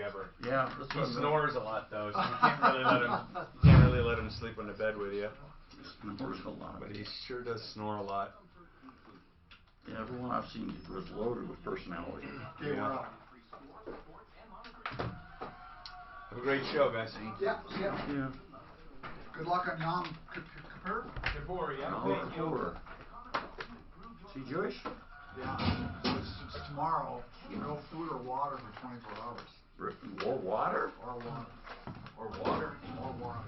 ever. Yeah, He snores a lot though, so you can't really let him sleep on the bed with you. Snores a lot. But he sure does snore a lot. Yeah, everyone I've seen was loaded with personality. Okay, Yeah. we're up. Have a great show, guys. Yeah. Yeah. Good luck on Yom Kippur. Kippur, yeah. Oh, Thank you. Kippur. See Jewish? Yeah. So it's tomorrow. No food or water for 24 hours. Or water? Or water. Or water? Or water.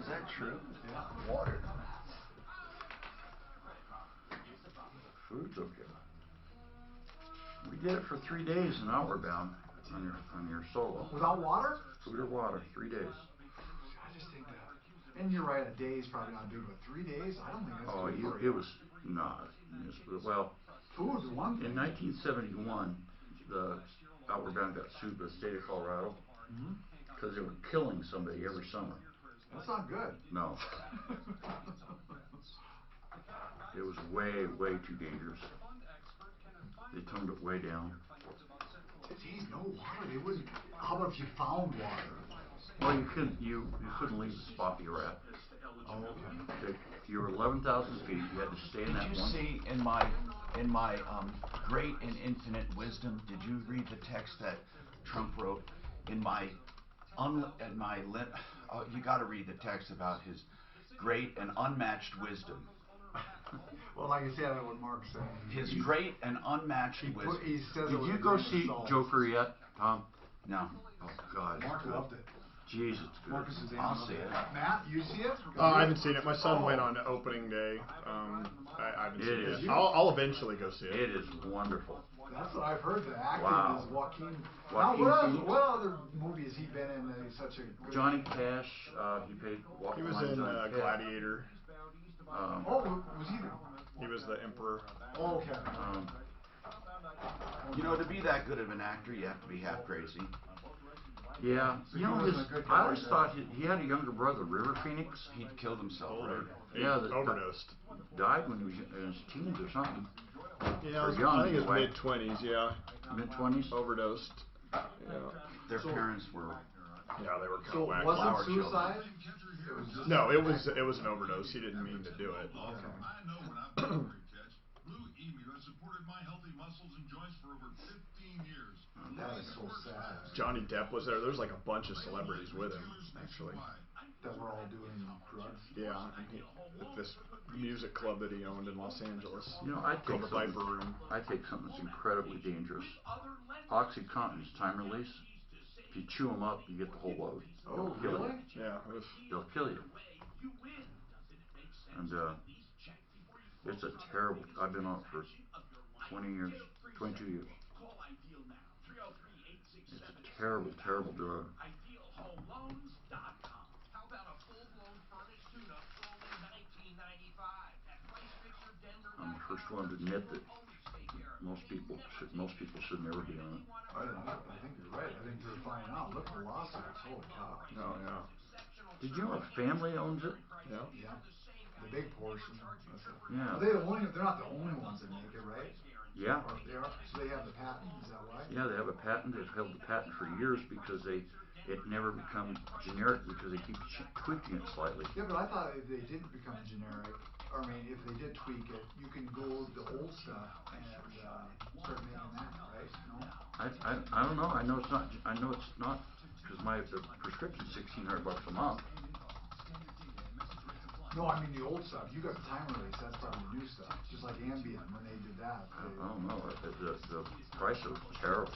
Is that true? Yeah. Water. Food's okay. We did it for 3 days in Outward Bound on your solo. Without water? Food or water, 3 days. I just think that. And you're right, a day is probably not big, but 3 days? I don't think that's Oh, good for you. it was not. Well, Food's one thing. in 1971, the Outward Bound got sued by the state of Colorado because they were killing somebody every summer. That's not good. No. It was way, way too dangerous. They toned it way down. Geez, no water. They wouldn't. How about if you found water? Well, you couldn't leave the spot you were at. Oh, okay. You were 11,000 feet. You had to stay in that Did you one. see in my great and infinite wisdom? Did you read the text that Trump wrote you got to read the text about his great and unmatched wisdom. Well, like I said, what Mark's saying. His great and unmatched wisdom. He says Did you go see Joker yet, Tom? No. Oh God. Mark loved it. Jeez, it's good. Marcus is in. I'll see it. Matt, you see it? I haven't seen it. My son went on opening day. I haven't seen It is. it. I'll eventually go see it. It is wonderful. That's what I've heard. The acting Wow. is Joaquin. Joaquin Now, Phoenix. what other movies he been in that he's such a good... Johnny Cash. He played. He was in Gladiator. Oh, was he? He was the emperor. Oh, okay. You know, to be that good of an actor, you have to be half crazy. Yeah, So you he know, wasn't a good I always guy, thought he had a younger brother, River Phoenix. He'd killed himself, right? Yeah, He overdosed. Died when he was in his teens or something. Yeah, Or I young, think his anyway. mid-20s. Yeah, Mid-20s. overdosed. Yeah, Their parents were. yeah, they were kind So of whacked. was Flower it suicide? It was just No, it was an overdose. He didn't mean to do it. Okay. I know when I've been over catch. Blue Emu has supported my healthy muscles and joints for over 15 years. That is so sad. Johnny Depp was there. There's like a bunch of celebrities with him, actually. That we're all doing drugs. Yeah, and with this music club that he owned in Los Angeles. You know, I take Called the Viper something. Room. I take something that's incredibly dangerous. OxyContin's time release. If you chew them up, you get the whole load. Oh, They'll kill really? you. Yeah, They'll kill you. And it's a terrible. I've been on it for 20 years, 22 years. It's a terrible, terrible drug. I'm the first one to admit that most people should never be on it. I think you're right. I think you're finding out. Look at the lawsuits. Holy cow. oh yeah, Did you know a family owns it? yeah. Yeah. The big portion. Yeah. They're not the only ones that make it, right? Yeah. Or they are. So they have the patent. Is that why? Yeah, they have a patent. They've held the patent for years because it never becomes generic because they keep tweaking it slightly. Yeah, but I thought if they didn't become generic, or I mean, if they did tweak it, you can go the old stuff and start making that, right? No? I don't know. I know it's not because the prescription's $1,600 a month. No, I mean the old stuff. You got the time release. That's probably the new stuff. Just like Ambien when they did that. I don't know. The price was terrible.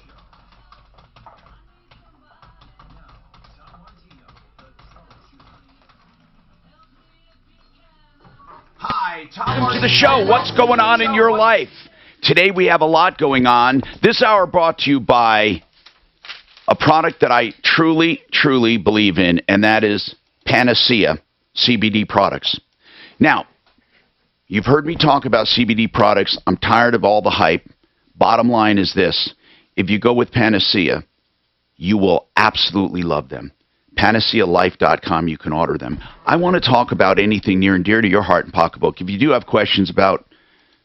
Hi, Tom to the show. What's going on in your life? Today we have a lot going on. This hour brought to you by a product that I truly, truly believe in, and that is Panacea CBD products. Now, you've heard me talk about CBD products. I'm tired of all the hype. Bottom line is this. If you go with Panacea, you will absolutely love them. PanaceaLife.com, you can order them. I want to talk about anything near and dear to your heart and pocketbook. If you do have questions about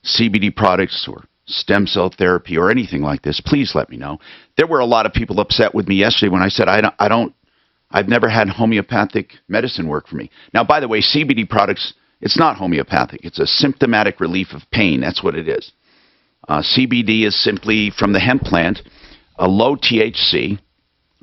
CBD products or stem cell therapy or anything like this, please let me know. There were a lot of people upset with me yesterday when I said I've never had homeopathic medicine work for me. Now, by the way, CBD products, it's not homeopathic. It's a symptomatic relief of pain. That's what it is. CBD is simply from the hemp plant, a low THC,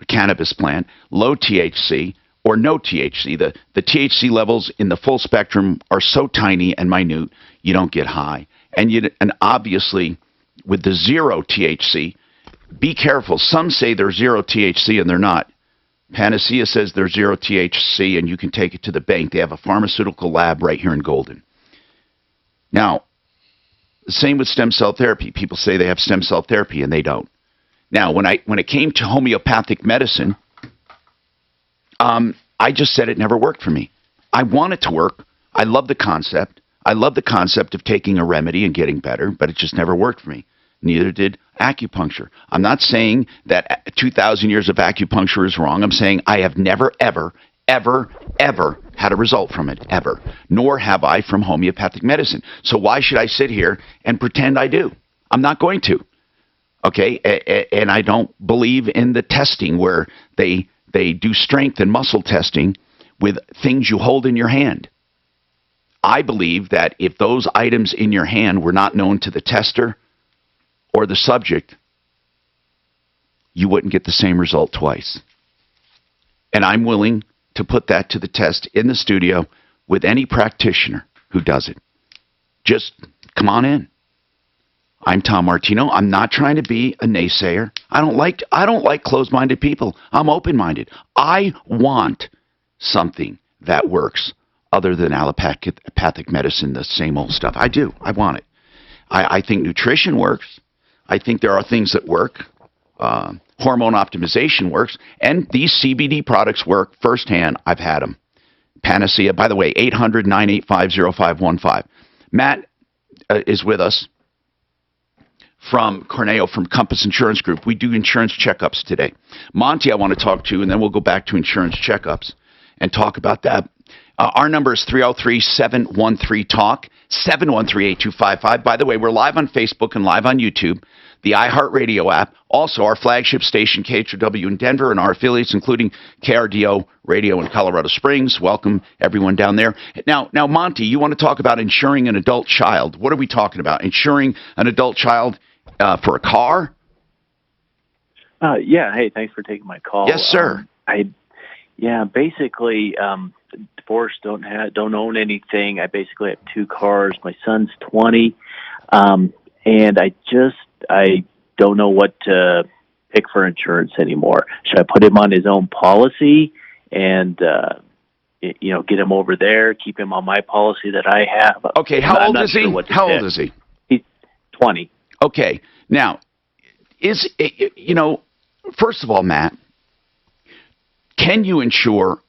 a cannabis plant, low THC or no THC. The THC levels in the full spectrum are so tiny and minute, you don't get high. And obviously, with the zero THC, be careful. Some say they're zero THC and they're not. Panacea says they're zero THC and you can take it to the bank. They have a pharmaceutical lab right here in Golden. Now, the same with stem cell therapy. People say they have stem cell therapy and they don't. Now, when it came to homeopathic medicine, I just said it never worked for me. I want it to work. I love the concept. I love the concept of taking a remedy and getting better, but it just never worked for me. Neither did acupuncture. I'm not saying that 2,000 years of acupuncture is wrong. I'm saying I have never, ever, ever, ever had a result from it, ever. Nor have I from homeopathic medicine. So why should I sit here and pretend I do? I'm not going to. Okay? And I don't believe in the testing where they do strength and muscle testing with things you hold in your hand. I believe that if those items in your hand were not known to the tester or the subject, you wouldn't get the same result twice. And I'm willing to put that to the test in the studio with any practitioner who does it. Just come on in. I'm Tom Martino. I'm not trying to be a naysayer. I don't like closed-minded people. I'm open-minded. I want something that works other than allopathic medicine, the same old stuff. I do. I want it. I think nutrition works. I think there are things that work. Hormone optimization works. And these CBD products work firsthand. I've had them. Panacea, by the way, 800-985-0515. Matt is with us from Corneo, from Compass Insurance Group. We do insurance checkups today. Monty, I want to talk to, and then we'll go back to insurance checkups and talk about that. Our number is 303-713-TALK, 713-8255. By the way, we're live on Facebook and live on YouTube, the iHeartRadio app, also our flagship station, KHOW in Denver, and our affiliates, including KRDO Radio in Colorado Springs. Welcome, everyone down there. Now, Monty, you want to talk about insuring an adult child. What are we talking about? Insuring an adult child for a car? Yeah, hey, thanks for taking my call. Yes, sir. Basically, divorced, don't own anything. I basically have two cars. My son's 20, and I don't know what to pick for insurance anymore. Should I put him on his own policy and get him over there, keep him on my policy that I have? Okay, how old is he? How old is he? He's 20. Okay, now first of all, Matt, can you insure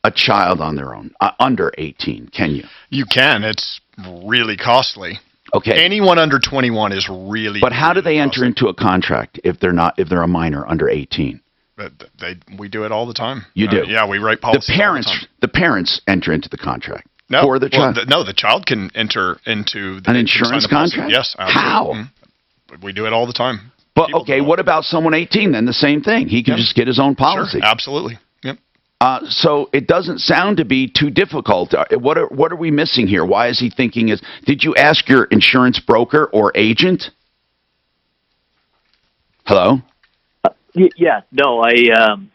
a child on their own, under 18? Can you? You can. It's really costly. Okay. Anyone under 21 is really. But how do they enter costly. into a contract if they're a minor under 18? We do it all the time. You do? Yeah, we write policies. The parents enter into the contract. No, for the child. The child can enter into an insurance contract. Yes, absolutely. How? Mm-hmm. We do it all the time. But okay, what about someone 18 then? The same thing. He can just get his own policy. Sure, absolutely. Yep. So it doesn't sound to be too difficult. What are we missing here? Why is he thinking is? Did you ask your insurance broker or agent? Hello? Yeah. No, I'm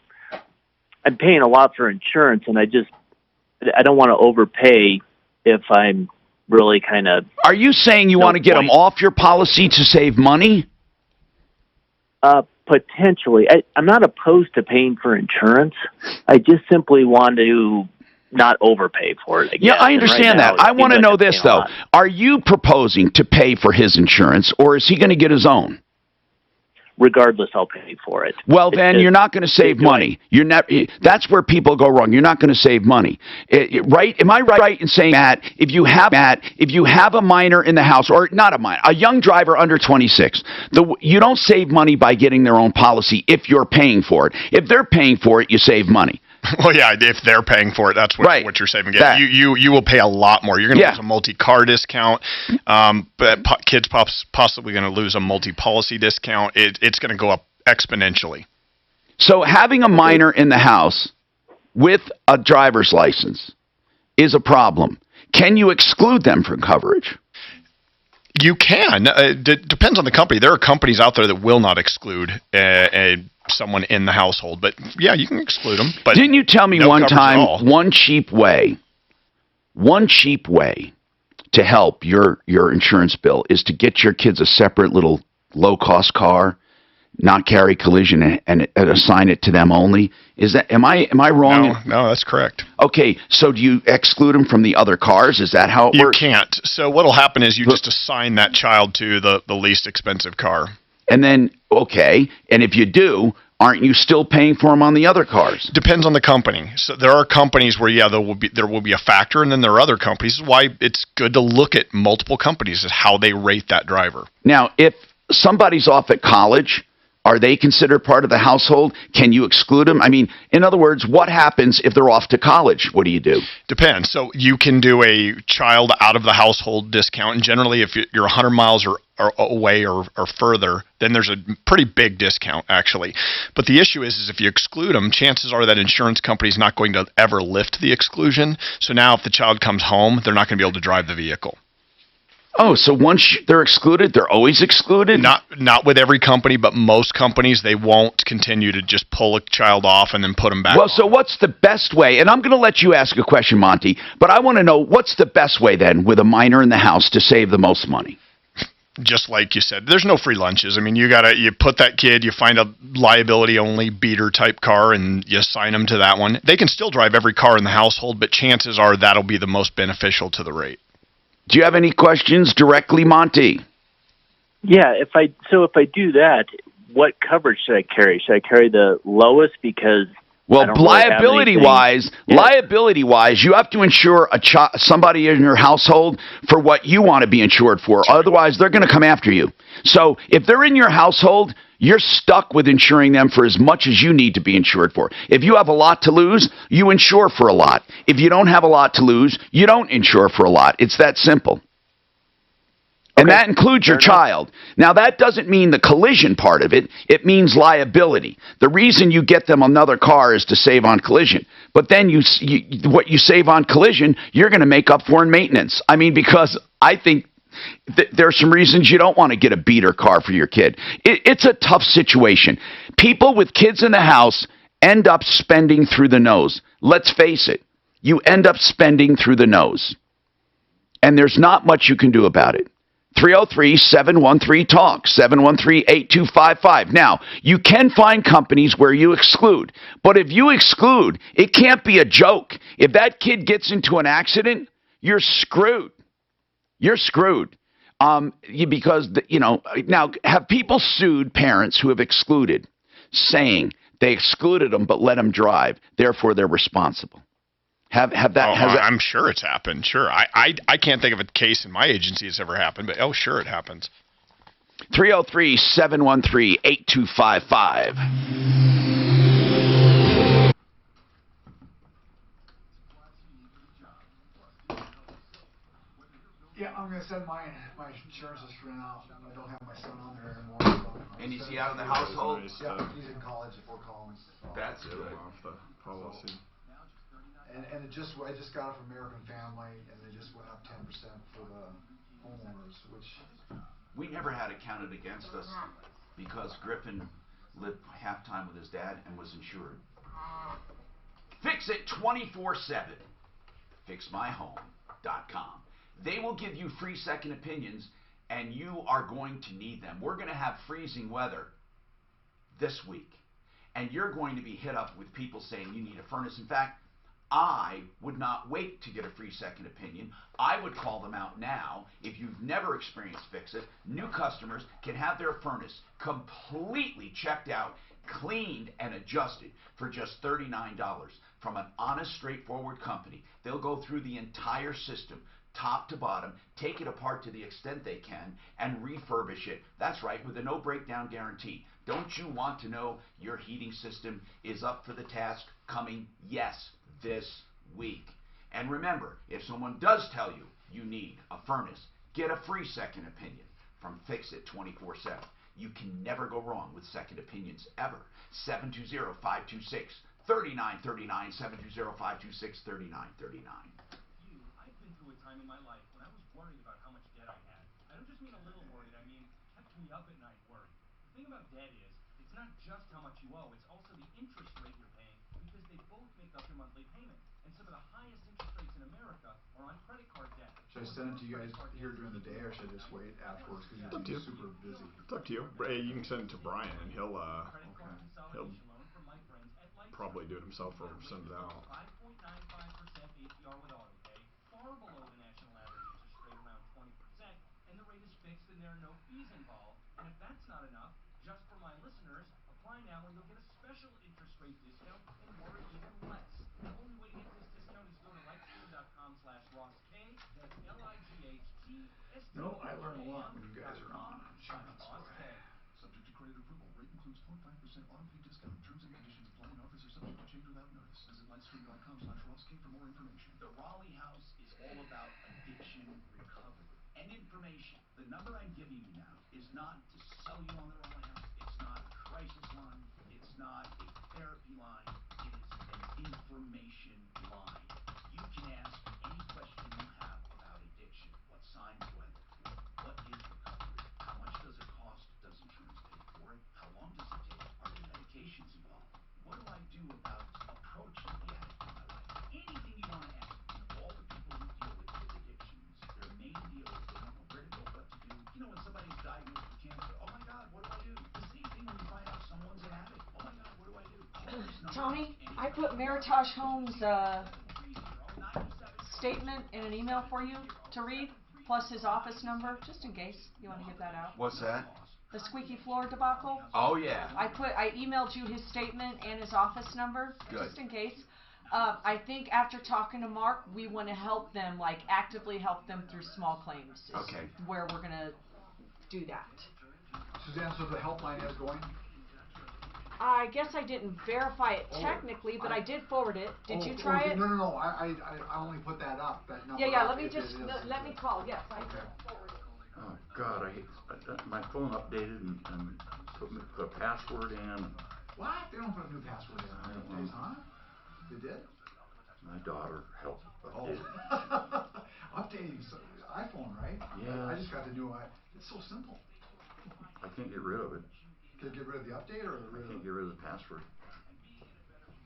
paying a lot for insurance, and I don't want to overpay if I'm really kind of. Are you saying you want to get them off your policy to save money? Potentially. I'm not opposed to paying for insurance. I just simply want to not overpay for it. Yeah, I understand that. I want to know this, though. Are you proposing to pay for his insurance, or is he going to get his own? Regardless, I'll pay for it. Well, then you're not going to save money. That's where people go wrong. You're not going to save money, right? Am I right in saying that if you have a minor in the house, or not a minor, a young driver under 26, you don't save money by getting their own policy if you're paying for it. If they're paying for it, you save money. Well, yeah, if they're paying for it, that's what you're saving. That. You will pay a lot more. You're going to lose a multi-car discount, but kids possibly going to lose a multi-policy discount. It's going to go up exponentially. So having a minor in the house with a driver's license is a problem. Can you exclude them from coverage? You can. Depends on the company. There are companies out there that will not exclude someone in the household, but yeah, you can exclude them. But didn't you tell me one time one cheap way to help your insurance bill is to get your kids a separate little low-cost car, not carry collision, and assign it to them only? Is that am I wrong? No, that's correct. Okay, so do you exclude them from the other cars? Is that how it works? You can't. So what'll happen is you just assign that child to the least expensive car. And then, okay, and if you do, aren't you still paying for them on the other cars? Depends on the company. So there are companies where, yeah, there will be a factor, and then there are other companies. This is why it's good to look at multiple companies as how they rate that driver. Now, if somebody's off at college, are they considered part of the household? Can you exclude them? I mean, in other words, what happens if they're off to college? What do you do? Depends. So you can do a child out of the household discount, and generally if you're 100 miles or away or further, then there's a pretty big discount, actually. But the issue is if you exclude them, chances are that insurance company is not going to ever lift the exclusion. So now if the child comes home, they're not going to be able to drive the vehicle. Oh, so once they're excluded, they're always excluded? Not with every company, but most companies, they won't continue to just pull a child off and then put them back on. So what's the best way? And I'm going to let you ask a question, Monty, but I want to know what's the best way then with a minor in the house to save the most money? Just like you said, there's no free lunches. I mean, you put that kid, you find a liability-only beater type car, and you assign them to that one. They can still drive every car in the household, but chances are that'll be the most beneficial to the rate. Do you have any questions directly, Monty? Yeah, if I do that, what coverage should I carry? Should I carry the lowest because liability-wise, you have to insure somebody in your household for what you want to be insured for. Otherwise, they're going to come after you. So if they're in your household, you're stuck with insuring them for as much as you need to be insured for. If you have a lot to lose, you insure for a lot. If you don't have a lot to lose, you don't insure for a lot. It's that simple. And that includes your child. Now, that doesn't mean the collision part of it. It means liability. The reason you get them another car is to save on collision. But then what you save on collision, you're going to make up for in maintenance. I mean, because I think there are some reasons you don't want to get a beater car for your kid. It's a tough situation. People with kids in the house end up spending through the nose. Let's face it. You end up spending through the nose. And there's not much you can do about it. 303-713-TALK, 713-8255. Now, you can find companies where you exclude. But if you exclude, it can't be a joke. If that kid gets into an accident, you're screwed. You're screwed. Because, now, have people sued parents who have excluded, saying they excluded them but let them drive, therefore they're responsible? I'm sure it's happened. Sure. I can't think of a case in my agency that's ever happened, but sure it happens. 303-713-8255. Yeah, I'm going to send my insurance history now. I don't have my son on there anymore. So And is he out of the household? Yeah, he's in college at Fort Collins. So. That's good. Off the policy. And I just got it from American Family, and they just went up 10% for the homeowners, which we never had it counted against us because Griffin lived half time with his dad and was insured. Fix it 24/7. FixMyHome.com. They will give you free second opinions, and you are going to need them. We're going to have freezing weather this week, and you're going to be hit up with people saying you need a furnace. In fact, I would not wait to get a free second opinion. I would call them out now. If you've never experienced Fix It, new customers can have their furnace completely checked out, cleaned, and adjusted for just $39 from an honest, straightforward company. They'll go through the entire system, top to bottom, take it apart to the extent they can, and refurbish it. That's right, with a no breakdown guarantee. Don't you want to know your heating system is up for the task coming, yes, this week? And remember, if someone does tell you you need a furnace, get a free second opinion from Fix It 24/7. You can never go wrong with second opinions ever. 720-526-3939, 720-526-3939. I've been through a time in my life when I was worried about how much debt I had. I don't just mean a little worried, I mean kept me up at night worried. The thing about debt is, it's not just how much you owe, it's also the interest rate you're paying, because they both make up your monthly payment. And some of the highest interest rates in America are on credit card debt. Should I send it to you guys here during the day, or should I just wait afterwards, because Up to you're you. super busy? It's up to you. You can send it to Brian, and he'll probably do it himself or send it out. 5.95% APR with auto pay, far below the national average interest rate around 20%, and the rate is fixed and there are no fees involved. And if that's not enough, just for my listeners, apply now and you'll get a special interest rate discount and worry even less. The only way to get this discount is go to lightschool.com/RossK. That's LIGHT. No, I learn a lot when you guys are on. Ross K. Subject to credit approval. Rate includes 0.5% auto pay discount. Terms and conditions apply, and offers are subject to change without notice. Visit lightstream.com/RossK for more information. The Raleigh House is all about addiction recovery and information. The number I'm giving you now is not to sell you on the Raleigh House. It's not a crisis line. It's not a therapy line. It is an information line. You can ask any question you have about addiction. What signs do I look for? What is recovery? How much does it cost? Does insurance pay for it? How long does it take? Are there medications involved? What do I do about approaching the addict in my life? Anything you want to ask. All the people who deal with addictions, their main deal is they don't know where to go, what to do. You know, when somebody's diagnosed with cancer, oh my God, what do I do? The same thing when you find out someone's an addict. Oh my God, what do I do? Tony, I put Meritage Homes' statement in an email for you to read, plus his office number, just in case you want to get that out. What's that? The squeaky floor debacle. Oh, yeah. I emailed you his statement and his office number, Good. just in case. I think after talking to Mark, we want to help them, like actively help them through small claims. Is Okay. Where we're gonna do that. Suzanne, so the helpline is going? I guess I didn't verify it technically, but I did forward it. Did you try it? No, I only put that up, that number. Yeah, up let me if it just, is. let me call, yes, I Okay. forwarded it. Oh, God, I hate, my phone updated and put a password in. What? They don't put a new password in I don't nowadays, know. huh? They did? My daughter helped Oh. update it. Updating iPhone, right? Yeah. I just got the new it's so simple. I can't get rid of it. Can you get rid of the update or I rid can't of get rid of the password.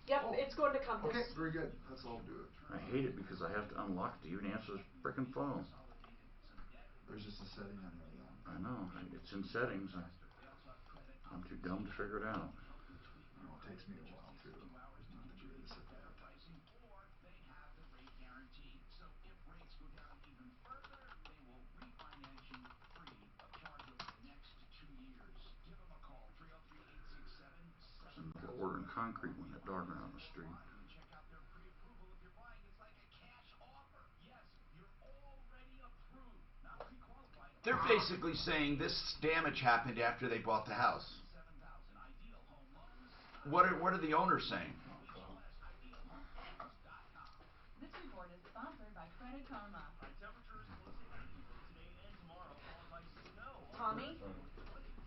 Yep, Oh. it's going to Compass. Okay, very good. That's all do it. I hate it because I have to unlock it to even answer this frickin' phone. There's just a setting on there then. I know, it's in settings. I'm too dumb to figure it out. Well, it takes me a while too. Not the greatest at that. Or they have the rate guarantee. So if rates go down even further, they will refinance you free of charge over the next 2 years. Give them a call, 303-867-7000. Ordering concrete when that dog ran on the street. Check out their pre-approval. If you're buying, it's like a cash offer. Yes, you're already approved, not pre-qualified. They're basically saying this damage happened after they bought the house. What are the owners saying? This report is sponsored by Credit Karma. Temperatures close to 80 both today and tomorrow, followed by snow. Tommy,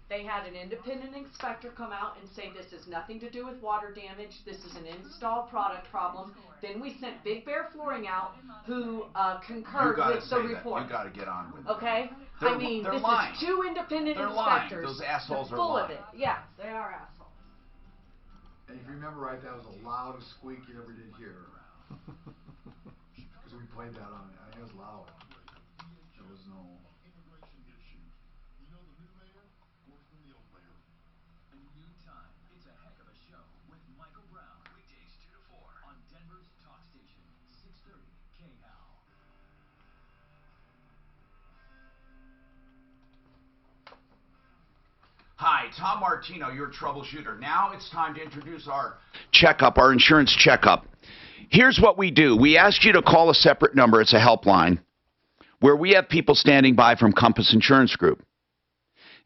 they had an independent inspector come out and say this has nothing to do with water damage, this is an install product problem. Then we sent Big Bear Flooring out, who concurred with the report. You gotta get on with it. Okay? They're I mean, lying. this is two independent They're lying. inspectors. Those assholes are full lying. of it. Yeah, they are assholes. And if you remember right, that was the loudest squeak you ever did hear. Because we played that on it. It was loud. There was no... Immigration issues. You know the new mayor? Worse than the old mayor. A new time. It's a heck of a show with Michael Brown. Weekdays 2 to 4 on Denver's talk station, 630 KHAL. Hi, Tom Martino, your troubleshooter. Now it's time to introduce our checkup, our insurance checkup. Here's what we do. We ask you to call a separate number. It's a helpline. where we have people standing by from Compass Insurance Group.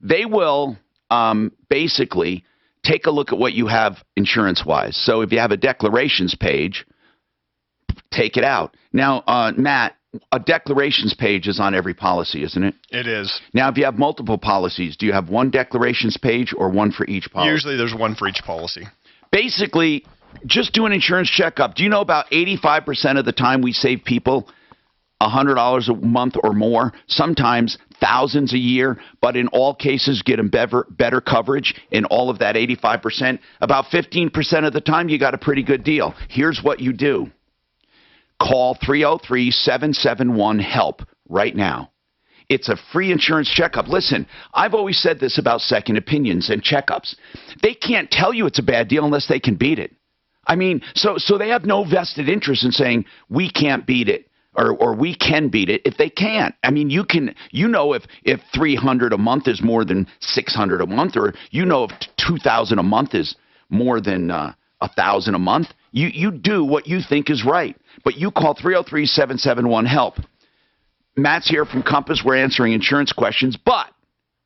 They will basically take a look at what you have insurance-wise. So if you have a declarations page, take it out. Now, Matt, a declarations page is on every policy, isn't it? It is. Now, if you have multiple policies, do you have one declarations page or one for each policy? Usually there's one for each policy. Basically, just do an insurance checkup. Do you know about 85% of the time we save people $100 a month or more, sometimes thousands a year, but in all cases get them better coverage in all of that 85%? About 15% of the time, you got a pretty good deal. Here's what you do. Call 303-771-HELP right now. It's a free insurance checkup. Listen, I've always said this about second opinions and checkups. They can't tell you it's a bad deal unless they can beat it. I mean, so they have no vested interest in saying we can't beat it or we can beat it if they can't. I mean, if $300 a month is more than $600 a month, or if $2,000 a month is more than $1,000 a month, you do what you think is right. But you call 303-771-HELP. Matt's here from Compass. We're answering insurance questions, but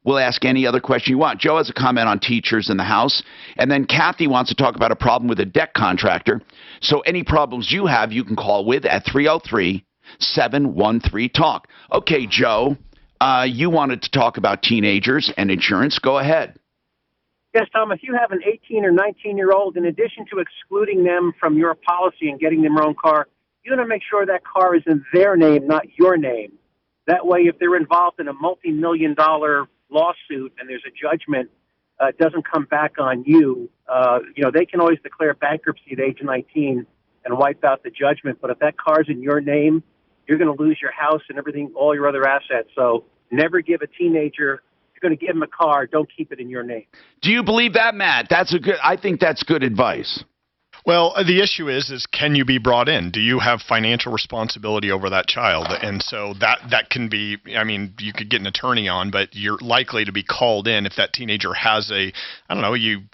we'll ask any other question you want. Joe has a comment on teachers in the house, and then Kathy wants to talk about a problem with a deck contractor. So any problems you have, you can call with at 303-713-TALK. Okay, Joe, you wanted to talk about teenagers and insurance. Go ahead. Yes, Tom, if you have an 18 or 19-year-old, in addition to excluding them from your policy and getting them their own car, you want to make sure that car is in their name, not your name. That way, if they're involved in a multi-million-dollar lawsuit and there's a judgment, it doesn't come back on you. They can always declare bankruptcy at age 19 and wipe out the judgment. But if that car's in your name, you're going to lose your house and everything, all your other assets. So never give a teenager, if you're going to give them a car, don't keep it in your name. Do you believe that, Matt? I think that's good advice. Well, the issue is can you be brought in? Do you have financial responsibility over that child? And so that can be, I mean, you could get an attorney on, but you're likely to be called in if that teenager has you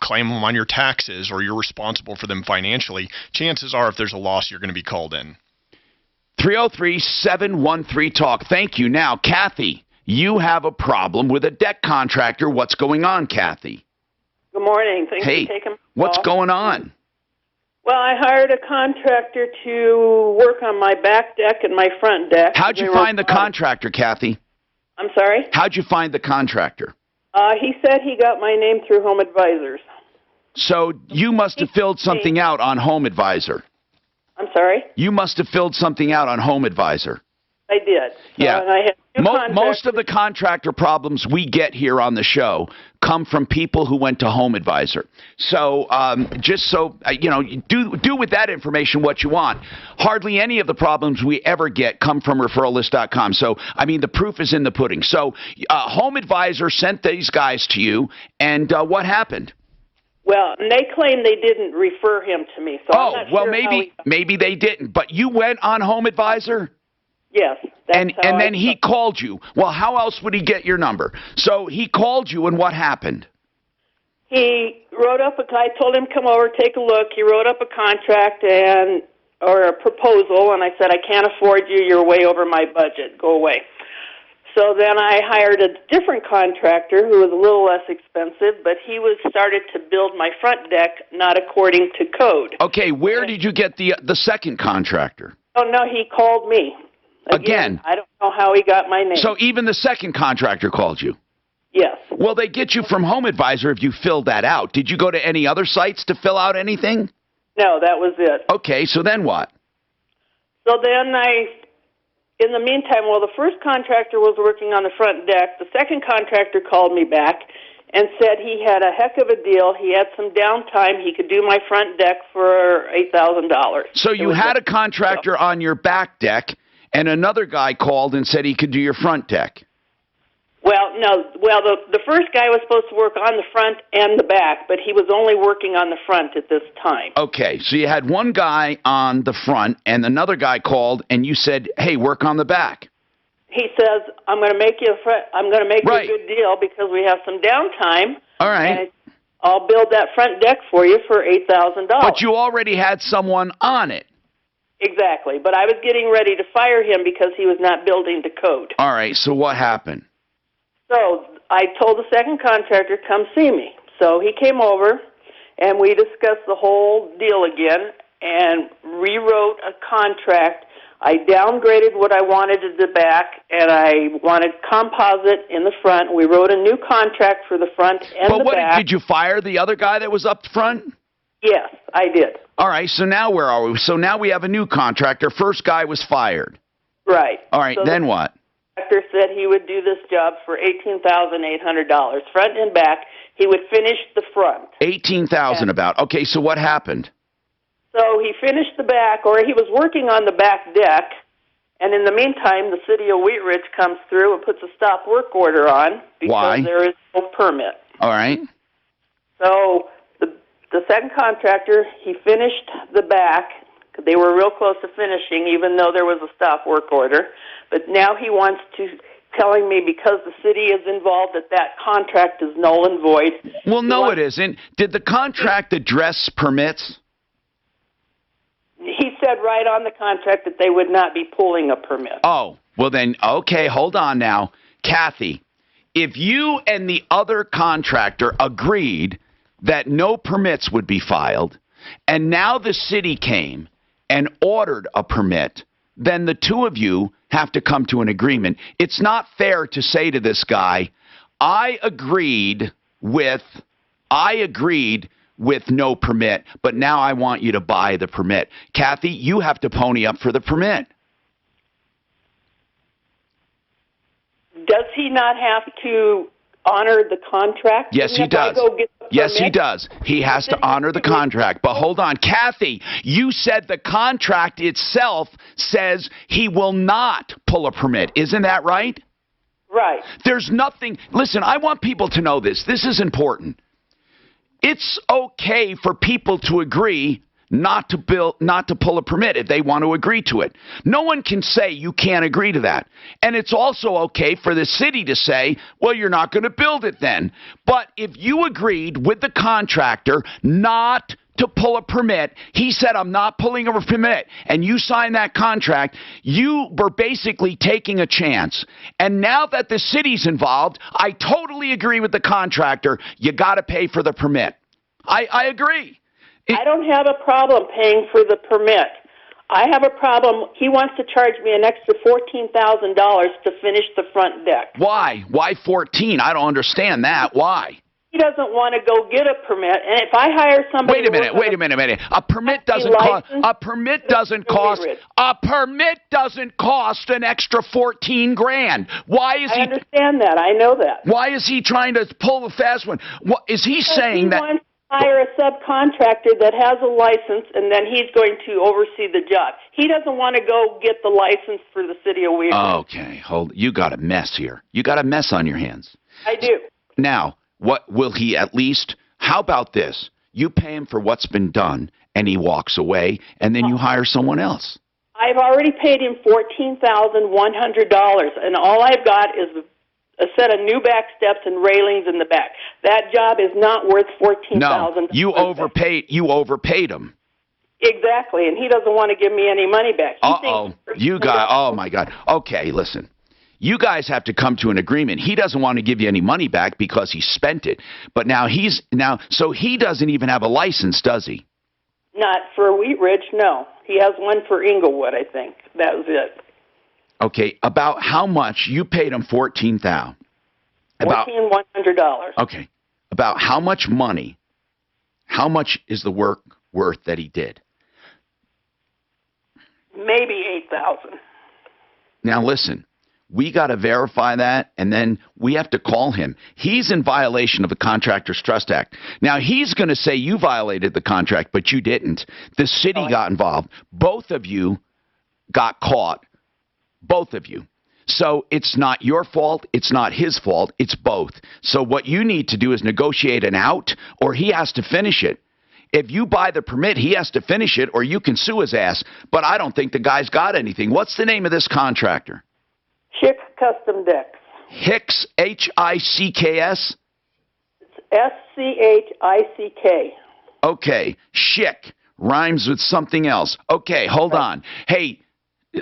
claim them on your taxes or you're responsible for them financially. Chances are if there's a loss, you're going to be called in. 303-713-TALK. Thank you. Now, Kathy, you have a problem with a deck contractor. What's going on, Kathy? Good morning. Thanks for taking my call. What's going on? Well, I hired a contractor to work on my back deck and my front deck. How'd you find the contractor, Kathy? I'm sorry? How'd you find the contractor? He said he got my name through Home Advisors. So you must have filled something out on Home Advisor. I'm sorry? You must have filled something out on Home Advisor. I did. Yeah. And I had most of the contractor problems we get here on the show come from people who went to Home Advisor. So do with that information what you want. Hardly any of the problems we ever get come from referralist.com. So, I mean, the proof is in the pudding. So Home Advisor sent these guys to you, and what happened? Well, and they claim they didn't refer him to me. So I'm not sure maybe they didn't. But you went on Home Advisor? Yes. And then he called you. Well, how else would he get your number? So he called you, and what happened? He wrote up I told him, come over, take a look. He wrote up a contract or a proposal, and I said, I can't afford you. You're way over my budget. Go away. So then I hired a different contractor who was a little less expensive, but he started to build my front deck not according to code. Okay, where did you get the second contractor? Oh, no, he called me. Again, I don't know how he got my name. So even the second contractor called you? Yes. Well, they get you from Home Advisor if you filled that out. Did you go to any other sites to fill out anything? No, that was it. Okay, so then what? So then in the meantime, while the first contractor was working on the front deck, the second contractor called me back and said he had a heck of a deal. He had some downtime. He could do my front deck for $8,000. So you had a contractor on your back deck, and another guy called and said he could do your front deck. Well, no. Well, the first guy was supposed to work on the front and the back, but he was only working on the front at this time. Okay, so you had one guy on the front, and another guy called, and you said, "Hey, work on the back." He says, "I'm going to make you a good deal because we have some downtime." All right. And I'll build that front deck for you for $8,000. But you already had someone on it. Exactly, but I was getting ready to fire him because he was not building to code. All right, so what happened? So I told the second contractor, come see me. So he came over, and we discussed the whole deal again and rewrote a contract. I downgraded what I wanted at the back, and I wanted composite in the front. We wrote a new contract for the front and the back. Did you fire the other guy that was up front? Yes, I did. All right, so now where are we? So now we have a new contractor. First guy was fired. Right. All right, so then what? The contractor said he would do this job for $18,800, front and back. He would finish the front. $18,000 about. Okay, so what happened? So he finished the back, or he was working on the back deck, and in the meantime, the city of Wheat Ridge comes through and puts a stop work order on because Why? there is no permit. All right. So the second contractor, he finished the back. They were real close to finishing, even though there was a stop work order. But now he wants to, telling me because the city is involved that contract is null and void. Well, no, it isn't. Did the contract address permits? He said right on the contract that they would not be pulling a permit. Oh, well then, okay, hold on now. Kathy, if you and the other contractor agreed that no permits would be filed, and now the city came and ordered a permit, then the two of you have to come to an agreement. It's not fair to say to this guy, I agreed with no permit, but now I want you to buy the permit. Kathy, you have to pony up for the permit. Does he not have to honor the contract? Yes, he does. Yes, he does. He has to honor the contract. But hold on, Kathy, you said the contract itself says he will not pull a permit. Isn't that right? Right. There's nothing. Listen, I want people to know this. This is important. It's okay for people to agree not to pull a permit if they want to agree to it. No one can say you can't agree to that. And it's also okay for the city to say, well, you're not going to build it then. But if you agreed with the contractor not to pull a permit, he said, I'm not pulling a permit, and you signed that contract, you were basically taking a chance. And now that the city's involved, I totally agree with the contractor. You got to pay for the permit. I agree. I don't have a problem paying for the permit. I have a problem. He wants to charge me an extra $14,000 to finish the front deck. Why? Why 14? I don't understand that. Why? He doesn't want to go get a permit, and if I hire somebody, wait a minute. A permit doesn't cost. A permit doesn't cost. A permit doesn't cost an extra $14,000. Why is he? I understand that. I know that. Why is he trying to pull a fast one? What is he saying that? Wants to hire a subcontractor that has a license, and then he's going to oversee the job. He doesn't want to go get the license for the city of Wheat Ridge. Okay, hold. You got a mess here. You got a mess on your hands. I do. Now, what will he at least? How about this? You pay him for what's been done, and he walks away, and then you hire someone else. I've already paid him $14,100, and all I've got is a set of new back steps and railings in the back. That job is not worth $14,000. No, you overpaid. You overpaid him. Exactly, and he doesn't want to give me any money back. You got. Oh my God. Okay, listen. You guys have to come to an agreement. He doesn't want to give you any money back because he spent it. But so he doesn't even have a license, does he? Not for Wheat Ridge, no. He has one for Inglewood, I think. That was it. Okay, about how much? You paid him $14,000. $14,100. Okay, about how much money? How much is the work worth that he did? Maybe $8,000. Now listen. We got to verify that, and then we have to call him. He's in violation of the Contractors Trust Act. Now, he's going to say you violated the contract, but you didn't. The city got involved. Both of you got caught. Both of you. So it's not your fault. It's not his fault. It's both. So what you need to do is negotiate an out, or he has to finish it. If you buy the permit, he has to finish it, or you can sue his ass. But I don't think the guy's got anything. What's the name of this contractor? Schick Custom Decks. Hicks, H-I-C-K-S? It's S-C-H-I-C-K. Okay, Schick. rhymes with something else. Okay, hold on. Hey,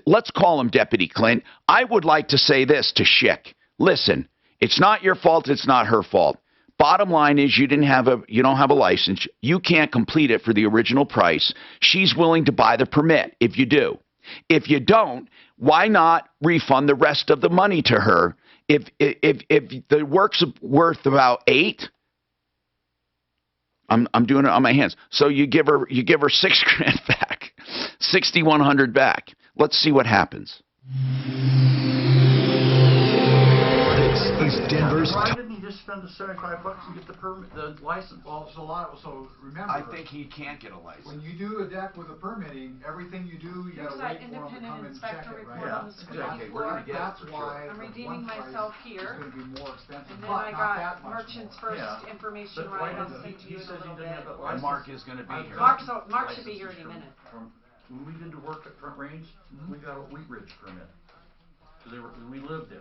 let's call him Deputy Clint. I would like to say this to Schick. Listen, it's not your fault. It's not her fault. Bottom line is you don't have a license. You can't complete it for the original price. She's willing to buy the permit if you do. If you don't, why not refund the rest of the money to her? If the work's worth about $8, I'm doing it on my hands. So you give her $6,000 back, $6,100 back. Let's see what happens. This is Denver's. Why didn't he just spend the $75 and get the permit, the license? Well, so remember. I think he can't get a license. When you do a deck with a permitting, everything you do, you gotta wait for them to come and check it, right? On the screen Okay, we're gonna get That's it for why I'm the redeeming one price myself is here. gonna be more expensive, And then but I not got that much Merchant's more. First information But why right. I'll did send he you in says a he little didn't have bit. that license. And Mark is going to be here. Mark should be here any minute. When we did the work at Front Range, we got a Wheat Ridge permit. Cause we lived there.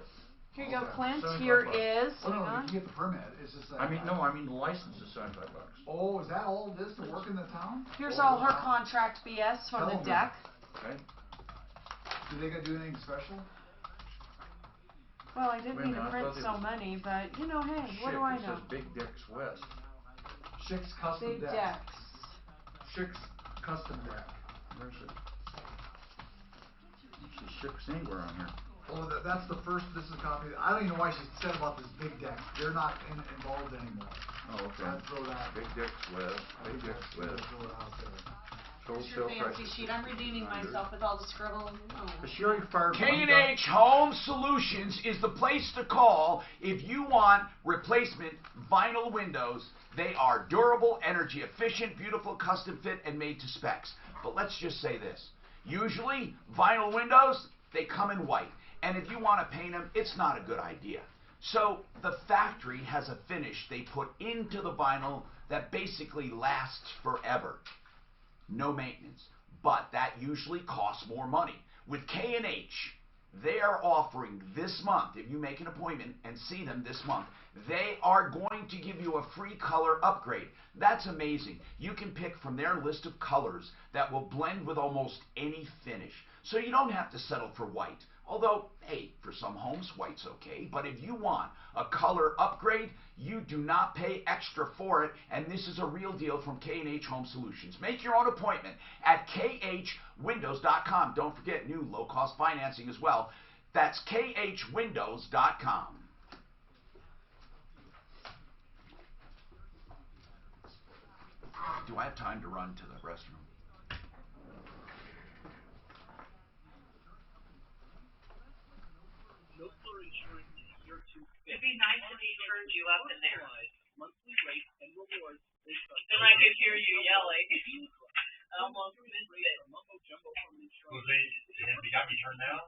Here you go, Clint. $75. Here is. Oh, no, hang on. you can get the permit, it's just like. I mean, the license is $75. Oh, is that all it is to work in the town? Here's all her contract BS from the deck. Okay. Do they gotta do anything special? Well, I didn't Wait a mean to minute, I print thought it so was- many, but you know, hey, what do I know? It says Big Dicks West. Schick's custom Big deck. decks. Schick's custom deck. Where's it? See Schick's anywhere on here. Oh, that's the first, this is a copy, I don't even know why she said about this big deck, they're not involved anymore. Oh, okay. I'd throw that. Big Dicks West. Big Dicks West. Throw it out there. Total Here's your sale fancy price. sheet. I'm redeeming myself with all the scribble. But she already fired one guy. K&H Home Solutions is the place to call if you want replacement vinyl windows. They are durable, energy efficient, beautiful, custom fit, and made to specs. But let's just say this. Usually, vinyl windows, they come in white. And if you want to paint them, it's not a good idea. So the factory has a finish they put into the vinyl that basically lasts forever. No maintenance. But that usually costs more money. With K&H, they are offering this month, if you make an appointment and see them this month, they are going to give you a free color upgrade. That's amazing. You can pick from their list of colors that will blend with almost any finish. So you don't have to settle for white. Although, hey, for some homes, white's okay. But if you want a color upgrade, you do not pay extra for it. And this is a real deal from K&H Home Solutions. Make your own appointment at khwindows.com. Don't forget new low-cost financing as well. That's khwindows.com. Do I have time to run to the restroom? It'd be nice if he turned you up in there. Then I could hear you yelling. I almost missed it. You got me turned down?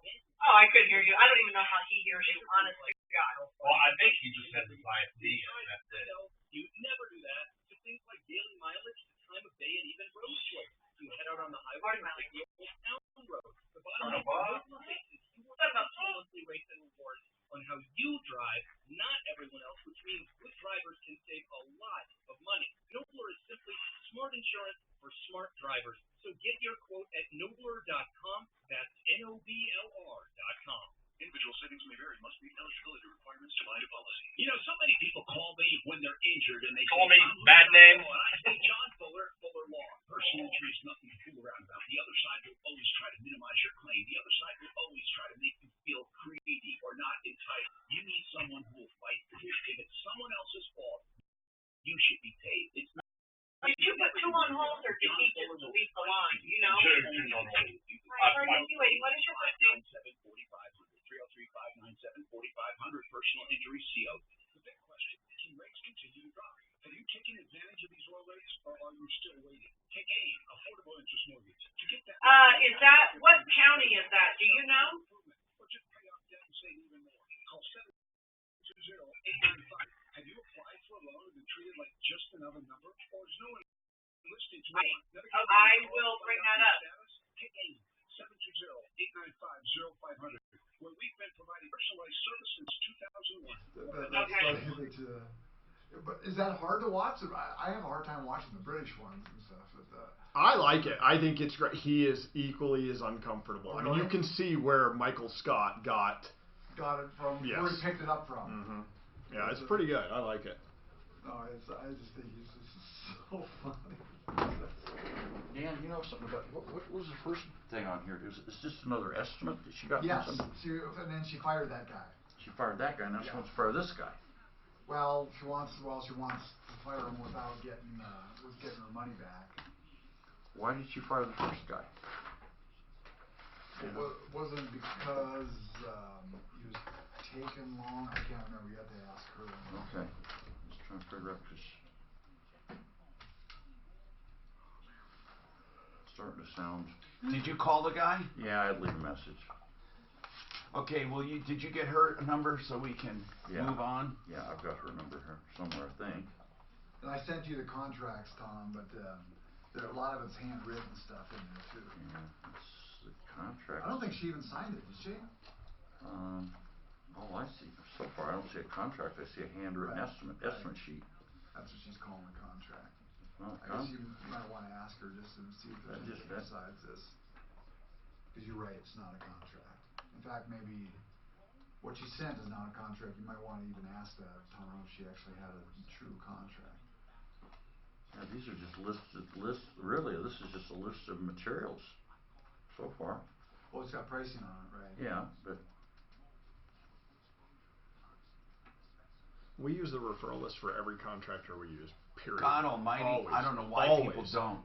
Oh, I could hear you. I don't even know how he hears you, honest to God. Well, I think he just said the IFD, and that's it. You never do that to things like daily mileage, the time of day, and even road choice. You head out on the highway and like the old town road. The bottom line is you work about monthly rates and rewards on how you drive, not everyone else, which means good drivers can save a lot of money. Nobler is simply smart insurance for smart drivers. So get your quote at nobler.com. That's NOBLR.com. Individual savings may vary. Must meet eligibility requirements to bind a policy. You know, so many people call me when they're injured and they Call say, me, "I'm bad John name." Fuller," and I say, John Fuller, Fuller Law. Personal injury is nothing to fool around about. The other side will always try to minimize your claim. The other side will always try to make you feel greedy or not entitled. You need someone who will fight for you. If it's someone else's fault, you should be paid. It's not. Did you put two on hold, or did he just leave the line, you know? Two on hold. Wait, what is your first name? 303-597-4500, personal injury CO. The big question, can rates continue to drop? Have you taken advantage of these low rates, or are you still waiting? Take AIM, affordable interest mortgage. To get that, Is that, what county is that, do you know? or just pay off debt and save even more. Call 720-895. Have you applied for a loan and been treated like just another number? Or is no one listening to you? I will bring that up. Take AIM, 720-895-0500. Where we've been providing personalized service since 2001. That's funny that But is that hard to watch? I have a hard time watching the British ones and stuff. I like it. I think it's great. He is equally as uncomfortable. I mean, you can see where Michael Scott got it from where he picked it up from. Mm-hmm. Yeah, it's pretty good. I like it. No, I just think he's just so funny. Dan, you know something about what was the first thing on here? Is this another estimate that she got? Yes, from somebody? and then she fired that guy. She fired that guy. Now she wants to fire this guy. Well, she wants to fire him without getting her money back. Why did she fire the first guy? Wasn't it because he was taking long? I can't remember. You have to ask her. Okay, just trying to figure out because starting to sound. Did you call the guy? Yeah, I'd leave a message. Okay, well, did you get her number so we can move on? Yeah, I've got her number here somewhere, I think. And I sent you the contracts, Tom, but there a lot of it's handwritten stuff in there too. Yeah, it's the contract. I don't think she even signed it, did she? Oh, I see. So far, I don't see a contract. I see a handwritten estimate sheet. That's what she's calling a contract. Well, I guess you might want to ask her just to see if there's anything besides this. Because you're right, it's not a contract. In fact, maybe what she sent is not a contract. You might want to even ask that, Tom, if she actually had a true contract. Yeah, these are just lists. Really, this is just a list of materials so far. Well, it's got pricing on it, right? Yeah, but we use the referral list for every contractor we use. Period. God Almighty, Always. I don't know why Always. people don't.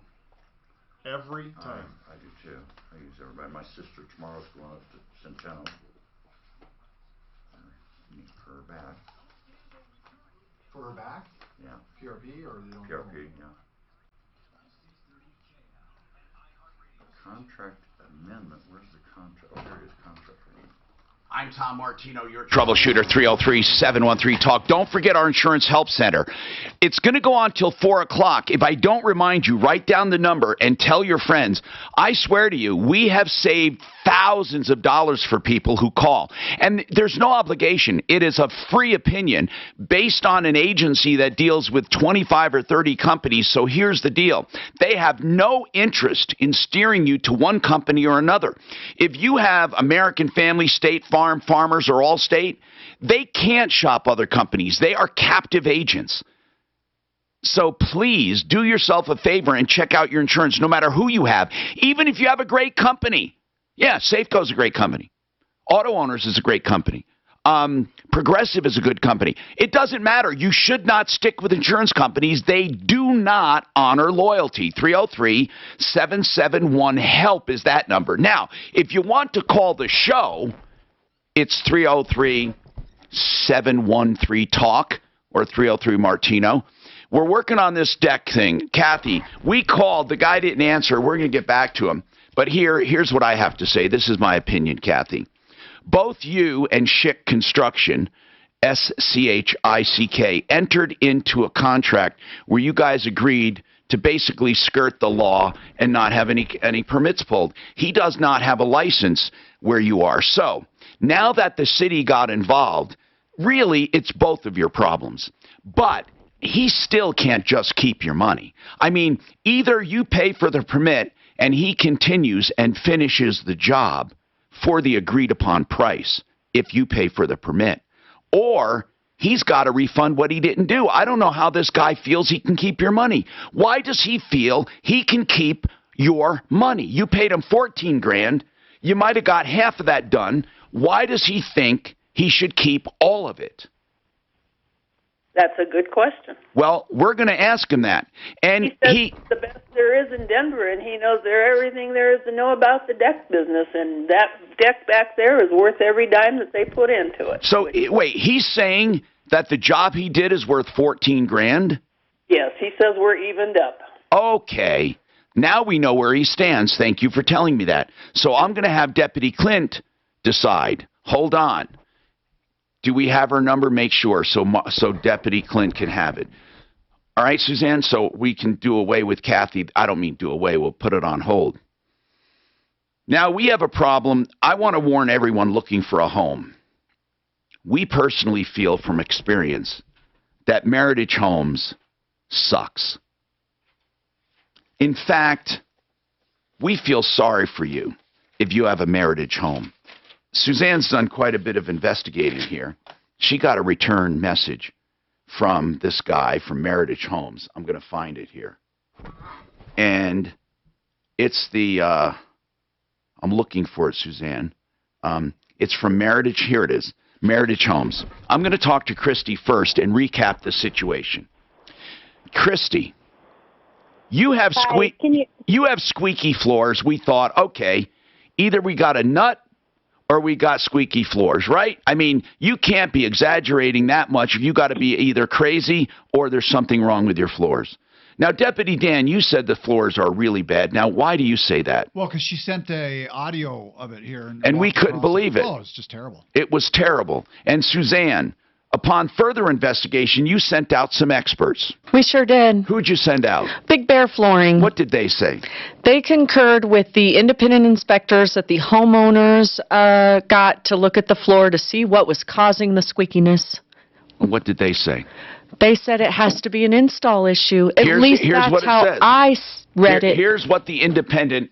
Every time. I do too. I use everybody. My sister tomorrow's going up to Centeno. Need her back. For her back? Yeah. PRP or you don't? PRP, yeah. Contract amendment. Where's the contract? Oh, there it is. Contract amendment. I'm Tom Martino, your troubleshooter, 303-713-TALK. Don't forget our insurance help center. It's going to go on till 4 o'clock. If I don't remind you, write down the number and tell your friends. I swear to you, we have saved thousands of dollars for people who call. And there's no obligation. It is a free opinion based on an agency that deals with 25 or 30 companies. So here's the deal. They have no interest in steering you to one company or another. If you have American Family, State Farm, Farmers, or Allstate, they can't shop other companies. They are captive agents. So please do yourself a favor and check out your insurance, no matter who you have, even if you have a great company. Yeah, Safeco's a great company. Auto Owners is a great company. Progressive is a good company. It doesn't matter. You should not stick with insurance companies. They do not honor loyalty. 303-771-HELP is that number. Now, if you want to call the show, it's 303-713-TALK or 303-MARTINO. We're working on this deck thing. Kathy, we called. The guy didn't answer. We're going to get back to him. But here's what I have to say. This is my opinion, Kathy. Both you and Schick Construction, SCHICK, entered into a contract where you guys agreed to basically skirt the law and not have any permits pulled. He does not have a license where you are. So now that the city got involved, really it's both of your problems. But he still can't just keep your money. I mean, either you pay for the permit and he continues and finishes the job for the agreed upon price if you pay for the permit, or he's got to refund what he didn't do. I don't know how this guy feels he can keep your money. Why does he feel he can keep your money? You paid him $14,000. You might have got half of that done. Why does he think he should keep all of it? That's a good question. Well, we're going to ask him that. And he says it's the best there is in Denver, and he knows everything there is to know about the deck business, and that deck back there is worth every dime that they put into it. So, wait, he's saying that the job he did is worth $14,000? Yes, he says we're evened up. Okay. Now we know where he stands. Thank you for telling me that. So I'm going to have Deputy Clint decide. Hold on. Do we have her number? Make sure so Deputy Clint can have it. All right, Suzanne, so we can do away with Kathy. I don't mean do away. We'll put it on hold. Now, we have a problem. I want to warn everyone looking for a home. We personally feel from experience that Meritage Homes sucks. In fact, we feel sorry for you if you have a Meritage home. Suzanne's done quite a bit of investigating here. She got a return message from this guy from Meritage Homes. I'm going to find it here. And it's the, I'm looking for it, Suzanne. It's from Meritage. Here it is. Meritage Homes. I'm going to talk to Christy first and recap the situation. Christy, you have you have squeaky floors. We thought, okay, either we got a nut or we got squeaky floors, right? I mean, you can't be exaggerating that much. You got to be either crazy or there's something wrong with your floors. Now, Deputy Dan, you said the floors are really bad. Now, why do you say that? Well, because she sent a audio of it here. And we couldn't believe it. Oh, it's just terrible. It was terrible. And Suzanne, upon further investigation, you sent out some experts. We sure did. Who'd you send out? Big Bear Flooring. What did they say? They concurred with the independent inspectors that the homeowners got to look at the floor to see what was causing the squeakiness. What did they say? They said it has to be an install issue. At least that's how I read it. Here's what the independent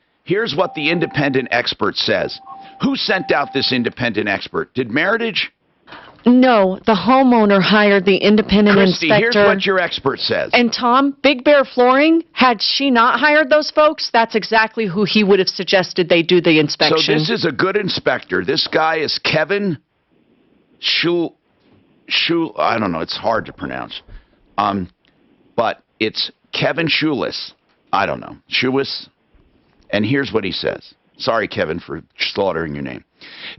expert says. Who sent out this independent expert? Did Meritage? No, the homeowner hired the independent Christy, inspector. Here's what your expert says. And Tom, Big Bear Flooring, had she not hired those folks, that's exactly who he would have suggested they do the inspection. So this is a good inspector. This guy is Kevin I don't know, it's hard to pronounce. But it's Kevin Schulis. I don't know. Schulis. And here's what he says. Sorry, Kevin, for slaughtering your name.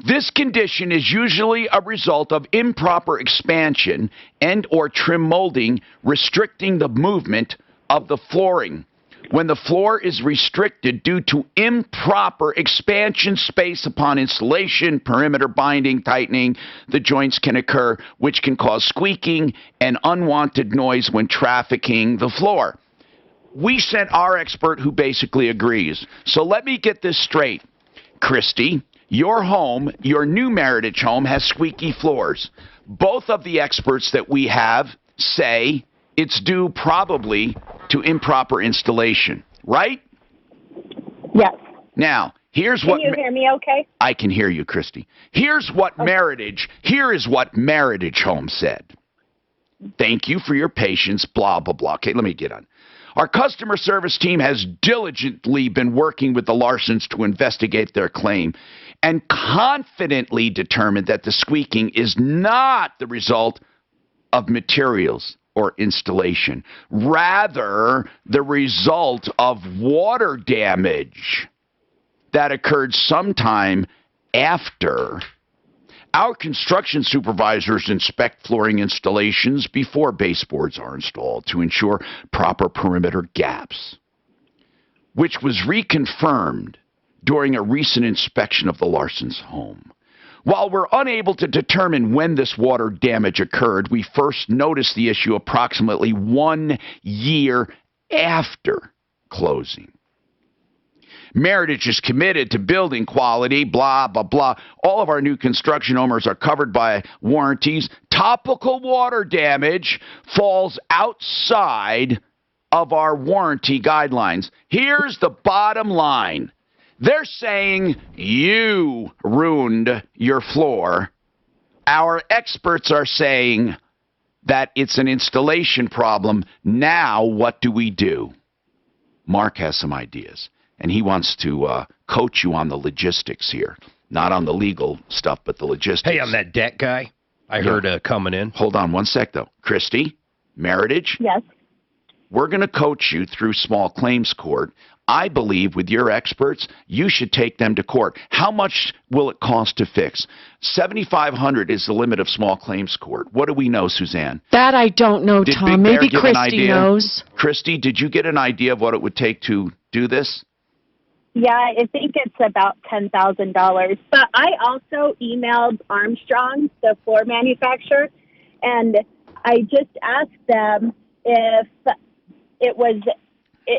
This condition is usually a result of improper expansion and or trim molding restricting the movement of the flooring. When the floor is restricted due to improper expansion space upon installation, perimeter binding, tightening, the joints can occur, which can cause squeaking and unwanted noise when trafficking the floor. We sent our expert who basically agrees. So let me get this straight. Christy, your home, your new Meritage home, has squeaky floors. Both of the experts that we have say it's due probably to improper installation, right? Yes. Now, here's what... Can you hear me okay? I can hear you, Christy. Here is what Meritage Home said. Thank you for your patience, blah, blah, blah. Okay, let me get on. Our customer service team has diligently been working with the Larsons to investigate their claim and confidently determined that the squeaking is not the result of materials or installation, rather the result of water damage that occurred sometime after. Our construction supervisors inspect flooring installations before baseboards are installed to ensure proper perimeter gaps, which was reconfirmed during a recent inspection of the Larsons' home. While we're unable to determine when this water damage occurred, we first noticed the issue approximately 1 year after closing. Meritage is committed to building quality, blah, blah, blah. All of our new construction owners are covered by warranties. Topical water damage falls outside of our warranty guidelines. Here's the bottom line. They're saying you ruined your floor. Our experts are saying that it's an installation problem. Now what do we do? Mark has some ideas, and he wants to coach you on the logistics here. Not on the legal stuff, but the logistics. Hey, I'm that debt guy I heard coming in. Hold on one sec, though. Christy, Meritage? Yes. We're going to coach you through small claims court. I believe with your experts, you should take them to court. How much will it cost to fix? $7,500 is the limit of small claims court. What do we know, Suzanne? That I don't know, Did Tom. Big Bear Maybe give an Christy idea? knows. Christy, did you get an idea of what it would take to do this? Yeah, I think it's about $10,000. But I also emailed Armstrong, the floor manufacturer, and I just asked them if it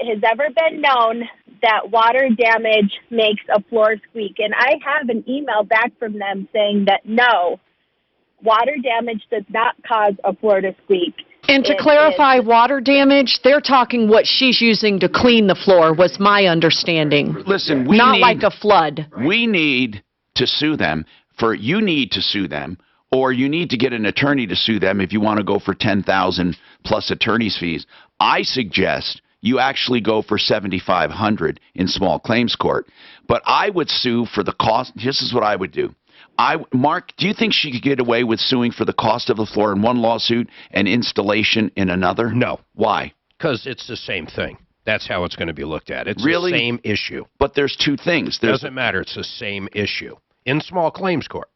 has ever been known that water damage makes a floor squeak. And I have an email back from them saying that no, water damage does not cause a floor to squeak. And to It clarify is- water damage, they're talking what she's using to clean the floor, was my understanding. Listen, we Not need, like a flood. We need to sue them you need to sue them, or you need to get an attorney to sue them if you want to go for $10,000 plus attorney's fees. I suggest you actually go for $7,500 in small claims court. But I would sue for the cost. This is what I would do. Mark, do you think she could get away with suing for the cost of the floor in one lawsuit and installation in another? No. Why? Because it's the same thing. That's how it's going to be looked at. It's Really? the same issue. But there's two things. Doesn't matter. It's the same issue. In small claims court.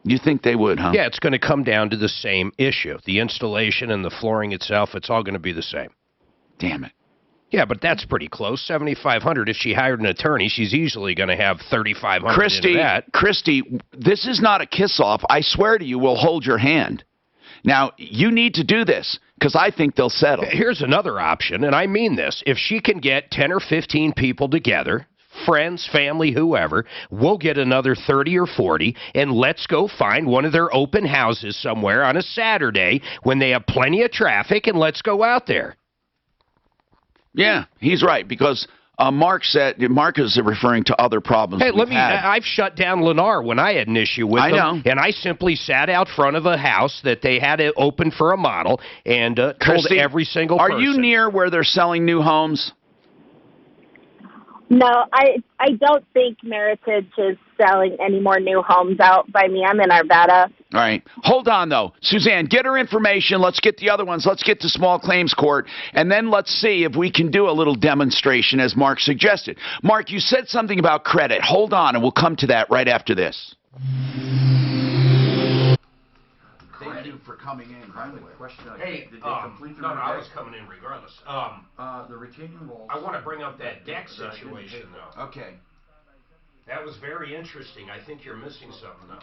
You think they would, huh? Yeah, it's going to come down to the same issue. The installation and the flooring itself, it's all going to be the same. Damn it. Yeah, but that's pretty close. $7,500. If she hired an attorney, she's easily going to have $3,500 into that. Christy, this is not a kiss-off. I swear to you, we'll hold your hand. Now, you need to do this, because I think they'll settle. Here's another option, and I mean this. If she can get 10 or 15 people together, friends, family, whoever, we'll get another 30 or 40, and let's go find one of their open houses somewhere on a Saturday when they have plenty of traffic, and let's go out there. Yeah, he's right, because Mark is referring to other problems. Hey, had. I've shut down Lennar when I had an issue with them. know. And I simply sat out front of a house that they had it open for a model and told Christy, every single person. Are you near where they're selling new homes? No, I don't think Meritage is selling any more new homes out by me. I'm in Arvada. All right. Hold on, though. Suzanne, get her information. Let's get the other ones. Let's get to small claims court, and then let's see if we can do a little demonstration, as Mark suggested. Mark, you said something about credit. Hold on, and we'll come to that right after this. Thank you for coming in, by the way. Hey, did they complete the no, I repair? was coming in regardless. The retaining walls. I want to bring up that deck situation, though. Okay. That was very interesting. I think you're missing something, though.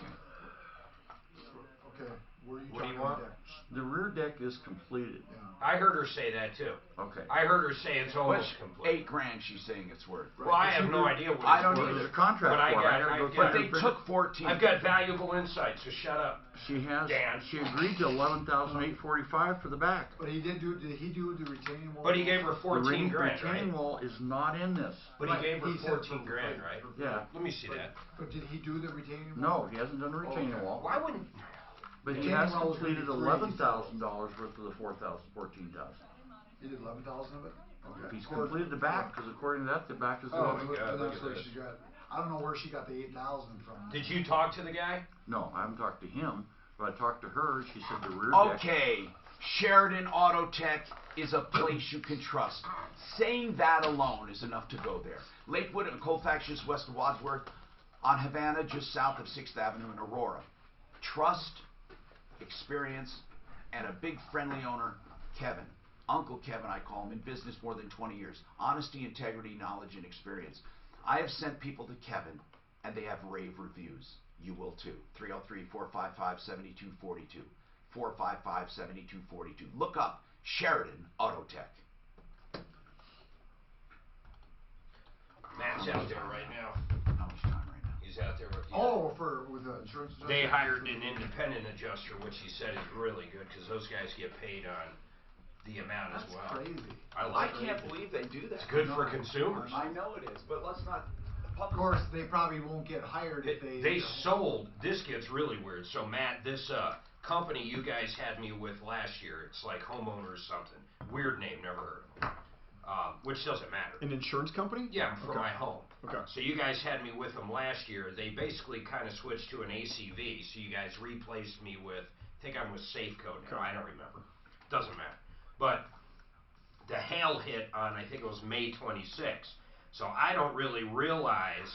Okay, where are you What do you talking want? about? The rear deck is completed. I heard her say that, too. Okay. I heard her say it's almost complete. $8,000 she's saying it's worth. Well, I have no idea what it's I don't worth. need a contract But I for it. got, I gotta go I've find got, it. Took 14. I've got valuable insight, so shut up. She has. Dan. She agreed to $11,845 for the back. But did he do the retaining wall? But he gave her 14 The grand, right? retaining wall is not in this. But he gave her 14 grand, right? Yeah. Let me see that. But did he do the retaining No, wall? he hasn't done the retaining wall. Why wouldn't... But he Retaining has wall was completed gonna be $11,000 worth of the 14,000. He did 11,000 of it? Okay. He's completed the back, because according to that, the back is the Oh, one. then that's what she got. I don't know where she got the 8,000 from. Did you talk to the guy? No, I haven't talked to him, but I talked to her. She said the rear deck. Okay, Sheridan Auto Tech is a place you can trust. Saying that alone is enough to go there. Lakewood and Colfax, just west of Wadsworth, on Havana, just south of 6th Avenue in Aurora. Trust, experience, and a big friendly owner, Kevin. Uncle Kevin, I call him, in business more than 20 years. Honesty, integrity, knowledge, and experience. I have sent people to Kevin, and they have rave reviews. You will too. 303-455-7242. 455-7242. Look up Sheridan Auto Tech. Matt's out there right now. How much time right now? He's out there with you. Oh, with the insurance adjuster? They hired an independent adjuster, which he said is really good because those guys get paid on the amount as well. That's crazy. I can't believe they do that. It's good for consumers. I know it is, but let's not. Of course, they probably won't get hired if they... They sold, this gets really weird. So Matt, this company you guys had me with last year, it's like homeowners something. Weird name, never heard of them. Which doesn't matter. An insurance company? Yeah, for my home. Okay. So you guys had me with them last year. They basically kind of switched to an ACV. So you guys replaced me with, I think I'm with Safeco now. I don't remember. Doesn't matter. But the hail hit on, I think it was May 26th. So I don't really realize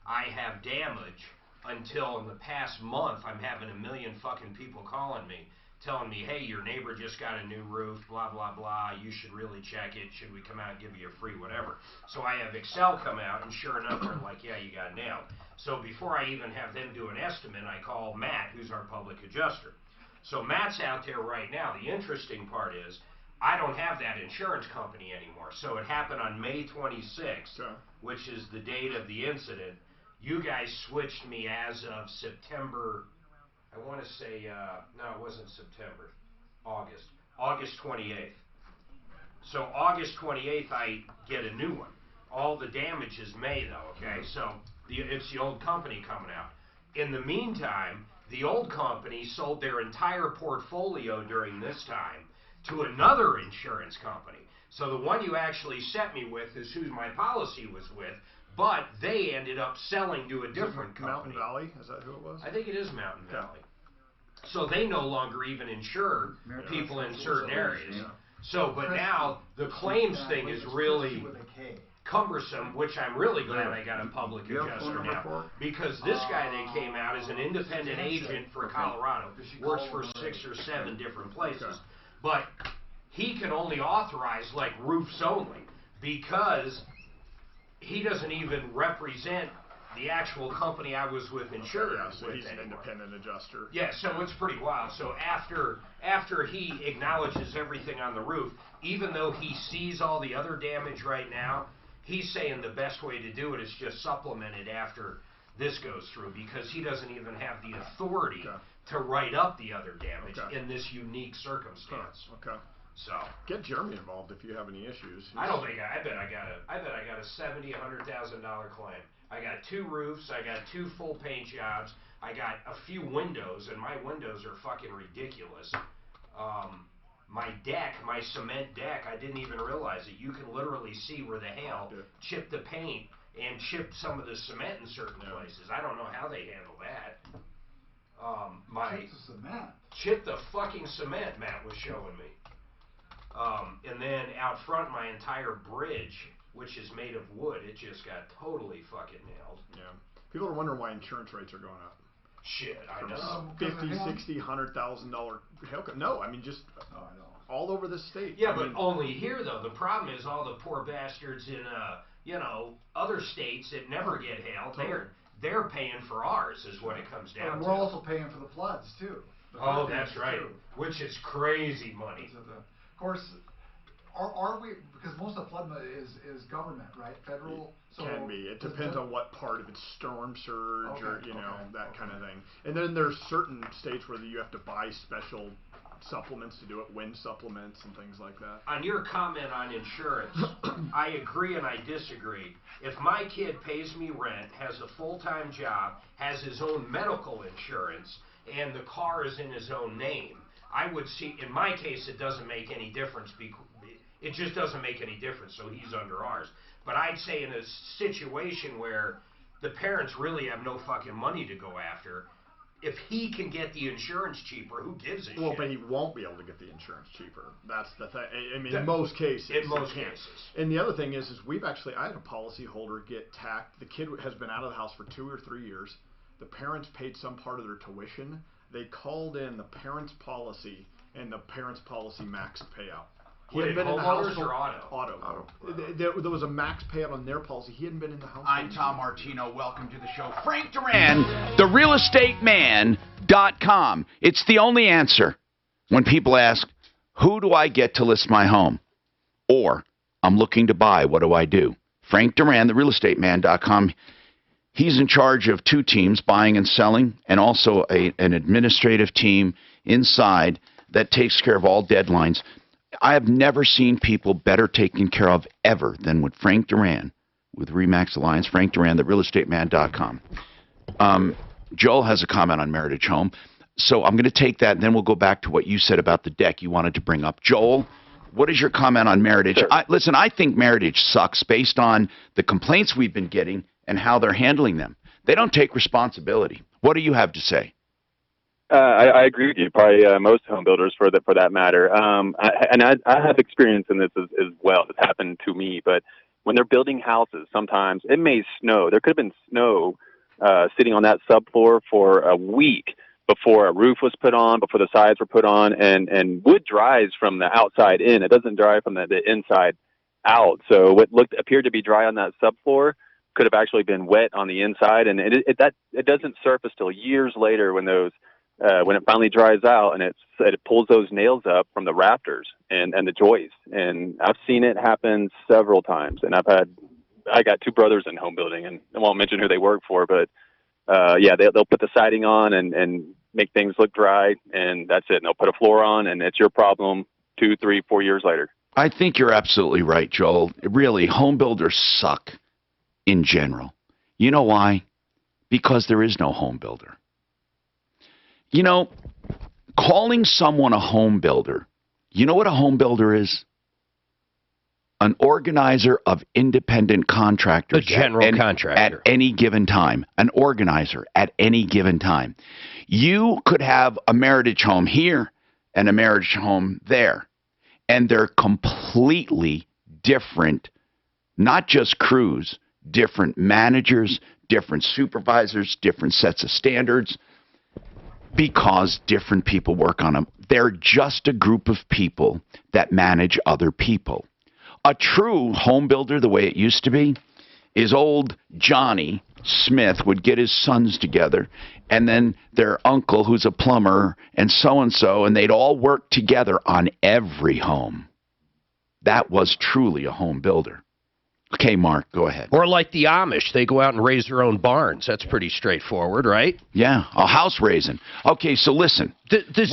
I have damage until in the past month I'm having a million fucking people calling me, telling me, hey, your neighbor just got a new roof, blah, blah, blah, you should really check it, should we come out and give you a free whatever. So I have Excel come out, and sure enough, they're like, yeah, you got nailed. So before I even have them do an estimate, I call Matt, who's our public adjuster. So Matt's out there right now. The interesting part is, I don't have that insurance company anymore. So it happened on May 26th, which is the date of the incident. You guys switched me as of September, I want to say, no, it wasn't September, August. August 28th. So August 28th, I get a new one. All the damage is May, though, okay? So it's the old company coming out. In the meantime, the old company sold their entire portfolio during this time to another insurance company. So the one you actually set me with is who my policy was with, but they ended up selling to a different company. Mountain Valley? Is that who it was? I think it is Mountain Valley. So they no longer even insure people in certain areas. So, but now the claims thing is really cumbersome, which I'm really glad I got a public adjuster now. Because this guy that came out is an independent agent for Colorado. Works for 6 or 7 different places. But he can only authorize like roofs only because he doesn't even represent the actual company I was with insured. Yeah, so he's an independent adjuster. Yeah, so it's pretty wild. So after he acknowledges everything on the roof, even though he sees all the other damage right now, he's saying the best way to do it is just supplement it after this goes through, because he doesn't even have the authority to write up the other damage in this unique circumstance. Okay. So get Jeremy involved if you have any issues. I don't think I bet I got a $70,000, $100,000 claim. I got 2 roofs, I got 2 full paint jobs, I got a few windows, and my windows are fucking ridiculous. My deck, my cement deck, I didn't even realize it. You can literally see where the hail chipped the paint and chipped some of the cement in certain places. I don't know how they handle that. Chipped the cement? Chipped the fucking cement, Matt was showing me. And then out front, my entire bridge, which is made of wood, it just got totally fucking nailed. Yeah. People are wondering why insurance rates are going up. Shit, I From know. $50,000, $60,000, $100,000 haircut. No, I mean just all over the state. Yeah, but only here though. The problem is all the poor bastards in other states that never get hail. They're paying for ours, is what it comes down and to. we're also paying for the floods too. Oh, that's right. Which is crazy money. Of course, are we, because most of the flood money is government, right? Federal. So can be. It depends on what part of it's storm surge or that kind of thing. And then there's certain states where you have to buy special supplements to do it, wind supplements and things like that. On your comment on insurance, I agree and I disagree. If my kid pays me rent, has a full-time job, has his own medical insurance, and the car is in his own name, I would see, in my case, it doesn't make any difference. It just doesn't make any difference, so he's under ours. But I'd say in a situation where the parents really have no fucking money to go after, if he can get the insurance cheaper, who gives a shit? Well, but he won't be able to get the insurance cheaper. That's the thing. I mean, in most cases. In most cases. And the other thing is I had a policy holder get tacked. The kid has been out of the house for 2 or 3 years. The parents paid some part of their tuition. They called in the parents' policy and the parents' policy max payout. He hadn't been in the house or auto? Auto. There was a max payout on their policy. He hadn't been in the house. I'm Tom Martino. Welcome to the show. Frank Duran, therealestateman.com. It's the only answer when people ask, who do I get to list my home? Or, I'm looking to buy, what do I do? Frank Duran, therealestateman.com. He's in charge of 2 teams, buying and selling, and also an administrative team inside that takes care of all deadlines. I have never seen people better taken care of ever than with Frank Duran with RE/MAX Alliance. Frank Duran, therealestateman.com. Joel has a comment on Meritage Home. So I'm going to take that, and then we'll go back to what you said about the deck you wanted to bring up. Joel, what is your comment on Meritage? Sure. Listen, I think Meritage sucks based on the complaints we've been getting and how they're handling them. They don't take responsibility. What do you have to say? I agree with you. Probably most home builders, for that matter. I have experience in this as well. It's happened to me. But when they're building houses, sometimes it may snow. There could have been snow sitting on that subfloor for a week before a roof was put on, before the sides were put on, and wood dries from the outside in. It doesn't dry from the inside out. So what appeared to be dry on that subfloor could have actually been wet on the inside, and it doesn't surface till years later when when it finally dries out and it pulls those nails up from the rafters and the joists. And I've seen it happen several times. And I got 2 brothers in home building, and I won't mention who they work for, but they'll put the siding on and make things look dry, and that's it. And they'll put a floor on, and it's your problem 2, 3, 4 years later. I think you're absolutely right, Joel. Really, home builders suck in general. You know why? Because there is no home builder. You know, calling someone a home builder, you know what a home builder is? An organizer of independent contractors. A general contractor. At any given time. An organizer at any given time. You could have a Meritage home here and a Meritage home there. And they're completely different, not just crews, different managers, different supervisors, different sets of standards, because different people work on them. They're just a group of people that manage other people. A true home builder, the way it used to be, is old Johnny Smith would get his sons together, and then their uncle, who's a plumber, and so, and they'd all work together on every home. That was truly a home builder. Okay, Mark, go ahead. Or like the Amish, they go out and raise their own barns. That's pretty straightforward, right? Yeah, a house raising. Okay, so listen.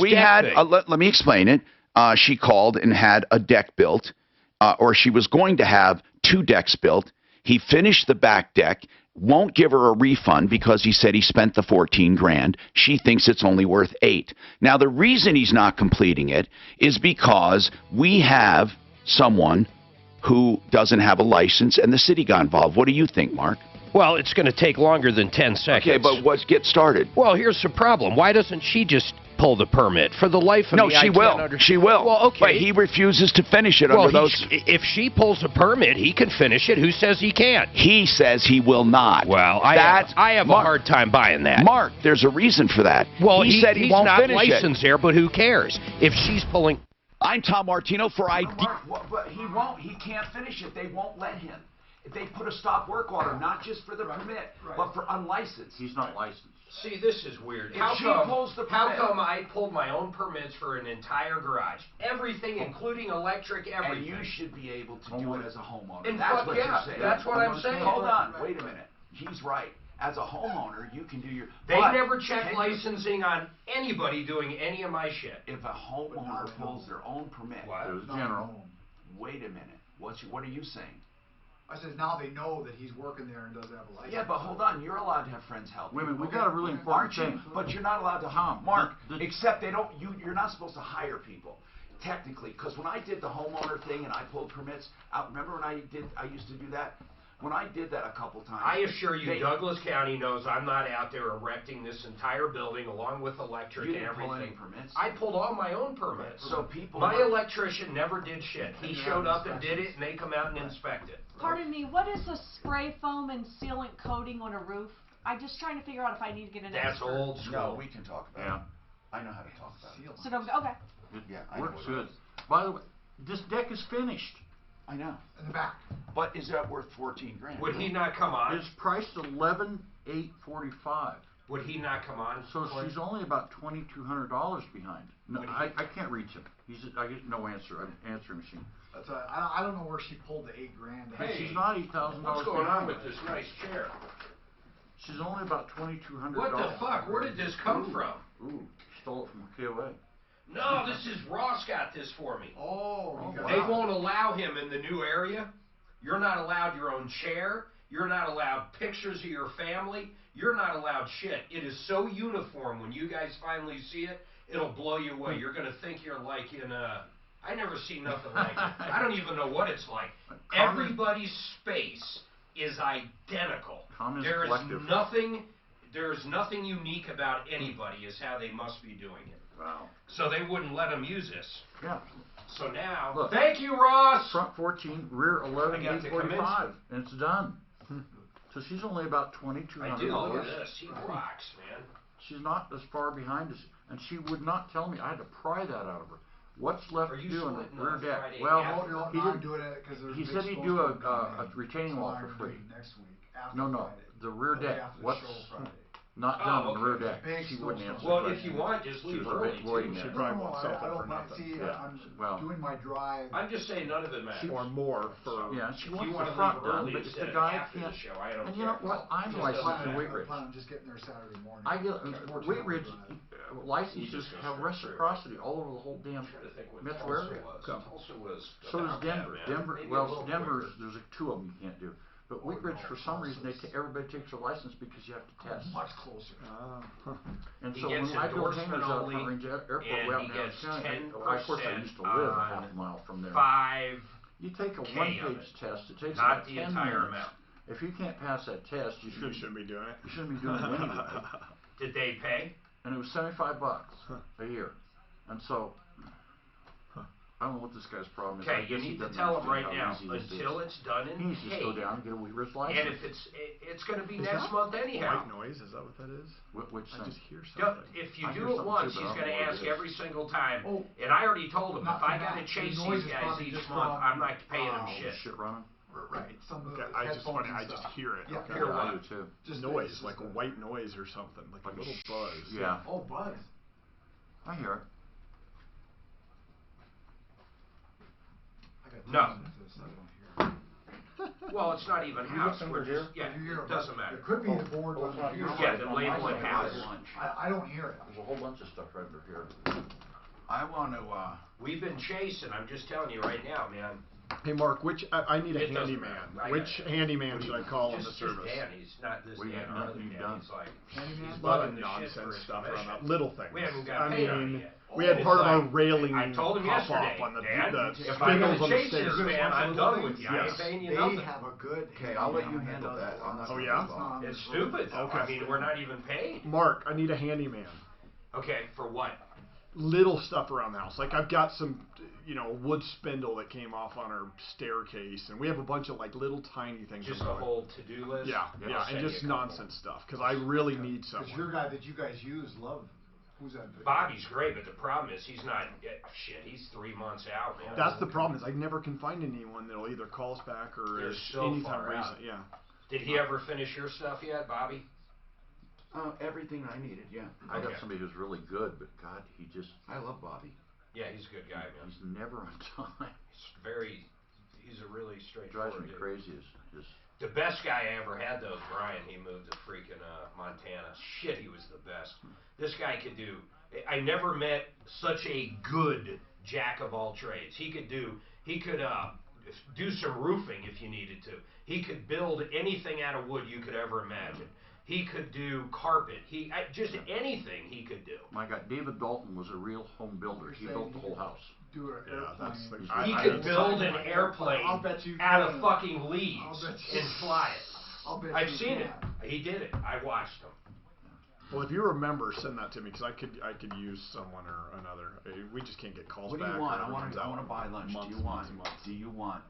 We had, let me explain it. She called and had a deck built, or she was going to have 2 decks built. He finished the back deck, won't give her a refund because he said he spent the $14,000. She thinks it's only worth $8,000. Now, the reason he's not completing it is because we have someone who doesn't have a license and the city got involved. What do you think, Mark? Well, it's going to take longer than 10 seconds. Okay, but let's get started. Well, here's the problem. Why doesn't she just pull the permit? For the life of me, she will. She will. Well, okay. But he refuses to finish it under those. If she pulls a permit, he can finish it. Who says he can't? He says he will not. Well, I have a hard time buying that. Mark, there's a reason for that. Well, he said he won't finish it. He's not licensed there, but who cares? If she's pulling... I'm Tom Martino for ID. But he won't. He can't finish it. They won't let him. They put a stop work order, not just for the permit, but for unlicensed. He's not licensed. See, this is weird. If How she come, pulls the how permit- come I pulled my own permits for an entire garage? Everything, including electric, everything. And you should be able to do it as a homeowner. And That's fuck what yeah, you're saying. that's what I'm saying. Hold on, wait a minute. He's right. As a homeowner, you can do your... They but never check can you- licensing on anybody doing any of my shit. If a homeowner pulls their own permit... It was general. Wait a minute. What are you saying? I said now they know that he's working there and doesn't have a license. Yeah, but hold on. You're allowed to have friends help. Wait a minute, we Okay? got a really important Aren't you? thing. But you're not allowed to Tom, Mark, except they don't. You're not supposed to hire people, technically. Because when I did the homeowner thing and I pulled permits out, remember when I used to do that. When I did that a couple times. I assure you, Douglas County knows I'm not out there erecting this entire building along with electric You and didn't pull everything. any permits? I pulled all my own permits. So people. My electrician never did shit. He showed up and did it, and they come out and inspect it. Pardon me, what is a spray foam and sealant coating on a roof? I'm just trying to figure out if I need to get an That's expert. old school. No, we can talk about it. I know how to talk about it. So don't, okay. Yeah, Works good. By the way, this deck is finished. I know. In the back. But is that worth $14,000? Would he not come on? It's priced $11,845. Would he not come on? So she's only about $2,200 behind. No, I can't reach him. I get no answer. I'm answering machine. That's I don't know where she pulled the $8,000. Hey, she's not $8,000. What's going on with this nice chair? She's only about $2,200. What the fuck? Where did this come from? Ooh, stole it from KOA. No, this is Ross got this for me. Oh, They won't allow him in the new area. You're not allowed your own chair. You're not allowed pictures of your family. You're not allowed shit. It is so uniform. When you guys finally see it, it'll blow you away. You're going to think you're like in a... I never see nothing like it. I don't even know what it's like. Everybody's space is identical. There is nothing unique about anybody is how they must be doing it. Wow. So they wouldn't let him use this. Yeah. So now, Look, thank you, Ross. Front 14, rear 11,845, and it's done. So she's only about $2,200. I do. Look at this. He rocks, man. She's not as far behind us, and she would not tell me. I had to pry that out of her. What's left to do in the rear deck? Friday Well, after? he I'm didn't. doing it 'cause there's He big said he'd smoke do coming a retaining So wall I'm for gonna free. do it next week. After No, Friday. the rear The day deck. after the What's show Friday. Not Oh, down on the okay. rear deck. Big She wouldn't answer Well, the if you question. want, just She leave was early, waiting too. there. She probably wants I something don't for mind. nothing. See, Yeah. I'm Well, doing my drive. I'm just saying none of it matters. Or more for. Yeah, If she you wants wanna the front leave done, early but if instead the of guy after the can't. show, I don't And you know care. what? I'm Just licensed doesn't in matter. Wheat Ridge. I plan on just getting there Saturday morning. I get 14 Wheat hour Ridge drive. licenses have reciprocity all over the whole damn metro area. Tulsa was So does about Denver. that, man. Denver, Maybe a well, little Denver's quicker. there's two of them you can't do. But Wheat Ridge, for some reason, everybody takes their license because you have to test. Much closer. And He so gets when I drove endorsement hangers out of only, Front Range Airport, and way out he in Harris gets County, of course I used to 10% live a on half a mile from there. 5 You take a K one-page of it, test, it takes not about the 10 entire minutes. amount. If you can't pass that test, you shouldn't be doing it. You shouldn't be doing it anyway. Did they pay? And it was $75 a year. And so, I don't know what this guy's problem is. I Okay, you guess he need to doesn't tell him right understand now, how easy this until is. it's done and He needs to just go paid. down and get a Wheat Ridge license. And if it's going to be Is next that month anyhow. White noise? Is that what that is? Which I thing? just hear Go- something. If you I hear do it something once, too, but he's I going to don't know what ask it is. every single time. Oh. And I already told him, Not if I for got to that. chase The noise these is guys probably each just month, from, I'm not paying them All shit. the shit running. Right. Some of Okay, the I just headphones funny. I and just stuff. hear it. Yeah, Okay. Hear Yeah, I what? do too. Just Noise, it's like just a white noise or something, like a little buzz. Yeah, Oh, buzz. I hear it. I got No. tunes into this, I don't hear it. Well, it's not even You house. get some We're over just, here? yeah, You hear it doesn't matter. It could be the board Oh, on it's the not computer. here. Yeah, then label it house. I don't hear it. There's a whole bunch of stuff right under here. I want to, We've been chasing, I'm just telling you right now, man. Hey, Mark, which I need a It doesn't handyman. matter. I Which got it. handyman should I call on the Just service? Dan, he's not this What do you Dan got? or other Nothing you've Dan. done. He's like, Handyman? he's A lot of bugging the shit for nonsense his stuff around commission. that. Little things. We haven't got I paid on it mean, yet. we had It's part of our like, railing I told him pop yesterday, off on the Dan, the if I'm spindles gonna on the chase this stairs. man, I'm done with you. I ain't Yes. paying you They nothing. have a good. Okay, I'll let you handyman handle does that. it. I'm not Oh, gonna yeah? It's not on It's this stupid though. Okay. I mean, we're not even paid. Mark, I need a handyman. Okay, for what? Little stuff around the house. Like I've got some, wood spindle that came off on our staircase, and we have a bunch of like little tiny things. Just a about it. whole to-do list? Yeah, I'll yeah, send and you just a couple. nonsense stuff. Because I really need Because someone. your guy that you guys use, who's that? Bobby's great, but the problem is he's not, shit, he's 3 months out, man. That's the problem is I never can find anyone that'll either call us back or They're is so anytime far out. recent. Yeah. Did he ever finish your stuff yet, Bobby? everything I needed, yeah. I got Okay. somebody who's really good, but God, I love Bobby. Yeah, he's a good guy, man. he's never on time. He's a really Drives straightforward me dude. crazy is The best guy I ever had though, Brian. He moved to freaking Montana. Shit, he was the best. This guy could do. I never met such a good jack of all trades. He could do some roofing if you needed to. He could build anything out of wood you could ever imagine. He could do carpet. Just anything he could do. my God. David Dalton was a real home builder. He built the whole house. Do an airplane. He could build an airplane I'll bet you out of can. fucking leaves bet you- and fly it. I'll bet I've you seen it. can. He did it. I watched him. Well, if you remember, send that to me because I could use someone or another. We just can't get calls What do back. you want? or I want everyone's to. I out want to buy lunch. months Do you and want? months and months. Do you want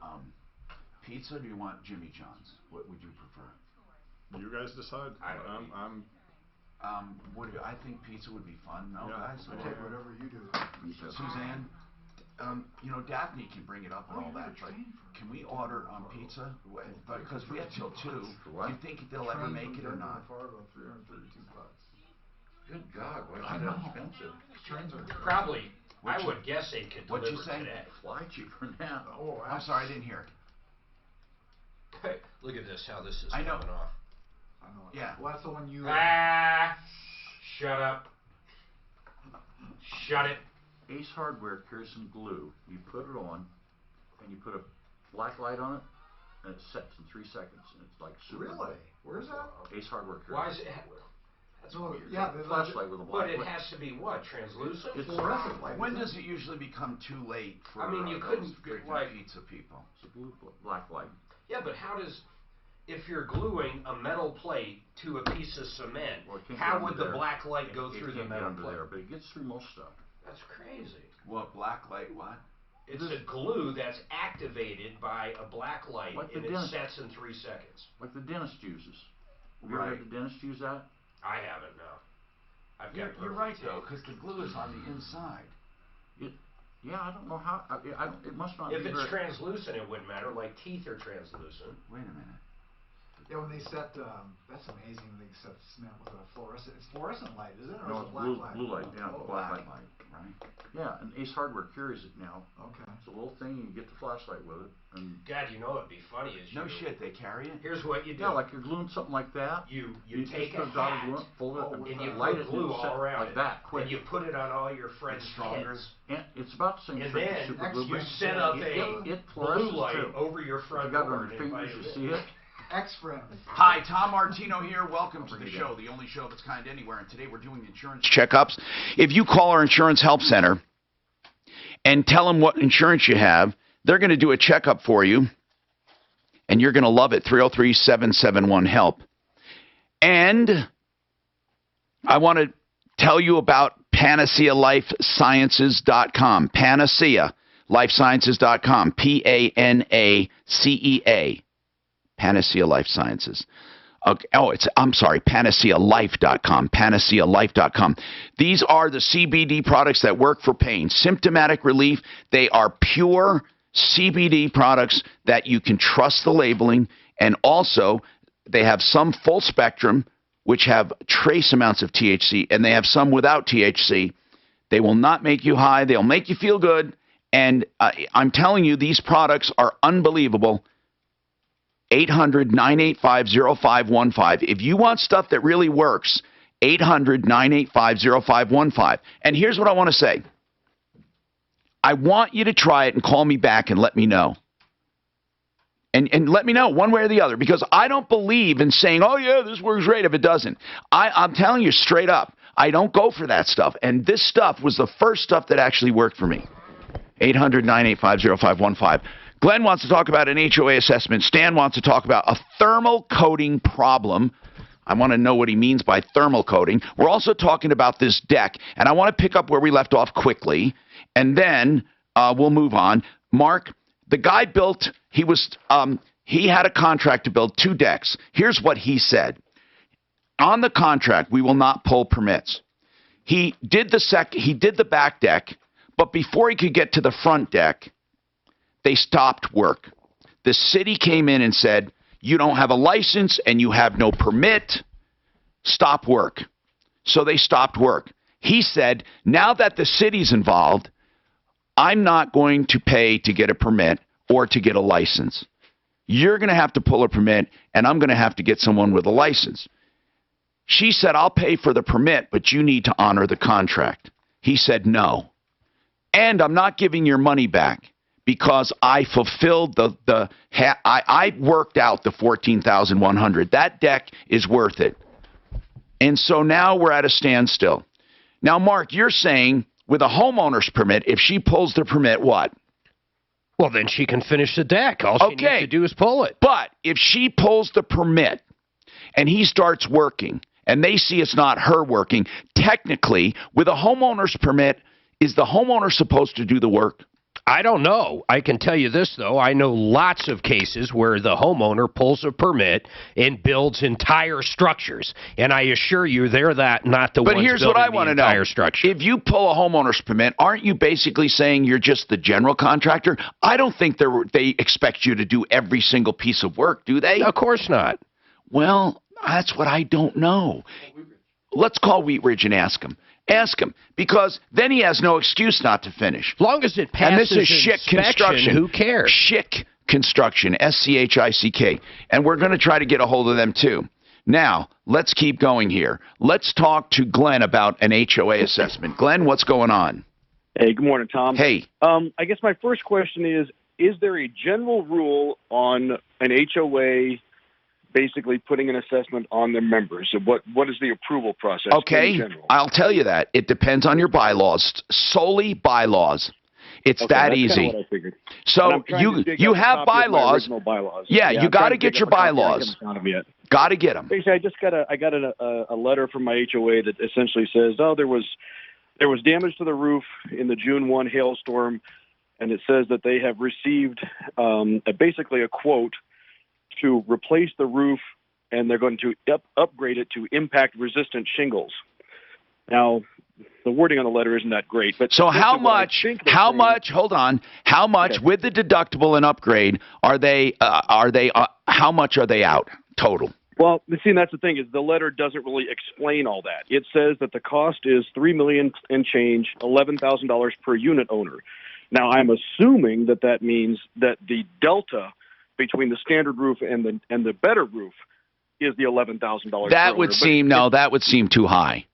pizza? Or do you want Jimmy John's? What would you prefer? You guys decide. I don't eat. What do you, I think pizza would be fun. No, Yeah. guys. I take whatever you do. Suzanne, Daphne can bring it up and all that, but can we order pizza? Because we have till 2. Do you think they'll ever make it or not? About $332. Good God, why I is it know. that expensive? Trains are Probably. What'd I you- would guess they could what'd you deliver say? today. Fly cheaper now. Oh, I'm sorry, I didn't hear it. Look at this, how this is I know. coming off. I know. Yeah. Well, that's the one you. Shut up. Shut it. Ace Hardware carries some glue. You put it on, and you put a black light on it, and it sets in 3 seconds, and it's like super. Really? Where's that? Ace Hardware carries. Why is it? That's No, weird. yeah, a flashlight with a But black it light. has to be what? Translucent? It's fluorescent light. When isn't does it usually become too late for I mean, you those couldn't, freaking like- pizza people? It's a blue black light. Yeah, but how does, if you're gluing a metal plate to a piece of cement, Well, it can't how get would under the there. black light go It through the can't get metal under plate? there, but it gets through most stuff. That's crazy. What, black light, what? It's a glue that's activated by a black light, Like the and it dentist. sets in 3 seconds. Like the dentist uses. Have you ever Right. had the dentist use that? I haven't, no. I've got You're right, perfect though, tape. because the glue is on the inside. Yeah, I don't know how. It must not If be it's very. translucent, it wouldn't matter. Like teeth are translucent. Wait a minute. Yeah, when they set, that's amazing when they set cement with a fluorescent, it's fluorescent light, isn't it? Or No, is it's it black light? blue light, yeah, Oh, black light. right? Yeah, and Ace Hardware carries it now. Okay. It's a little thing, you get the flashlight with it. And God, you know what'd be funny is No shit, they carry it? Here's what you do. yeah, like you're gluing something like that. You just take put a dot hat, of glue, fold it, and you light put it, glue and all set around like it, that, quick. and you put it on all your friends' Stronger. heads. And it's about the same And trick as then super glue. you but set up a it blue fluoresces light too. over your front You got it door on and your fingers, invite you them see in. it? X-friendly. Hi, Tom Martino here. Welcome to the show, the only show that's kind anywhere. And today we're doing insurance checkups. If you call our insurance help center and tell them what insurance you have, they're going to do a checkup for you, and you're going to love it. 303-771-HELP. And I want to tell you about PanaceaLifeSciences.com. PanaceaLifeSciences.com. PANACEA. Panacea Life Sciences. Okay. Oh, I'm sorry, PanaceaLife.com. PanaceaLife.com. These are the CBD products that work for pain. Symptomatic relief. They are pure CBD products that you can trust the labeling. And also, they have some full spectrum, which have trace amounts of THC, and they have some without THC. They will not make you high. They'll make you feel good. And I'm telling you, these products are unbelievable. 800-985-0515. If you want stuff that really works, 800-985-0515. And here's what I want to say. I want you to try it and call me back and let me know. And let me know one way or the other, because I don't believe in saying, oh, yeah, this works great if it doesn't. I'm telling you straight up, I don't go for that stuff. And this stuff was the first stuff that actually worked for me. 800-985-0515. Glenn wants to talk about an HOA assessment. Stan wants to talk about a thermal coating problem. I want to know what he means by thermal coating. We're also talking about this deck, and I want to pick up where we left off quickly, and then we'll move on. Mark, the guy built, he had a contract to build 2 decks. Here's what he said. On the contract, we will not pull permits. He did the back deck, but before he could get to the front deck, they stopped work. The city came in and said, you don't have a license and you have no permit. Stop work. So they stopped work. He said, now that the city's involved, I'm not going to pay to get a permit or to get a license. You're going to have to pull a permit, and I'm going to have to get someone with a license. She said, I'll pay for the permit, but you need to honor the contract. He said, no. And I'm not giving your money back, because I fulfilled I worked out the $14,100. That deck is worth it. And so now we're at a standstill. Now, Mark, you're saying with a homeowner's permit, if she pulls the permit, what? Well, then she can finish the deck. All she needs to do is pull it. But if she pulls the permit and he starts working and they see it's not her working, technically, with a homeowner's permit, is the homeowner supposed to do the work? I don't know. I can tell you this, though. I know lots of cases where the homeowner pulls a permit and builds entire structures. And I assure you, they're not the ones here's what I building want the to know. entire structure. If you pull a homeowner's permit, aren't you basically saying you're just the general contractor? I don't think they expect you to do every single piece of work, do they? Of course not. Well, that's what I don't know. Let's call Wheat Ridge and ask him. Ask him, because then he has no excuse not to finish. As long as it passes and this is Schick Construction. Who cares? Schick Construction, SCHICK. And we're going to try to get a hold of them, too. Now, let's keep going here. Let's talk to Glenn about an HOA assessment. Glenn, what's going on? Hey, good morning, Tom. Hey. I guess my first question is there a general rule on an HOA basically putting an assessment on their members? So what is the approval process Okay, in general? I'll tell you that. It depends on your bylaws, solely bylaws. It's Okay, that that's easy. kinda what I figued. And So I'm trying to dig you up a have copy of my bylaws. original bylaws. Yeah, you I'm got trying to to get dig your up a copy. I bylaws. haven't found them yet. Got to get them. Basically, I got a letter from my HOA that essentially says, there was damage to the roof in the June 1 hailstorm, and it says that they have received basically a quote to replace the roof, and they're going to upgrade it to impact-resistant shingles. Now, the wording on the letter isn't that great, but So how essentially what I much? think they're How saying- much? Hold on. How much Okay. with the deductible and upgrade are they? How much are they out? total? Well, see, and that's the thing is the letter doesn't really explain all that. It says that the cost is $3 million and change, $11,000 per unit owner. Now, I'm assuming that means that the delta between the standard roof and the better roof is the $11,000. That would seem that would seem too high.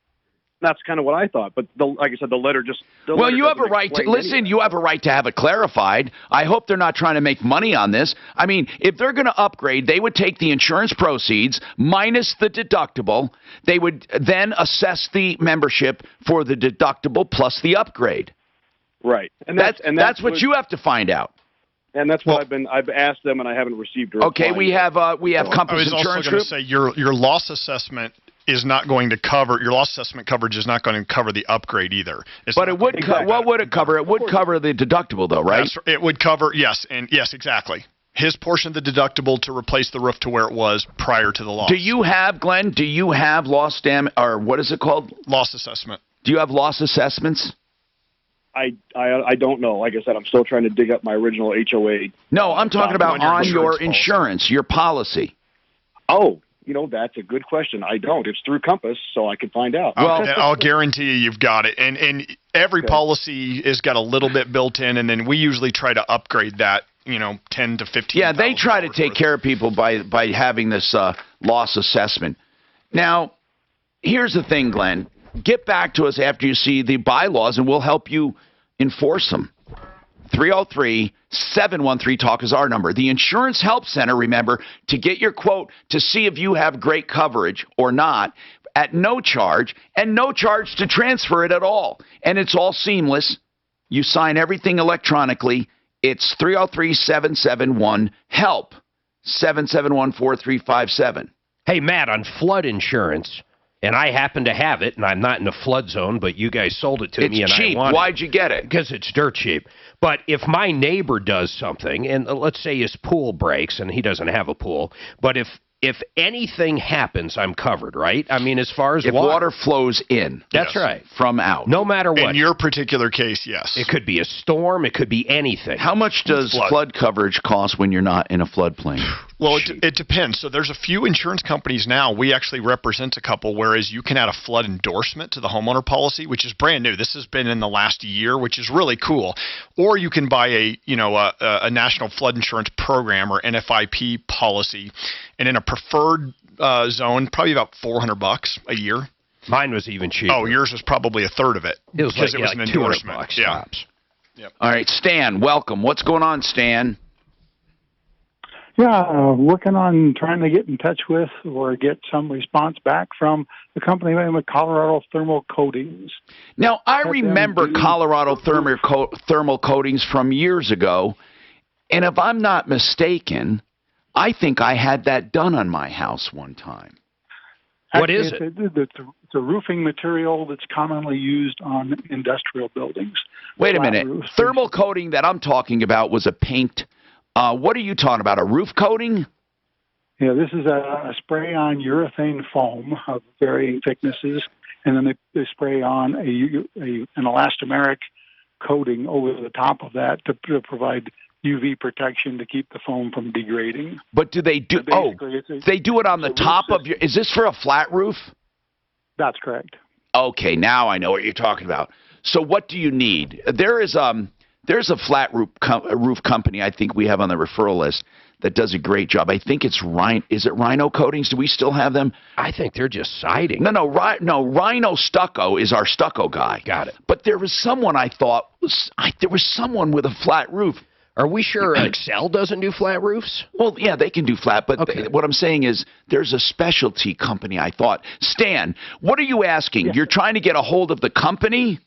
That's kind of what I thought, but like I said, the letter just. Well, you have a right to listen. You have a right to have it clarified. I hope they're not trying to make money on this. I mean, if they're going to upgrade, they would take the insurance proceeds minus the deductible. They would then assess the membership for the deductible plus the upgrade. Right, and that's what you have to find out. And that's what I've asked them, and I haven't received a reply. Okay, we have Compass Insurance Group. I was also going to say your loss assessment is not going to cover your loss assessment coverage is not going to cover the upgrade either. But it would what would it cover? It would cover the deductible though, right? It would cover yes, exactly. His portion of the deductible to replace the roof to where it was prior to the loss. Do you have, Glenn? Do you have loss damage or what is it called? Loss assessment. Do you have loss assessments? I don't know. Like I said, I'm still trying to dig up my original HOA. No, I'm talking about on your insurance, your policy. Oh, that's a good question. I don't. It's through Compass, so I can find out. Well, I'll guarantee you've got it. And every policy has got a little bit built in, and then we usually try to upgrade that, 10 to 15. Yeah, they try to take care of people by having this loss assessment. Now, here's the thing, Glenn. Get back to us after you see the bylaws, and we'll help you enforce them. 303-713-TALK is our number. The Insurance Help Center, remember, to get your quote to see if you have great coverage or not at no charge, and no charge to transfer it at all. And it's all seamless. You sign everything electronically. It's 303-771-HELP, 771-4357. Hey, Matt, on flood insurance, and I happen to have it, and I'm not in a flood zone, but you guys sold it to me, and cheap. I want it. Why'd you get it? Because it's dirt cheap. But if my neighbor does something, and let's say his pool breaks, and he doesn't have a pool, but if anything happens, I'm covered, right? I mean, as far as if water flows in. That's right. From out. No matter what. In your particular case, yes. It could be a storm. It could be anything. How much does flood coverage cost when you're not in a floodplain? Well, it depends. So there's a few insurance companies now. We actually represent a couple, whereas you can add a flood endorsement to the homeowner policy, which is brand new. This has been in the last year, which is really cool. Or you can buy a National Flood Insurance Program or NFIP policy, and in a preferred zone, probably about $400 a year. Mine was even cheaper. Oh, yours was probably a third of it. It was because it was an endorsement. $200 yeah. tops. Yep. All right, Stan, welcome. What's going on, Stan? Yeah, working on trying to get in touch with or get some response back from the company name of Colorado Thermal Coatings. Now, I remember Colorado Thermal Coatings from years ago, and if I'm not mistaken, I think I had that done on my house one time. What is it? It's a roofing material that's commonly used on industrial buildings. Wait a minute. Roofs. Thermal coating that I'm talking about was a paint. What are you talking about? A roof coating? Yeah, this is a spray-on urethane foam of varying thicknesses, and then they spray on an elastomeric coating over the top of that to provide UV protection to keep the foam from degrading. But do they do? They do it on the top of your. Is this for a flat roof? That's correct. Okay, now I know what you're talking about. So what do you need? There's a flat roof company I think we have on the referral list that does a great job. I think it's Is it Rhino Coatings? Do we still have them? I think they're just siding. No, Rhino Stucco is our stucco guy. Got it. But there was someone I thought there was someone with a flat roof. Are we sure Excel doesn't do flat roofs? Well, yeah, they can do flat, but what I'm saying is there's a specialty company, I thought. Stan, what are you asking? Yeah. You're trying to get a hold of the company?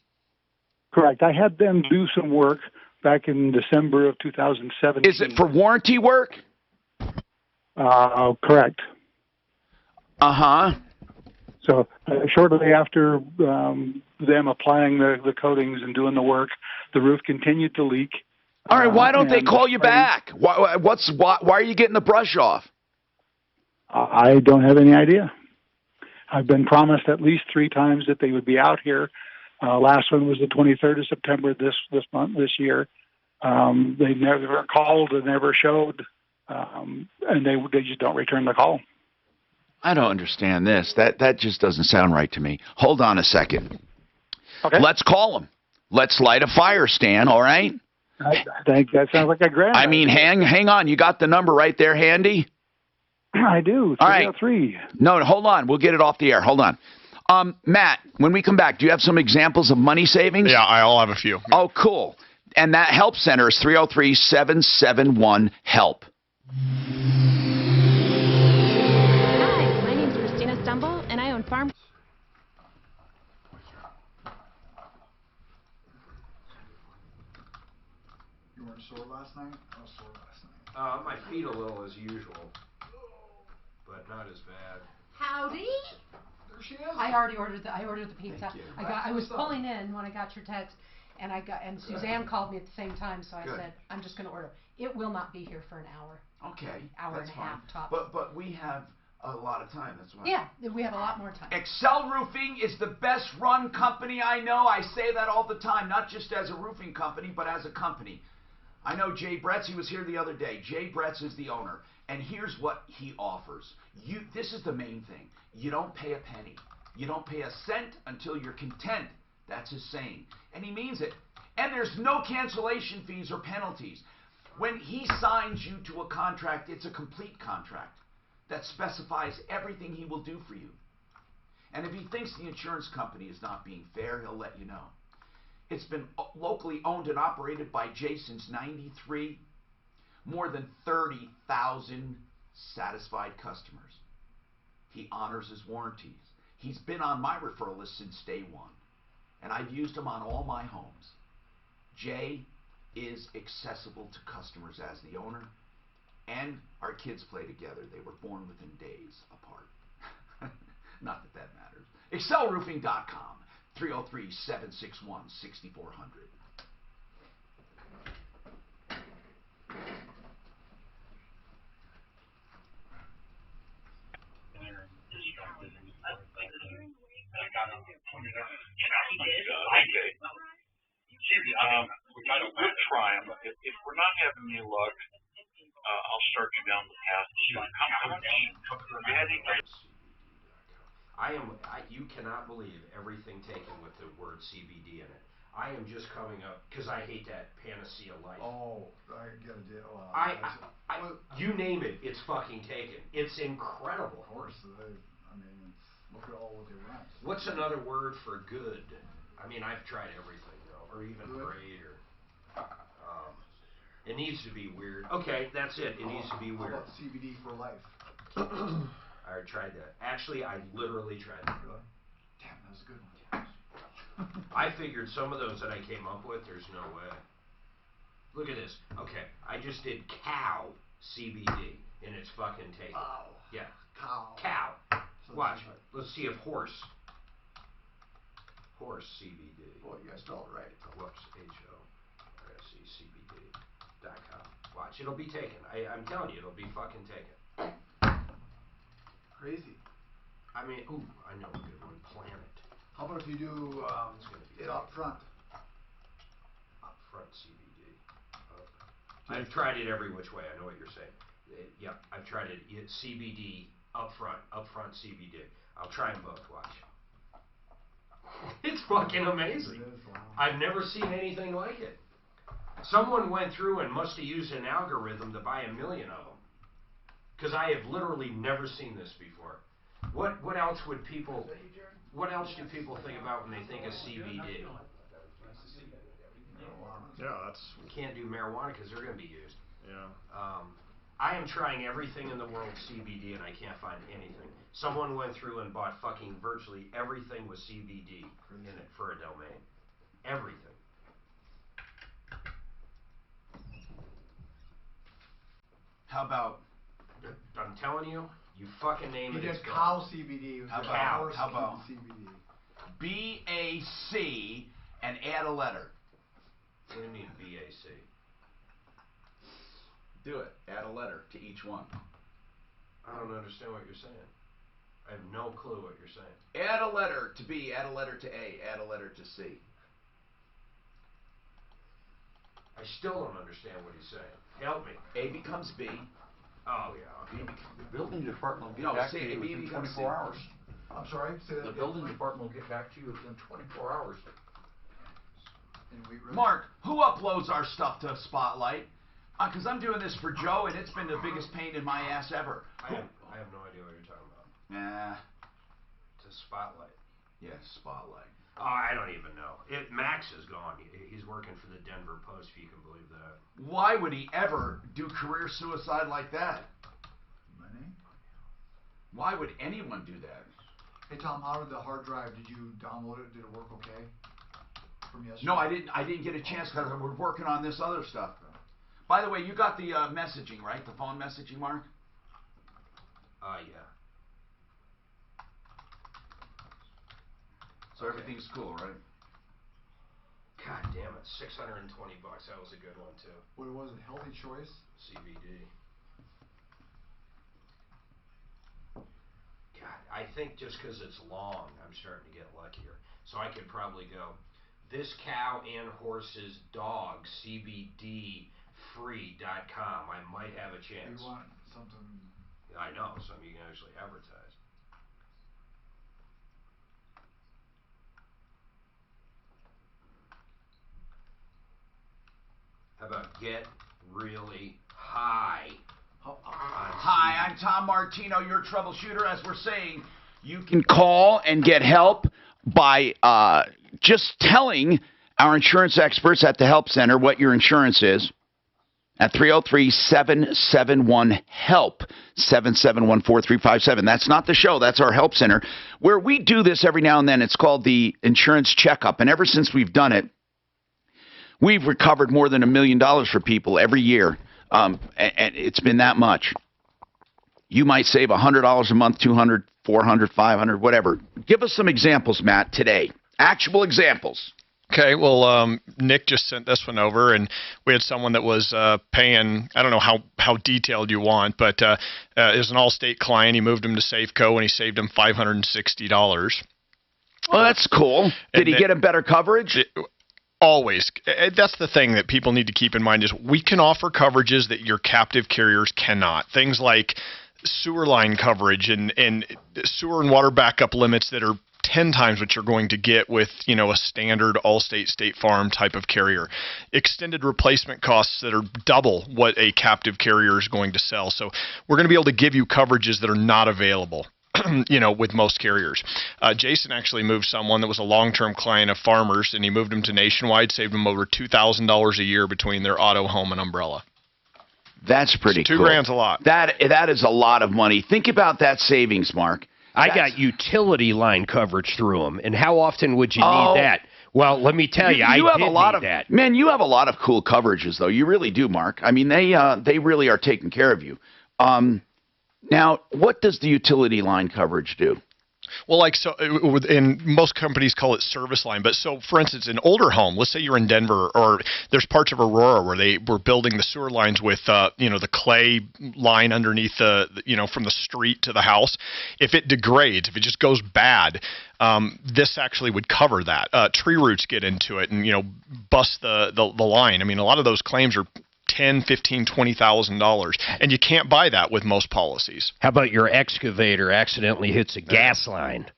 Correct. I had them do some work back in December of 2017. Is it for warranty work? Correct. Uh-huh. So shortly after them applying the coatings and doing the work, the roof continued to leak. All right, why don't they call you back? Why are you getting the brush off? I don't have any idea. I've been promised at least 3 times that they would be out here. Last one was the 23rd of September this year. They never called and never showed, and they just don't return the call. I don't understand this. That just doesn't sound right to me. Hold on a second. Okay. Let's call him. Let's light a fire, Stan, all right? I think that sounds like a grand I mean, idea. hang on. You got the number right there handy? I do. All right. 303. No, hold on. We'll get it off the air. Hold on. Matt, when we come back, do you have some examples of money savings? Yeah, I'll have a few. Oh, cool. And that help center is 303-771-HELP. Hi, my name's Christina Stumble, and I own Farm. You weren't sore last night? I was sore last night. My feet a little as usual, but not as bad. Howdy. There she is. I already ordered the pizza. Thank you. I was pulling in when I got your text, and Suzanne called me at the same time, so I Good. said I'm just going to order. It will not be here for an hour. Okay. Hour that's and a half fine. tops. But we have a lot of time. That's why. Yeah, we have a lot more time. Excel Roofing is the best run company I know. I say that all the time, not just as a roofing company, but as a company. I know Jay Bretz, he was here the other day. Jay Bretz is the owner, and here's what he offers. This is the main thing. You don't pay a penny. You don't pay a cent until you're content. That's his saying, and he means it. And there's no cancellation fees or penalties. When he signs you to a contract, it's a complete contract that specifies everything he will do for you. And if he thinks the insurance company is not being fair, he'll let you know. It's been locally owned and operated by Jay since '93. More than 30,000 satisfied customers. He honors his warranties. He's been on my referral list since day one, and I've used him on all my homes. Jay is accessible to customers as the owner, and our kids play together. They were born within days apart. Not that that matters. ExcelRoofing.com, 303-761-6400. We'll try them. If we're not having any luck, I'll start you down the path to You cannot believe everything taken with the word CBD in it. I am just coming up because I hate that panacea life. Oh, I get a deal. You name it, it's fucking taken. It's incredible. Of course, look at all what they want. What's another word for good? I mean, I've tried everything though, or even great, or it needs to be weird. Okay, that's it. It needs to be weird. How about CBD for life? I tried that. Actually, I literally tried that. Really? Damn, that was a good one. I figured some of those that I came up with, there's no way. Look at this. Okay, I just did cow CBD, and it's fucking taken. Cow. Yeah. Cow. So Watch. Let's see if horse CBD. Well, you guys spelled it right. Whoops. HORSECBD.com. Watch, it'll be taken. I'm telling you, it'll be fucking taken. Crazy. I mean, ooh, I know a good one. Planet. How about if you do it up front? Up front CBD. I've tried it every which way. I know what you're saying. Yep, I've tried it. CBD up front CBD. I'll try them both. Watch. It's fucking amazing. It is, wow. I've never seen anything like it. Someone went through and must have used an algorithm to buy 1 million of them. Because I have literally never seen this before. What else would people? What else do people think about when they think of CBD? Yeah, that's. We can't do marijuana because they're going to be used. Yeah. I am trying everything in the world CBD and I can't find anything. Someone went through and bought fucking virtually everything with CBD in it for a domain. Everything. How about? I'm telling you, you fucking name it. You did cow CBD. How about CBD? BAC and add a letter. What do you mean BAC? Do it. Add a letter to each one. I don't understand what you're saying. I have no clue what you're saying. Add a letter to B, add a letter to A, add a letter to C. I still don't understand what he's saying. Help me. A becomes B, Oh, yeah. The building department will No, get back say- to you maybe within you gotta 24 say- hours. I'm sorry, say that The again. building department will get back to you within 24 hours. In Wheat Ridge? Mark, who uploads our stuff to Spotlight? Because I'm doing this for Joe, and it's been the biggest pain in my ass ever. I have no idea what you're talking about. Nah. To Spotlight. Yeah, Spotlight. Oh, I don't even know. Max is gone. He's working for the Denver Post, if you can believe that. Why would he ever do career suicide like that? Money? Why would anyone do that? Hey Tom, how did the hard drive, did you download it? Did it work okay? From yesterday? No, I didn't get a chance because we're working on this other stuff. By the way, you got the messaging, right? The phone messaging, Mark? Yeah. So everything's cool, right? God damn it, $620. That was a good one too. What was it? Healthy Choice? CBD. God, I think just because it's long, I'm starting to get luckier. So I could probably go, this cow and horse's dog, CBD free.com. I might have a chance. You want something? I know, something you can actually advertise. How about get really high? Hi, I'm Tom Martino, your troubleshooter. As we're saying, you can call and get help by just telling our insurance experts at the Help Center what your insurance is at 303-771-HELP, 771-4357. That's not the show. That's our Help Center, where we do this every now and then. It's called the Insurance Checkup, and ever since we've done it, we've recovered more than $1 million for people every year, and it's been that much. You might save $100 a month, $200, $400, $500, whatever. Give us some examples, Matt, today. Actual examples. Okay, well, Nick just sent this one over, and we had someone that was paying, I don't know how detailed you want, but it was an Allstate client. He moved him to Safeco, and he saved him $560. Well, that's cool. Did he get him better coverage? Always. That's the thing that people need to keep in mind is we can offer coverages that your captive carriers cannot. Things like sewer line coverage and sewer and water backup limits that are 10 times what you're going to get with, a standard Allstate State Farm type of carrier. Extended replacement costs that are double what a captive carrier is going to sell. So we're going to be able to give you coverages that are not available. With most carriers. Jason actually moved someone that was a long-term client of Farmers, and he moved him to Nationwide, saved him over $2,000 a year between their auto, home, and umbrella. That's pretty cool. $2,000's a lot. That is a lot of money. Think about that savings, Mark. I got utility line coverage through them, and how often would you need that? Well, let me tell you, I have did a lot need of that. Man, you have a lot of cool coverages, though. You really do, Mark. I mean, they really are taking care of you. Now, what does the utility line coverage do? Well, and most companies call it service line. But so, for instance, an older home, let's say you're in Denver, or there's parts of Aurora where they were building the sewer lines with, the clay line underneath from the street to the house. If it degrades, if it just goes bad, this actually would cover that. Tree roots get into it and, bust the line. I mean, a lot of those claims are $10,000, $15,000, $20,000, and you can't buy that with most policies. How about your excavator accidentally hits a gas line?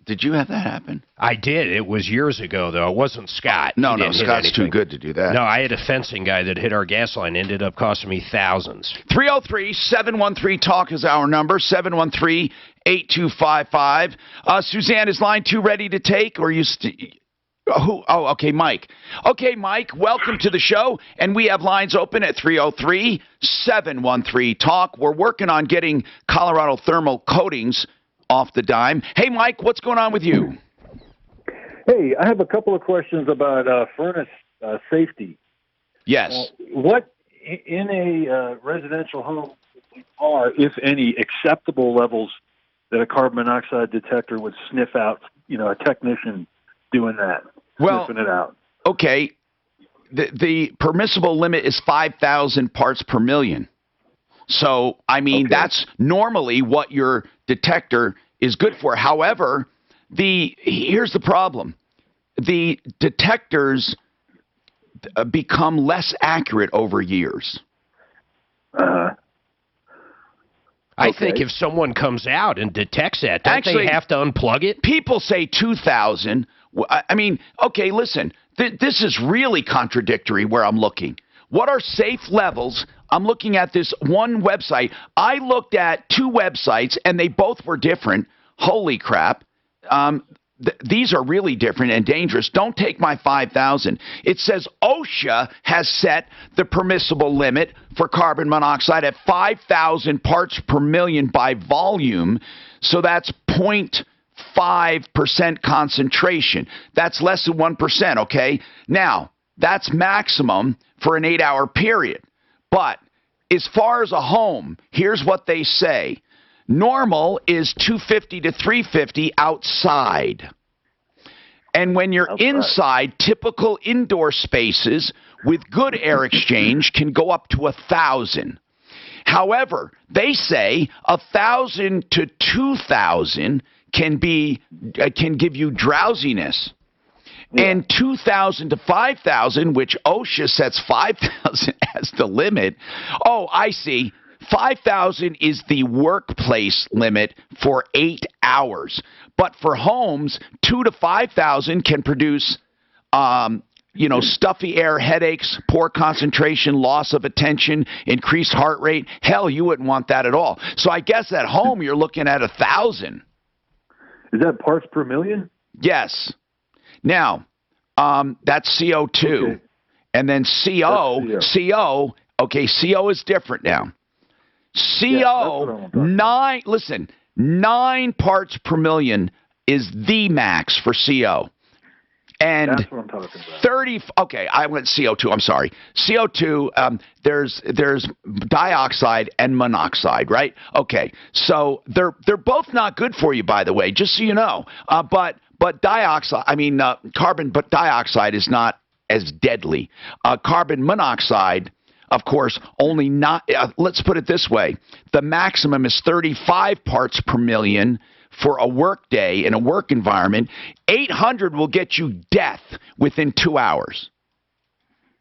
Did you have that happen? I did. It was years ago, though. It wasn't Scott. No, He didn't hit Scott's too anything. good to do that. No, I had a fencing guy that hit our gas line. Ended up costing me thousands. 303-713-TALK is our number, 713-8255. Suzanne, is line 2 ready to take, or are you okay, Mike. Okay, Mike, welcome to the show, and we have lines open at 303-713-TALK. We're working on getting Colorado thermal coatings off the dime. Hey, Mike, what's going on with you? Hey, I have a couple of questions about furnace safety. Yes. What in a residential home are, if any, acceptable levels that a carbon monoxide detector would sniff out, a technician doing that? Sniffing it out. Okay, the permissible limit is 5,000 parts per million. So, I mean, that's normally what your detector is good for. However, here's the problem. The detectors become less accurate over years. I think if someone comes out and detects that, don't Actually, they have to unplug it? People say 2,000. I mean, okay, listen. This is really contradictory where I'm looking. What are safe levels? I'm looking at this one website. I looked at two websites, and they both were different. Holy crap. These are really different and dangerous. Don't take my 5,000. It says OSHA has set the permissible limit for carbon monoxide at 5,000 parts per million by volume. So that's 0.5% concentration. That's less than 1%, okay? Now, that's maximum for an 8-hour period. But as far as a home, here's what they say. Normal is 250 to 350 outside. And when you're inside, typical indoor spaces with good air exchange can go up to 1,000. However, they say 1,000 to 2,000 can give you drowsiness. And 2,000 to 5,000, which OSHA sets 5,000 as the limit. Oh, I see. 5,000 is the workplace limit for 8 hours. But for homes, 2,000 to 5,000 can produce, stuffy air, headaches, poor concentration, loss of attention, increased heart rate. Hell, you wouldn't want that at all. So I guess at home you're looking at 1,000. Is that parts per million? Yes. Now, that's CO2. Okay. And then CO, okay, CO is different now. CO, 9 parts per million is the max for CO. And that's what I'm talking about. 30, okay, I went CO2, I'm sorry. CO2, there's dioxide and monoxide, right? Okay, so they're both not good for you, by the way, just so you know. But carbon dioxide is not as deadly. Carbon monoxide, of course, only not, let's put it this way. The maximum is 35 parts per million for a work day in a work environment. 800 will get you death within 2 hours.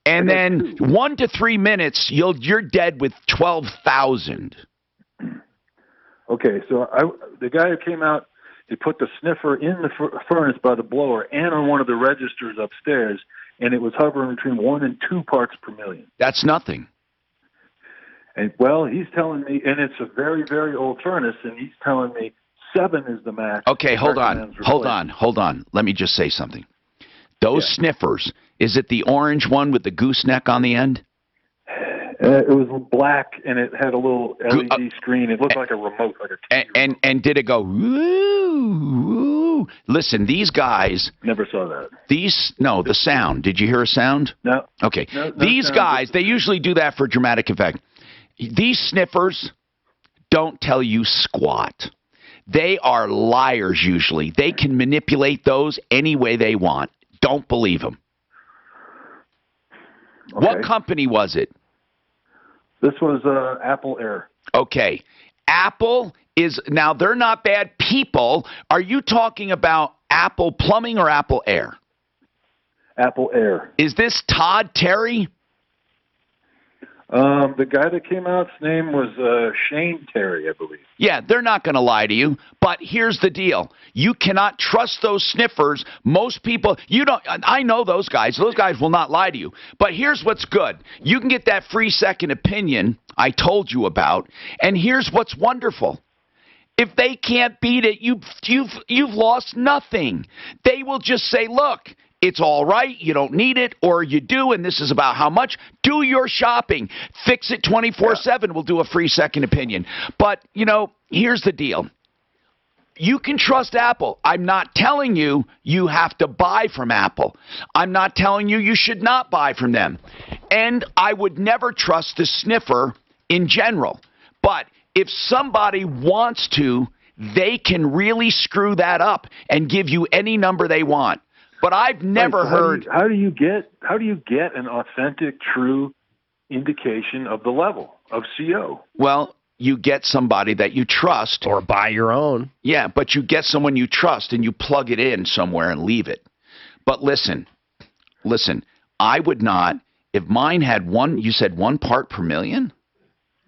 And then 1 to 3 minutes, you're dead with 12,000. Okay, so the guy who came out, he put the sniffer in the furnace by the blower and on one of the registers upstairs, and it was hovering between 1 and 2 parts per million. That's nothing. And well, he's telling me, and it's a very, very old furnace, and he's telling me 7 is the max. Okay, hold on. Let me just say something. Those sniffers, is it the orange one with the gooseneck on the end? It was black, and it had a little LED screen. It looked like a remote, like a TV remote. And did it go, woo? Listen, these guys... Never saw that. The sound. Did you hear a sound? No. Okay. No these guys, they usually do that for dramatic effect. These sniffers don't tell you squat. They are liars usually. They can manipulate those any way they want. Don't believe them. Okay. What company was it? This was Apple Air. Okay. Apple is, now they're not bad people. Are you talking about Apple Plumbing or Apple Air? Apple Air. Is this Todd Terry? The guy that came out's name was Shane Terry, I believe. Yeah, they're not going to lie to you. But here's the deal. You cannot trust those sniffers. Most people, I know those guys. Those guys will not lie to you. But here's what's good. You can get that free second opinion I told you about. And here's what's wonderful. If they can't beat it, you've lost nothing. They will just say, look, it's all right, you don't need it, or you do, and this is about how much. Do your shopping. Fix it 24/7. We'll do a free second opinion. But, here's the deal. You can trust Apple. I'm not telling you have to buy from Apple. I'm not telling you should not buy from them. And I would never trust the sniffer in general. But if somebody wants to, they can really screw that up and give you any number they want. But I've never heard. How do you get an authentic, true indication of the level of CO? Well, you get somebody that you trust. Or buy your own. Yeah, but you get someone you trust and you plug it in somewhere and leave it. But listen, I would not, if mine had you said 1 part per million?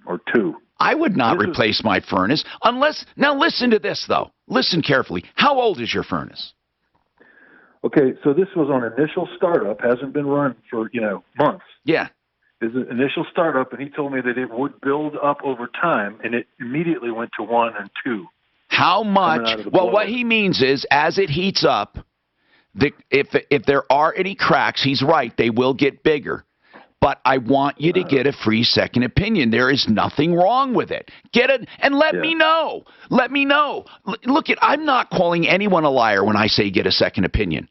or 2. I would not replace my furnace unless, now listen to this though. Listen carefully. How old is your furnace? Okay, so this was on initial startup, hasn't been run for, months. Yeah. His initial startup, and he told me that it would build up over time, and it immediately went to 1 and 2. How much? Well, what he means is, as it heats up, if there are any cracks, he's right, they will get bigger. But I want you to get a free second opinion. There is nothing wrong with it. Get it and let me know. Let me know. Look, I'm not calling anyone a liar when I say get a second opinion.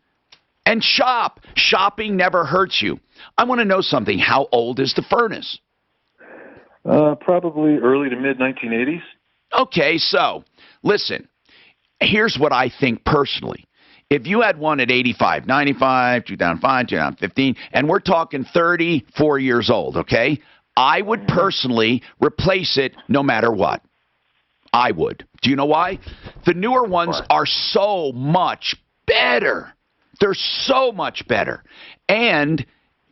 And shop. Shopping never hurts you. I want to know something. How old is the furnace? Probably early to mid-1980s. Okay, so listen. Here's what I think personally. If you had one at 85, 95, 2005, 2015, and we're talking 34 years old, okay, I would personally replace it no matter what. I would. Do you know why? The newer ones are so much better. They're so much better. And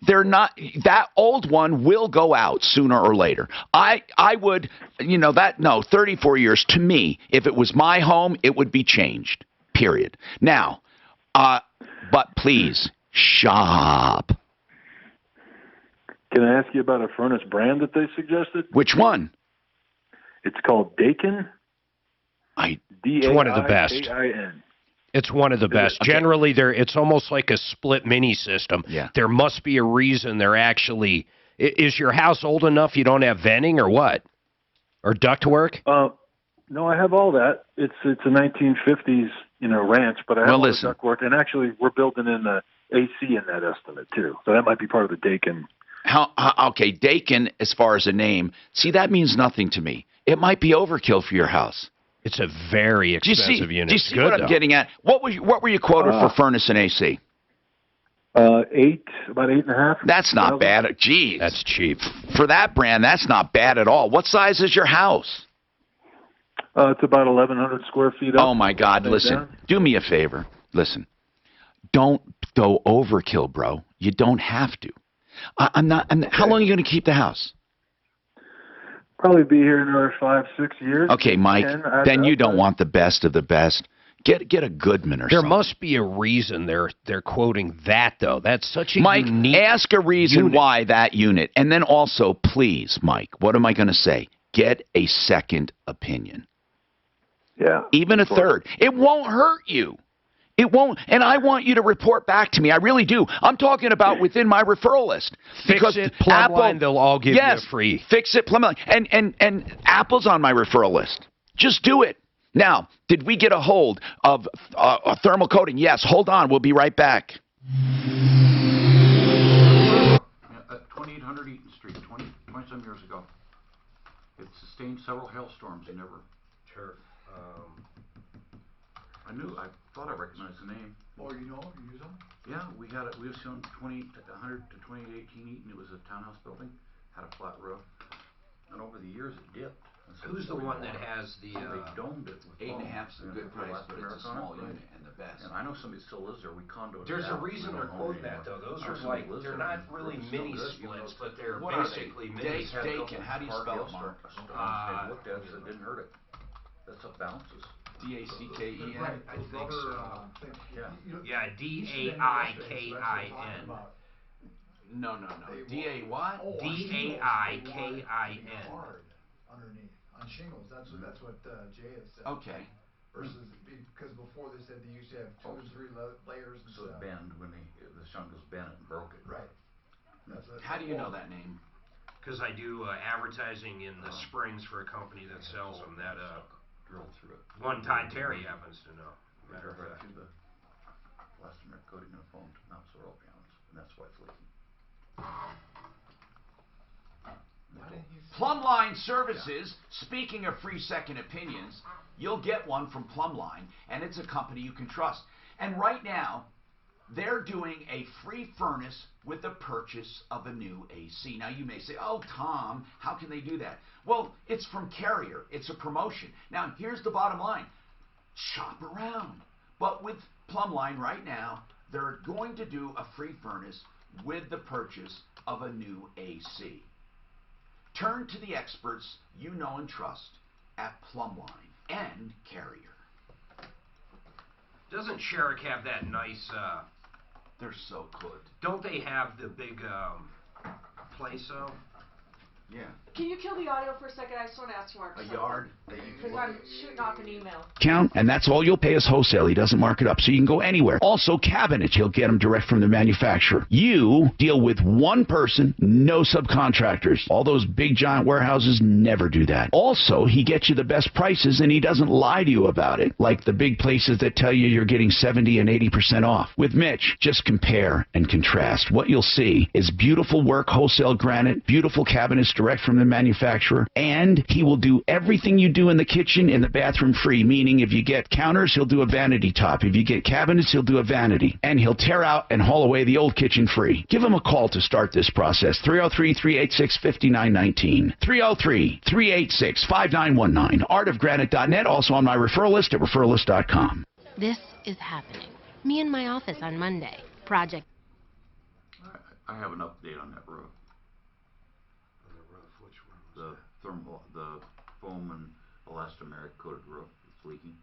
they're not, that old one will go out sooner or later. I would, 34 years to me, if it was my home, it would be changed, period. Now, but please, shop. Can I ask you about a furnace brand that they suggested? Which one? It's called Daikin. It's one of the best. D-A-I-K-I-N. It's one of the best. Okay. Generally, it's almost like a split mini system. Yeah. There must be a reason they're actually... Is your house old enough you don't have venting or what? Or ductwork? No, I have all that. It's a 1950s, ranch, but I have all the ductwork. And actually, we're building in the AC in that estimate, too. So that might be part of the Daikin. Okay, Daikin, as far as a name, see, that means nothing to me. It might be overkill for your house. It's a very expensive unit. Do you see what I'm getting at? What were you quoted for furnace and AC? About 8.5. That's not bad. Geez. That's cheap. For that brand, that's not bad at all. What size is your house? It's about 1,100 square feet up. Oh, my God. Listen, do me a favor. Listen, don't go overkill, bro. You don't have to. How long are you going to keep the house? Probably be here another 5-6 years. Okay, Mike, then you don't want the best of the best. Get a Goodman or there something. There must be a reason they're quoting that, though. That's such a Mike, unique ask a reason unit. why that unit. And then also, please, Mike, what am I going to say? Get a second opinion. Yeah. Even a third. It won't hurt you. It won't. And I want you to report back to me. I really do. I'm talking about within my referral list. Because Fix it, Plumline, they'll all give you a free. Fix it, Plumline. And Apple's on my referral list. Just do it. Now, did we get a hold of thermal coating? Yes. Hold on. We'll be right back. 2800 Eaton Street, 20-some years ago. It sustained several hailstorms. Sure. I thought I recognized the name. Oh, you use them? Yeah, we was on 100 to 2818 Eaton. It was a townhouse building, had a flat roof, and over the years it dipped. Who's the one that has the? They domed it. 8.5's a good price, but it's a small unit and the best. And I know somebody still lives there. We condoed. There's a reason they're quoting that though. Those are like they're not really mini splits, but they're basically mini. Daikin. How do you spell it, Mark? I looked at it. It didn't hurt it. That's what balances. D-A-C-K-E-N? I think so. Yeah, D-A-I-K-I-N. No. D-A what? D-A-I-K-I-N. Underneath. On shingles, that's what Jay has said. Okay. Versus, because before they said they used to have 2 or 3 layers and so it bend when the shingles bent it and broke it. Right. How do you know that name? Because I do advertising in the Springs for a company that sells them. That drilled through it. One Todd Terry happens to know. Matter of fact. Through the elastomeric coating and foam to mount soil panels, and that's why it's leaking. Plumline Services, speaking of free second opinions, you'll get one from Plumline, and it's a company you can trust. And right now, they're doing a free furnace with the purchase of a new AC. Now, you may say, oh, Tom, how can they do that? Well, it's from Carrier. It's a promotion. Now, here's the bottom line. Shop around. But with Plumline right now, they're going to do a free furnace with the purchase of a new AC. Turn to the experts you know and trust at Plumline and Carrier. Doesn't Sherrick have that nice, They're so good. don't they have the big, place though? Yeah. Can you kill the audio for a second? I just want to ask you, Mark. A yard that you Because I'm shooting off an email. Count, and that's all you'll pay as wholesale. He doesn't mark it up, so you can go anywhere. Also, cabinets, he'll get them direct from the manufacturer. You deal with one person, no subcontractors. All those big giant warehouses never do that. Also, he gets you the best prices, and he doesn't lie to you about it, like the big places that tell you you're getting 70 and 80% off. With Mitch, just compare and contrast. What you'll see is beautiful work, wholesale granite, beautiful cabinets direct from the manufacturer, and he will do everything you do in the kitchen, in the bathroom free, meaning if you get counters, he'll do a vanity top. If you get cabinets, he'll do a vanity. And he'll tear out and haul away the old kitchen free. Give him a call to start this process. 303-386-5919. 303-386-5919. artofgranite.net, also on my referral list at referralist.com. This is happening. Me in my office on Monday. Project. I have an update on that roof. The thermal, the foam and elastomeric coated roof, it's leaking.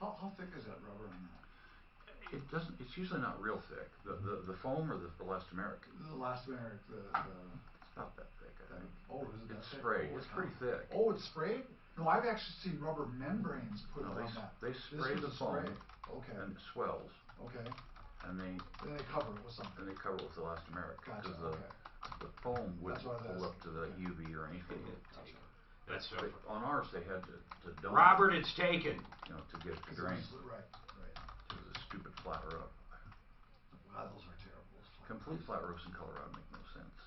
How thick is that rubber on that? It doesn't, it's usually not real thick. The foam or the elastomeric? The elastomeric, It's not that thick, I think. Oh, is it that It's thick? sprayed, Oh, it's pretty thick. Oh, it's sprayed? No, I've actually seen rubber membranes put on that. They spray This the was foam. spray. Okay. And it swells. Okay. And Then they cover it with something. they cover it with elastomeric. Gotcha, Because okay. the foam wouldn't That's what I was pull up to the UV or anything. Gotcha. That's so But on ours, they had to dump. Robert, it's taken. You know, to get it to drain. Right. It was a stupid flat roof. Wow, those are terrible. Complete flat roofs in Colorado make no sense.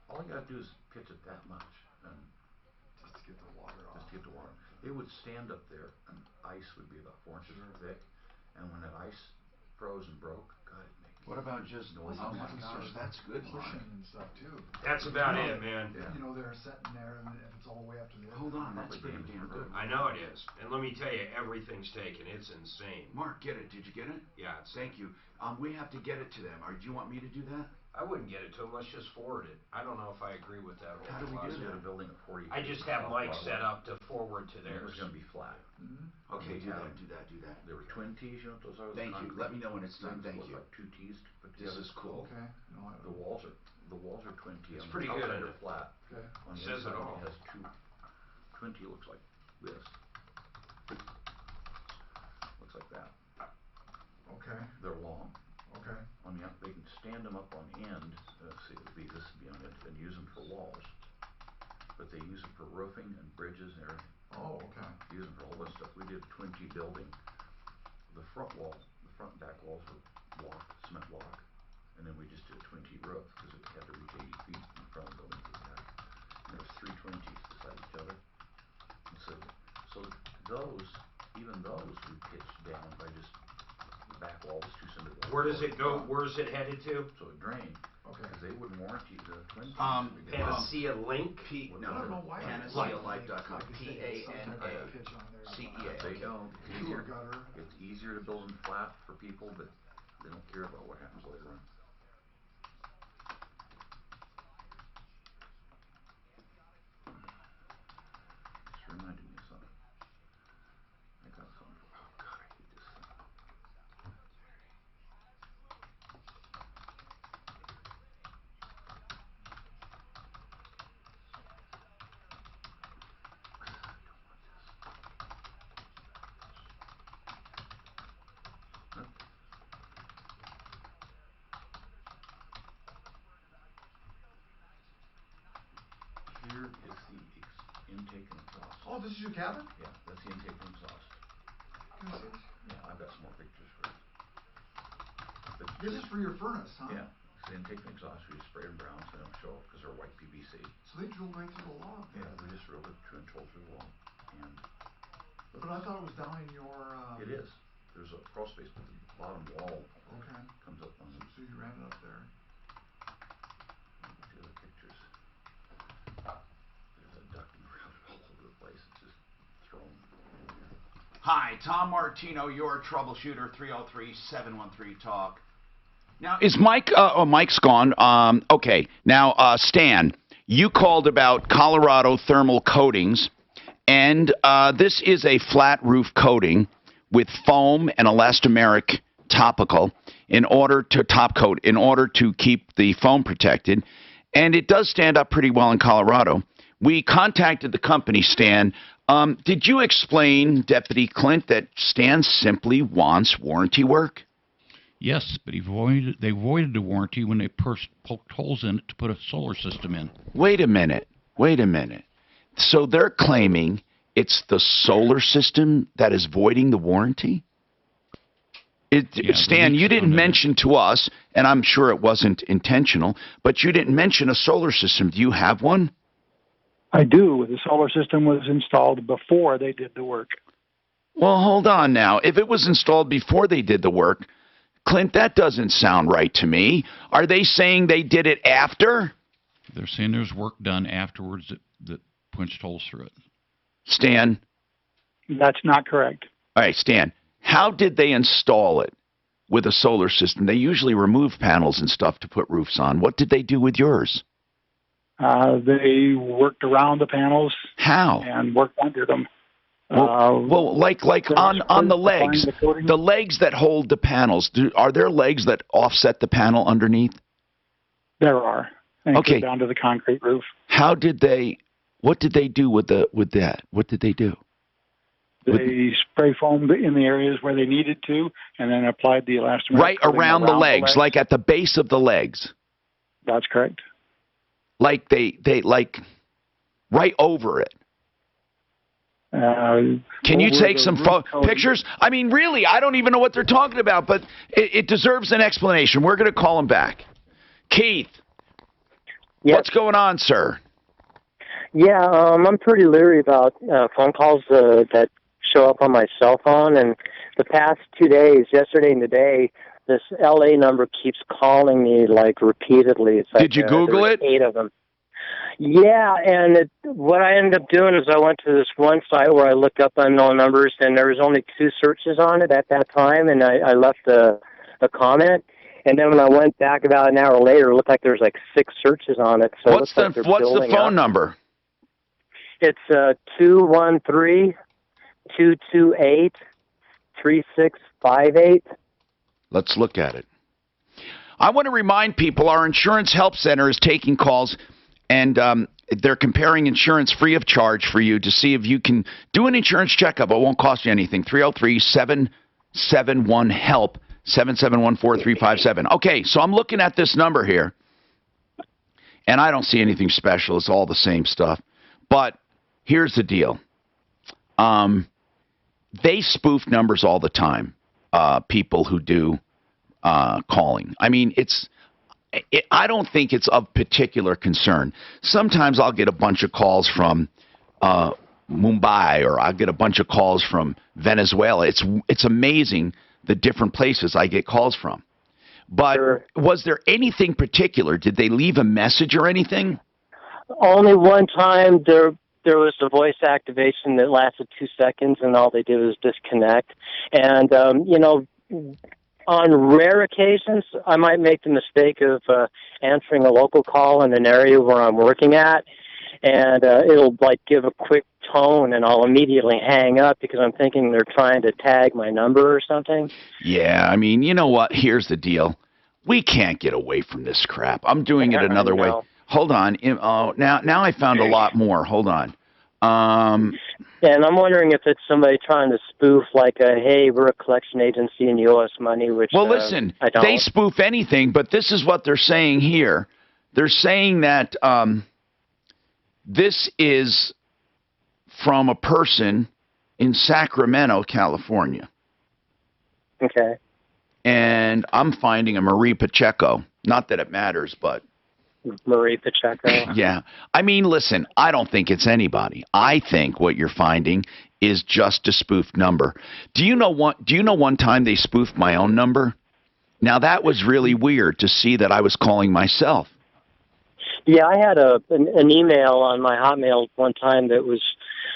All you gotta do is pitch it that much and Just to get the water off. just get the water. It would stand up there and ice would be about 4 inches thick, and when that ice froze and broke, God, it made What about just, noise. oh my gosh, that's good. Pushing and stuff too. That's about it, man. You know, they're sitting there and if it's all the way up to the. Hold on, that's pretty damn good. I know it is. And let me tell you, everything's taken. It's insane. Mark, get it. Did you get it? Yeah, Thank you. We have to get it to them. Do you want me to do that? I wouldn't get it to them. Let's just forward it. I don't know if I agree with that. How do we do Instead that? of building a 40. I just have Mike set up to forward to It theirs. was gonna be flat. Okay, do Yeah. that. There were twin T's, you know what those are? Thank you. Let me know when it's done. Things Thank look you. like 2 T's put This together. is cool. Okay. No, I The walls are twin T. It's On pretty the good, outside isn't are it? flat. Okay. On the Says it inside all. it has twin T looks like this. Looks like that. Okay. They're long. Okay. On the they can stand them up on end. See, this would be on it, and use them for walls. But they use it for roofing and bridges and everything. Oh, okay. Use them for all this stuff. We did a twin T building. The front wall, the front and back walls were block, cement block, and then we just did a twin T roof because it had to reach 80 feet from the front of the building to the back. And there was 3 twin Ts beside each other. And so even those we pitched down by just the back wall was 2 centimeters. Where does it go? Where's it headed to? So it drained. Okay. Because they wouldn't warranty the twin Ts. Panacea Link? I don't know why. PanaceaLife.com. They PANACEA. don't. Sewer gutter. It's easier to build them flat for people, but they don't care about what happens later on. Just reminded me of something. I got something. Oh God, I hate this thing. Here is the intake and exhaust. Oh, this is your cabin? Yeah, that's the intake and exhaust. Can I see this? Yeah, I've got some more pictures for you. But This is for your furnace, huh? yeah, it's the intake and exhaust. We just spray them brown so they don't show up because they're white PVC. So they drilled right through the log. Yeah, we just drilled a 2-inch hole through the wall. And But I thought it was down in your. it is. There's a crawl space, but the bottom wall Okay. comes up on the So you ran it up there. other pictures. There's a ducting around it all over the place. It's just thrown. Hi, Tom Martino, your troubleshooter, 303-713-TALK. Now, is Mike, Mike's gone. Okay. Now, Stan, you called about Colorado thermal coatings, and this is a flat roof coating with foam and elastomeric topical in order to keep the foam protected. And it does stand up pretty well in Colorado. We contacted the company, Stan. Did you explain, Deputy Clint, that Stan simply wants warranty work? Yes, but they voided the warranty when they poked holes in it to put a solar system in. Wait a minute. So they're claiming it's the solar system that is voiding the warranty? Stan, you didn't mention to us, and I'm sure it wasn't intentional, but you didn't mention a solar system. Do you have one? I do. The solar system was installed before they did the work. Well, hold on now. If it was installed before they did the work, Clint, that doesn't sound right to me. Are they saying they did it after? They're saying there's work done afterwards that punched holes through it. Stan? That's not correct. All right, Stan. How did they install it with a solar system? They usually remove panels and stuff to put roofs on. What did they do with yours? They worked around the panels. How? And worked under them. Well, like on the legs, the legs that hold the panels. Are there legs that offset the panel underneath? There are. And Okay. Down to the concrete roof. What did they do with that? What did they do? They spray foamed in the areas where they needed to, and then applied the elastomeric Right coating around the legs, like at the base of the legs. That's correct. Like they right over it. Can you take some pictures? I mean, really, I don't even know what they're talking about, but it deserves an explanation. We're going to call him back. Keith, what's going on, sir? Yeah, I'm pretty leery about phone calls that show up on my cell phone, and the past 2 days, yesterday and today, this LA number keeps calling me like repeatedly. It's like, Did you Google it? 8 of them. Yeah, and what I ended up doing is I went to this one site where I looked up unknown numbers, and there was only 2 searches on it at that time, and I left a comment. And then when I went back about an hour later, it looked like there was like 6 searches on it. So What's the phone number? It's 213-228-3658. Let's look at it. I want to remind people our insurance help center is taking calls, and they're comparing insurance free of charge for you to see if you can do an insurance checkup. It won't cost you anything. 303-771-HELP, 771-4357. Okay, so I'm looking at this number here, and I don't see anything special. It's all the same stuff. But here's the deal. They spoof numbers all the time, people who do calling. I mean, I don't think it's of particular concern. Sometimes I'll get a bunch of calls from Mumbai, or I'll get a bunch of calls from Venezuela. It's amazing the different places I get calls from. But was there anything particular? Did they leave a message or anything? Only one time there was a voice activation that lasted 2 seconds, and all they did was disconnect. And, on rare occasions, I might make the mistake of answering a local call in an area where I'm working at, and it'll like give a quick tone, and I'll immediately hang up because I'm thinking they're trying to tag my number or something. Yeah, I mean, you know what? Here's the deal. We can't get away from this crap. I'm doing it another way. Hold on. Now I found a lot more. Hold on. And I'm wondering if it's somebody trying to spoof, like, hey, we're a collection agency and you owe us money, which well, listen, I don't. They spoof anything, but this is what they're saying here. They're saying that this is from a person in Sacramento, California. Okay. And I'm finding a Marie Pacheco. Not that it matters, but... Marie Pacheco. Yeah. I mean, listen, I don't think it's anybody. I think what you're finding is just a spoofed number. Do you know one time they spoofed my own number? Now, that was really weird to see that I was calling myself. Yeah, I had an email on my Hotmail one time that was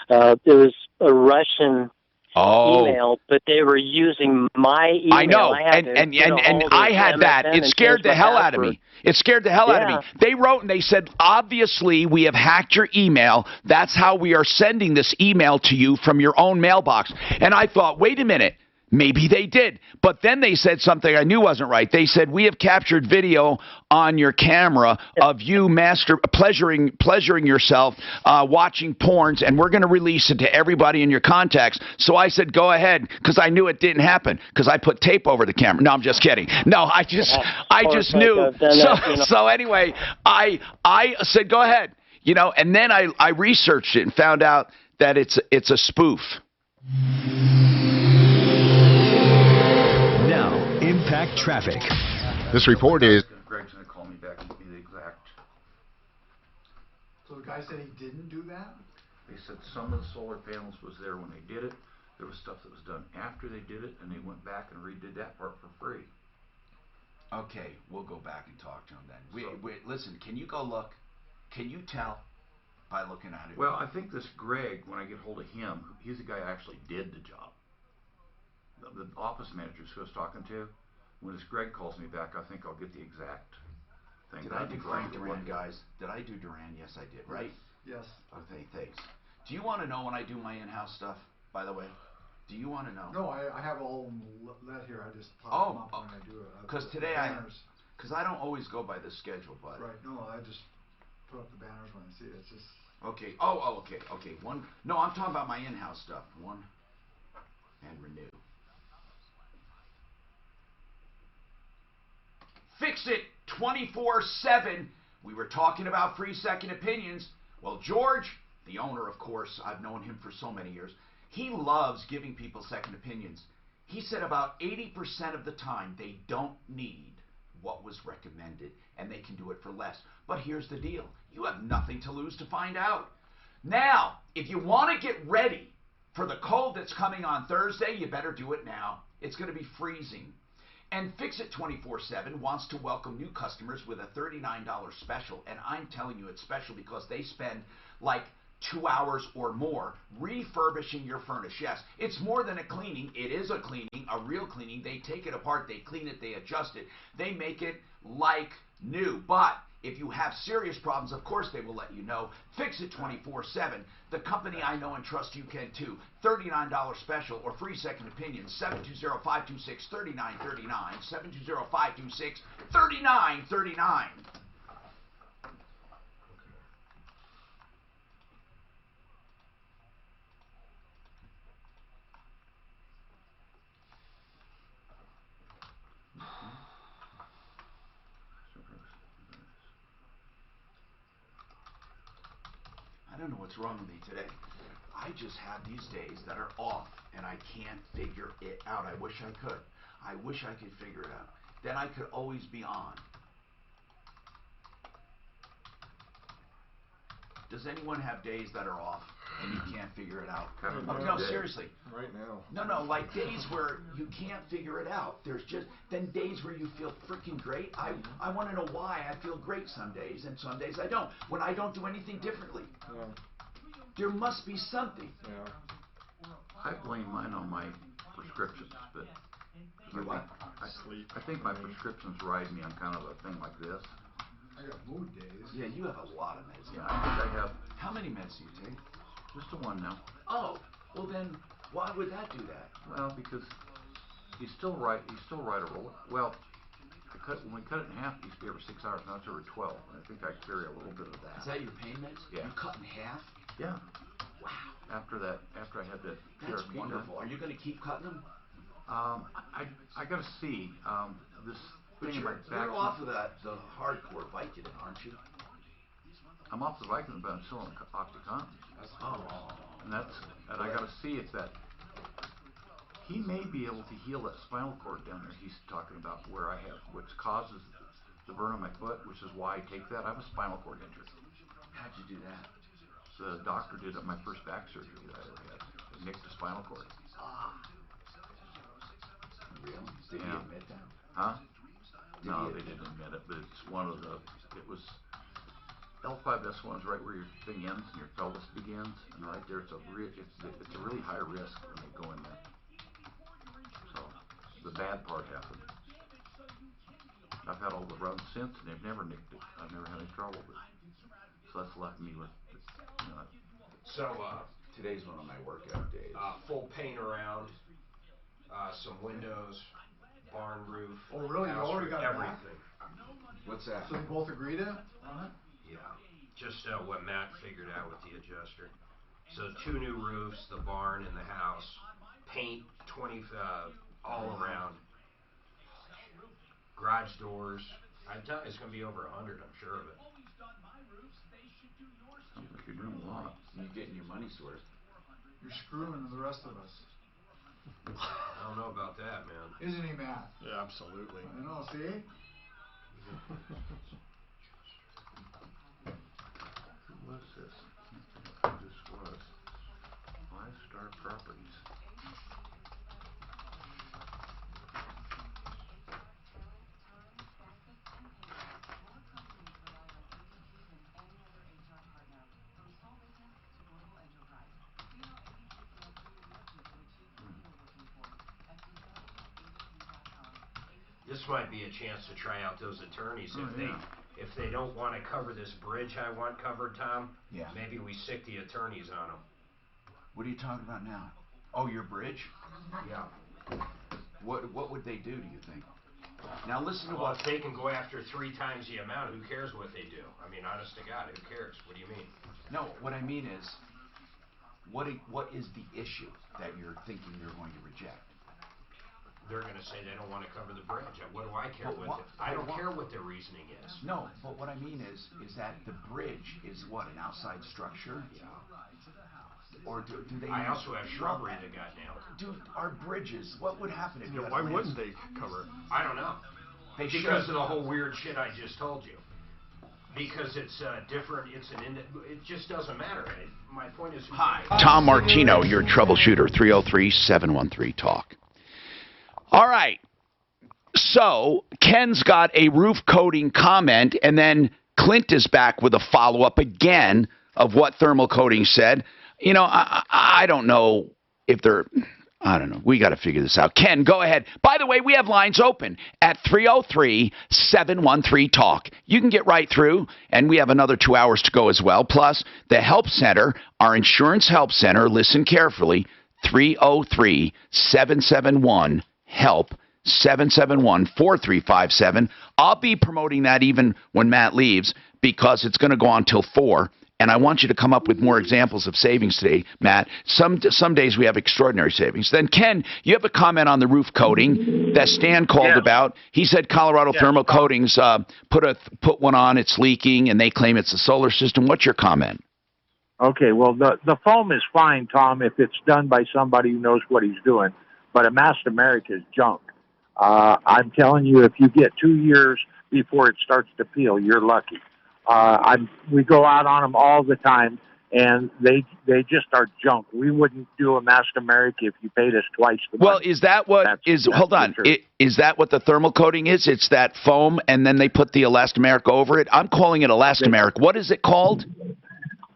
it was a Russian email, but they were using my email. I know, had and to get a hold I of had that. MSN It and scared change the my hell out of password. me. It scared the hell out of me. They wrote and they said, obviously, we have hacked your email. That's how we are sending this email to you from your own mailbox. And I thought, wait a minute. Maybe they did. But then they said something I knew wasn't right. They said, we have captured video on your camera of you pleasuring yourself, watching porns, and we're going to release it to everybody in your contacts. So I said, go ahead, because I knew it didn't happen, because I put tape over the camera. No, I'm just kidding. No, I just knew. So anyway, I said, go ahead. And then I researched it and found out that it's a spoof. Now, impact traffic. This report is... Greg's going to call me back and give me the exact... So the guy said he didn't do that? They said some of the solar panels was there when they did it. There was stuff that was done after they did it, and they went back and redid that part for free. Okay, we'll go back and talk to him then. Listen, can you go look? Can you tell by looking at it? Well, I think this Greg, when I get hold of him, he's the guy who actually did the job. The office managers who I was talking to, when this Greg calls me back, I think I'll get the exact thing. Did I do Frank Duran, guys? Did I do Duran? Yes, I did, right? Yes. Okay, thanks. Do you want to know when I do my in-house stuff, by the way? Do you want to know? No, I have all of them let here. I just pop them up when I do it. Because today because I don't always go by the schedule, but... Right, no, I just put up the banners when I see it. It's just... Okay, okay. No, I'm talking about my in-house stuff. One, and renew. Fix it 24/7. We were talking about free second opinions. Well, George, the owner, of course, I've known him for so many years. He loves giving people second opinions. He said about 80% of the time they don't need what was recommended, and they can do it for less. But here's the deal. You have nothing to lose to find out. Now, if you want to get ready for the cold that's coming on Thursday, you better do it now. It's going to be freezing. And Fix It 24/7 wants to welcome new customers with a $39 special. And I'm telling you it's special because they spend like 2 hours or more refurbishing your furnace. Yes, it's more than a cleaning. It is a cleaning, a real cleaning. They take it apart, they clean it, they adjust it. They make it like new. But if you have serious problems, of course they will let you know. Fix It 24/7. The company I know and trust you can too. $39 special or free second opinion. 720-526-3939. 720-526-3939. I don't know what's wrong with me today. I just have these days that are off, and I can't figure it out. I wish I could. I wish I could figure it out. Then I could always be on. Does anyone have days that are off and you can't figure it out? No, seriously. Right now. No, like days where you can't figure it out. There's just then days where you feel freaking great. I want to know why I feel great some days and some days I don't. When I don't do anything differently. Yeah. There must be something. Yeah. I blame mine on my prescriptions, but I think my prescriptions ride me on kind of a thing like this. I got mood days. Yeah, you have a lot of meds. Yeah, I think I have. How many meds do you take? Just the one now. Oh, well then, why would that do that? Well, because you still write a roll. Well, when we cut it in half, it used to be every 6 hours. Now it's every 12. And I think I carry a little bit of that. Is that your pain meds? Yeah. You cut in half? Yeah. Wow. After I had that. That's therapy wonderful. done. Are you going to keep cutting them? I got to see. This But thing in my back. you're off of the hardcore Vicodin, aren't you? I'm off the Vicodin, but I'm still on OxyContin. And I got to see if that. He may be able to heal that spinal cord down there. He's talking about where I have, which causes the burn on my foot, which is why I take that. I have a spinal cord injury. How'd you do that? The doctor did at my first back surgery that I ever had. They nicked the spinal cord. Really? Did he admit that? Huh? No, they didn't admit it, but it's one of the. It was L5S1 is right where your thing ends and your pelvis begins, and right there it's a really high risk when they go in there. So the bad part happened. I've had all the runs since, and they've never nicked it. I've never had any trouble with it. So that's left me with, So, today's one of my workout days. Full paint around, some windows, barn roof. Oh, really? You already got everything. What's that? So you both agreed on it? Yeah, just what Matt figured out with the adjuster. So 2 new roofs, the barn and the house, paint 20 all around, garage doors. I'm telling you, it's going to be over 100. I'm sure of it. You're doing a lot. You're getting your money's worth. You're screwing the rest of us. I don't know about that, man. Isn't he, Matt? Yeah, absolutely. I know, see? Who was this? I can't think who this was. 5 Star Properties. This might be a chance to try out those attorneys Oh, if they don't want to cover this bridge I want covered, Tom. Yeah. Maybe we sick the attorneys on them. What are you talking about now? Oh, your bridge? Yeah. What would they do you think? Now listen to Well, what... if they can go after 3 times the amount, who cares what they do? I mean, honest to God, who cares? What do you mean? No, what I mean is, what is the issue that you're thinking they're going to reject? They're going to say they don't want to cover the bridge. What do I care? I don't care what their reasoning is. No, but what I mean is that the bridge is what, an outside structure? Yeah. Or do they... I also have shrubbery that got nailed. Dude, our bridges, what would happen if you had why a wouldn't they cover it? I don't know. Because of the whole weird shit I just told you. Because it's different, it just doesn't matter. My point is... Hi. Tom Martino, your troubleshooter, 303-713-TALK. All right. So, Ken's got a roof coating comment, and then Clint is back with a follow-up again of what thermal coating said. You know, I don't know if they're... I don't know. We got to figure this out. Ken, go ahead. By the way, we have lines open at 303-713-TALK. You can get right through, and we have another 2 hours to go as well. Plus, the Help Center, our insurance help center, listen carefully, 303-771-HELP, 771-4357. I'll be promoting that even when Matt leaves because it's going to go on till 4. And I want you to come up with more examples of savings today, Matt. Some days we have extraordinary savings. Then, Ken, you have a comment on the roof coating that Stan called about. He said Colorado Thermal Coatings put one on, it's leaking, and they claim it's a solar system. What's your comment? Okay, well, the foam is fine, Tom, if it's done by somebody who knows what he's doing. But a Master America is junk. I'm telling you, if you get 2 years before it starts to peel, you're lucky. We go out on them all the time, and they just are junk. We wouldn't do a Master America if you paid us twice the money. Well, is that what hold on, is that what the thermal coating is? It's that foam, and then they put the Elastomeric over it? I'm calling it Elastomeric. What is it called?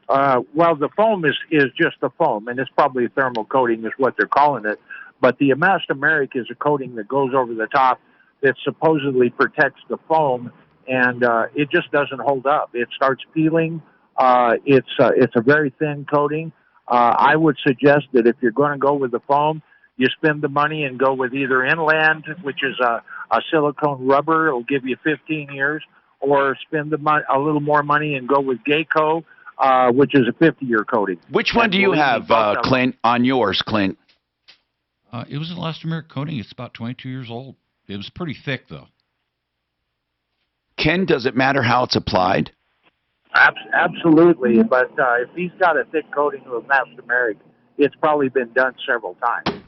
Well, the foam is just the foam, and it's probably a thermal coating is what they're calling it. But the Elastomeric is a coating that goes over the top that supposedly protects the foam, and it just doesn't hold up. It starts peeling. It's a very thin coating. I would suggest that if you're going to go with the foam, you spend the money and go with either Inland, which is a silicone rubber. It'll give you 15 years, or spend a little more money and go with Geico, which is a 50-year coating. Which one do you have, Clint, on yours, Clint? It was an elastomeric coating. It's about 22 years old. It was pretty thick, though. Ken, does it matter how it's applied? Absolutely, but if he's got a thick coating of Elastomeric, it's probably been done several times.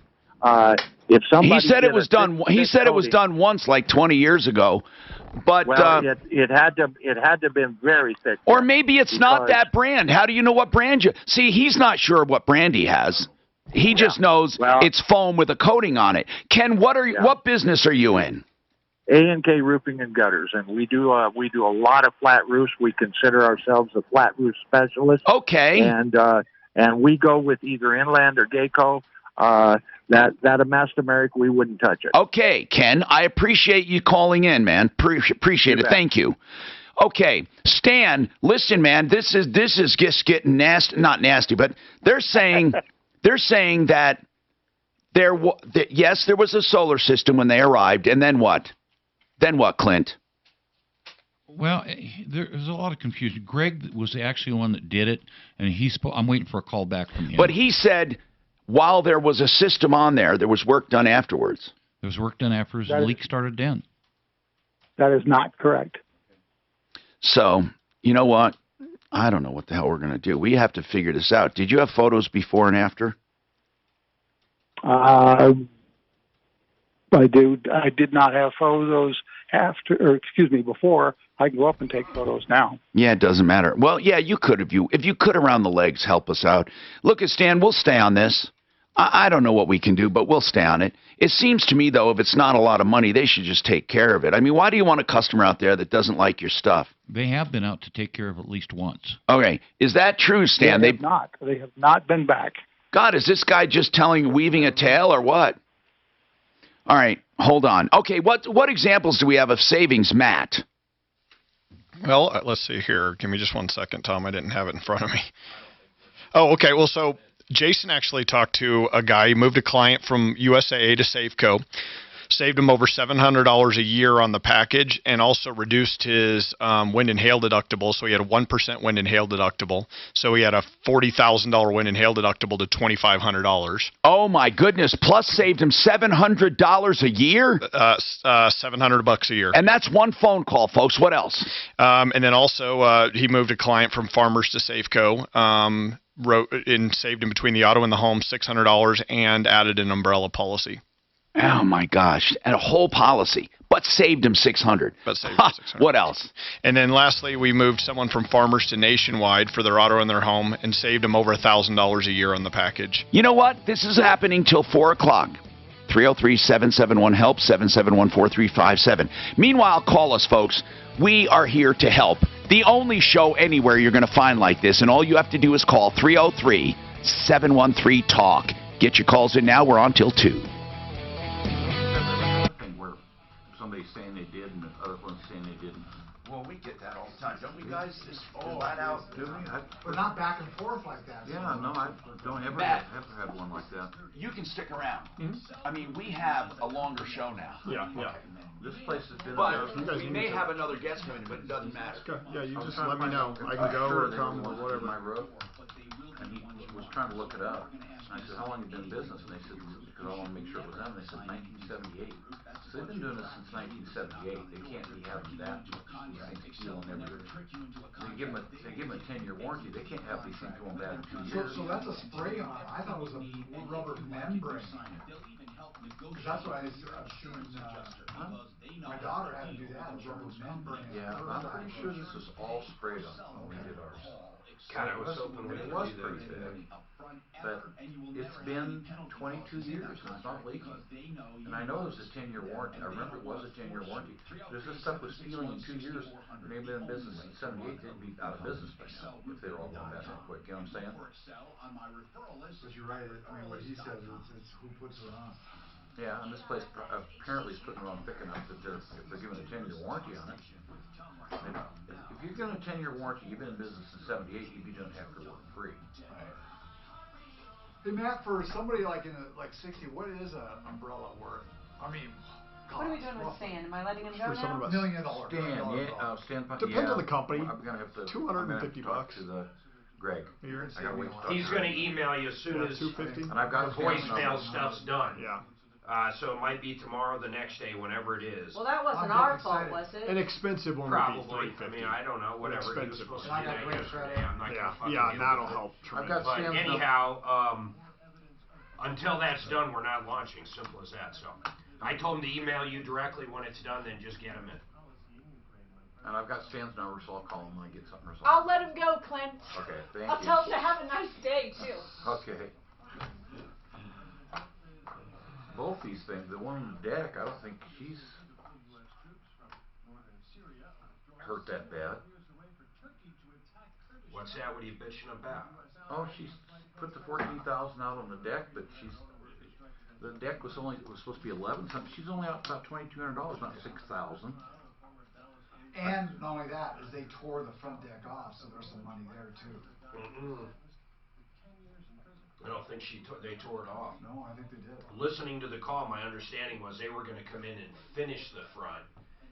If somebody he said it was done. He said it was done once, like 20 years ago. But it had to have been very thick. Or maybe it's not that brand. How do you know what brand you? See, he's not sure what brand he has. He just knows it's foam with a coating on it. Ken, what business are you in? A&K Roofing and Gutters, and we do a lot of flat roofs. We consider ourselves a flat roof specialist. Okay. And we go with either Inland or Geico. That Elastomeric, we wouldn't touch it. Okay, Ken, I appreciate you calling in, man. Appreciate it. bet. Thank you. Okay, Stan, listen, man. This is just getting nasty. Not nasty, but they're saying that yes, there was a solar system when they arrived, and then what? Then what, Clint? Well, there's a lot of confusion. Greg was actually the one that did it, and I'm waiting for a call back from him. But he said while there was a system on there, there was work done afterwards. There was work done afterwards. The leak started then. That is not correct. So, you know what? I don't know what the hell we're going to do. We have to figure this out. Did you have photos before and after? I did not have photos before. I can go up and take photos now. Yeah, it doesn't matter. Well, yeah, you could if you could around the legs help us out. Look, Stan, we'll stay on this. I don't know what we can do, but we'll stay on it. It seems to me, though, if it's not a lot of money, they should just take care of it. I mean, why do you want a customer out there that doesn't like your stuff? They have been out to take care of it at least once. Okay. Is that true, Stan? They have not. They have not been back. God, is this guy just weaving a tale or what? All right, hold on. Okay, what examples do we have of savings, Matt? Well, let's see here. Give me just 1 second, Tom. I didn't have it in front of me. Oh, okay. Well, so Jason actually talked to a guy. He moved a client from USAA to Safeco, saved him over $700 a year on the package, and also reduced his wind and hail deductible. So he had a 1% wind and hail deductible. So he had a $40,000 wind and hail deductible to $2,500. Oh my goodness! Plus saved him $700 a year. $700 a year. And that's one phone call, folks. What else? And then also he moved a client from Farmers to Safeco. Wrote and saved him between the auto and the home $600 and added an umbrella policy. Oh my gosh! And a whole policy, but saved him $600. But saved him $600. What else? And then lastly, we moved someone from Farmers to Nationwide for their auto and their home, and saved them over $1,000 a year on the package. You know what? This is happening till 4 o'clock. 303-771-HELP, 771-4357. Meanwhile, call us, folks. We are here to help. The only show anywhere you're going to find like this, and all you have to do is call 303-713-TALK. Get your calls in now. We're on till 2. Where somebody's saying they did and the other one's saying they didn't. Well, we get that all the time, don't we, guys? Just flat out. Do we? But not back and forth like that. Yeah, no, I don't ever Matt, have one like that. You can stick around. I mean, we have a longer show now. Yeah. This place has been. But we may have another guest coming in, but it doesn't matter. Yeah, you just let me know. I can go or come or whatever. My roof, and he was trying to look it up. I said, how long have you been in business? And they said, because I want to make sure it was them. And they said, 1978. So they've been doing this since 1978. They can't be having that. These things stealing everything. They give them a 10-year warranty. They can't have these things going bad in 2 years. So that's a spray on. I thought it was a rubber membrane. Because that's what I've seen. My daughter had to do that. A rubber membrane. Yeah, I'm pretty sure this was all sprayed on when we did ours. God, I was hoping we It could was do pretty that. big. But it's been 22 years and it's not leaking. And I know it was a 10-year warranty. I remember it was a 10-year warranty. There's this stuff was stealing in 2 years. And they've been in business since 78. They'd be out of business by now if they were all going that quick. You know what I'm saying? But you're right. I mean, what he says is it's who puts it on. Yeah, and this place apparently is putting it on thick enough that if they're giving a 10-year warranty on it. And if you're giving a 10-year warranty, you've been in business since 78, you'd be doing half your work free. Hey Matt, for somebody like in 60, what is an umbrella worth? I mean, what are we doing with Stan? Am I letting him go now? $1 million. Depends on the company. I'm gonna have to. $250 talk to the Greg. I gotta wait to He's going to email you as soon as $250. And I've got the voicemail stuff's done. Yeah. So it might be tomorrow, the next day, whenever it is. Well, that wasn't our fault, was it? An expensive one Probably. would be $350. I mean, I don't know. Whatever. He was Expensive supposed to one. do that yesterday. I'm not going to fucking Yeah, deal that'll with help it. tremendously. But anyhow, until that's done, we're not launching. Simple as that. So I told him to email you directly when it's done, then just get him in. And I've got Stan's number, so I'll call him when I get something resolved. I'll let him go, Clint. Okay, thank I'll you. tell him to have a nice day, too. Okay. Both these things, the one on the deck, I don't think she's hurt that bad. What's that? What are you bitching about? Oh, she's put the 14,000 out on the deck, but the deck was supposed to be 11 something. She's only out about $2,200, not 6,000. And not only that, is they tore the front deck off, so there's some money there too. I don't think they tore it off. No, I think they did. Listening to the call, my understanding was they were going to come in and finish the front.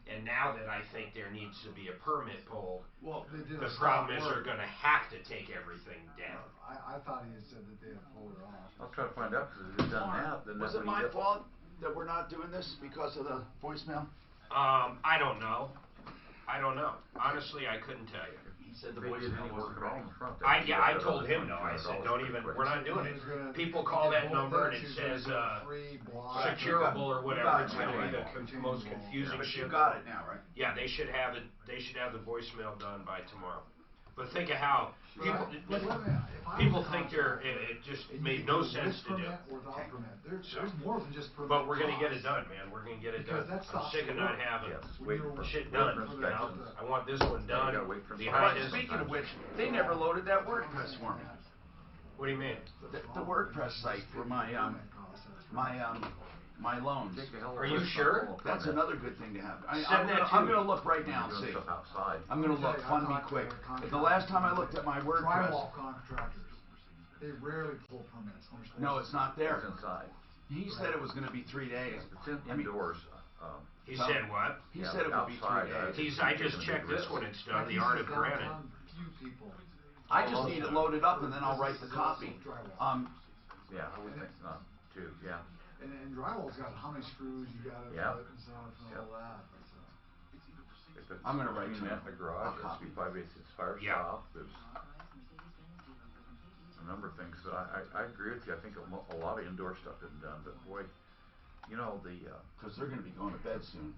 And now that I think there needs to be a permit pulled, well, they did the problem is they're going to have to take everything down. I thought he had said that they had pulled it off. I'll try to find out, because if they've done that, then Was it my fault that we're not doing this because of the voicemail? I don't know. Honestly, I couldn't tell you. He said the They did voicemail any wasn't work at all right. in the front. I told him no. I said, don't even, we're not doing it. People call that number and it says, securable or whatever. It's going to be the most confusing But shit. you got it now, right? Yeah, they should have the voicemail done by tomorrow. But think of how people think it just made no sense to do. Without permit. There's more than just permit. But we're going to get it done, man. We're going to get it done. I'm sick of not having shit done. You know? I want this one done behind us. Speaking of which, they never loaded that WordPress for me. What do you mean? The WordPress site for my loans. Are you sure? That's another good thing to have. Send that to I'm me. going to look right now and see. I'm going to look. Fund me quick. But the last time I looked at my WordPress. Drywall contractors. They rarely pull permits. No, it's not there. It's inside. He said it was going to be 3 days. It's indoors. He said what? He said it would be 3 days. I just checked this when it's done, the Art of Granite. I just need it loaded up and then I'll write the copy. Yeah, I would think not too. Yeah. And drywall's got how many screws you got to put and stuff and all that. I'm going to write that in the garage. It's 5/8 inch fire stop. There's a number of things, but I agree with you. I think a lot of indoor stuff isn't done, but boy, you know because they're going to be going to bed soon.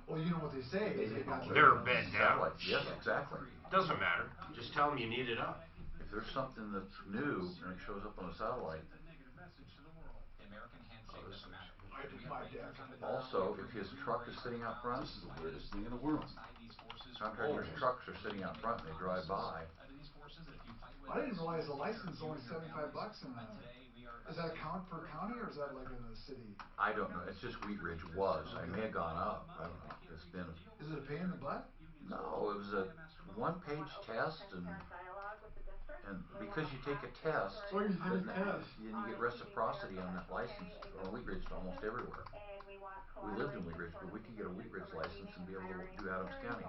Well, you know what they say. They're bed down. Yes, exactly. Doesn't matter. Just tell them you need it up. If there's something that's new and it shows up on a satellite. Also, if his truck is sitting out front, this is the weirdest thing in the world. Contractors' trucks are sitting out front and they drive by. I didn't realize the license is only $75 in that. Is that a count per county or is that like in the city? I don't know. It's just Wheat Ridge was. It may have gone up. I don't know. It's been. Is it a pain in the butt? No, it was a one-page test, and because you take a test, then you get reciprocity on that license on Wheat Ridge to almost everywhere. We lived in Wheat Ridge, but we could get a Wheat Ridge license and be able to do Adams County.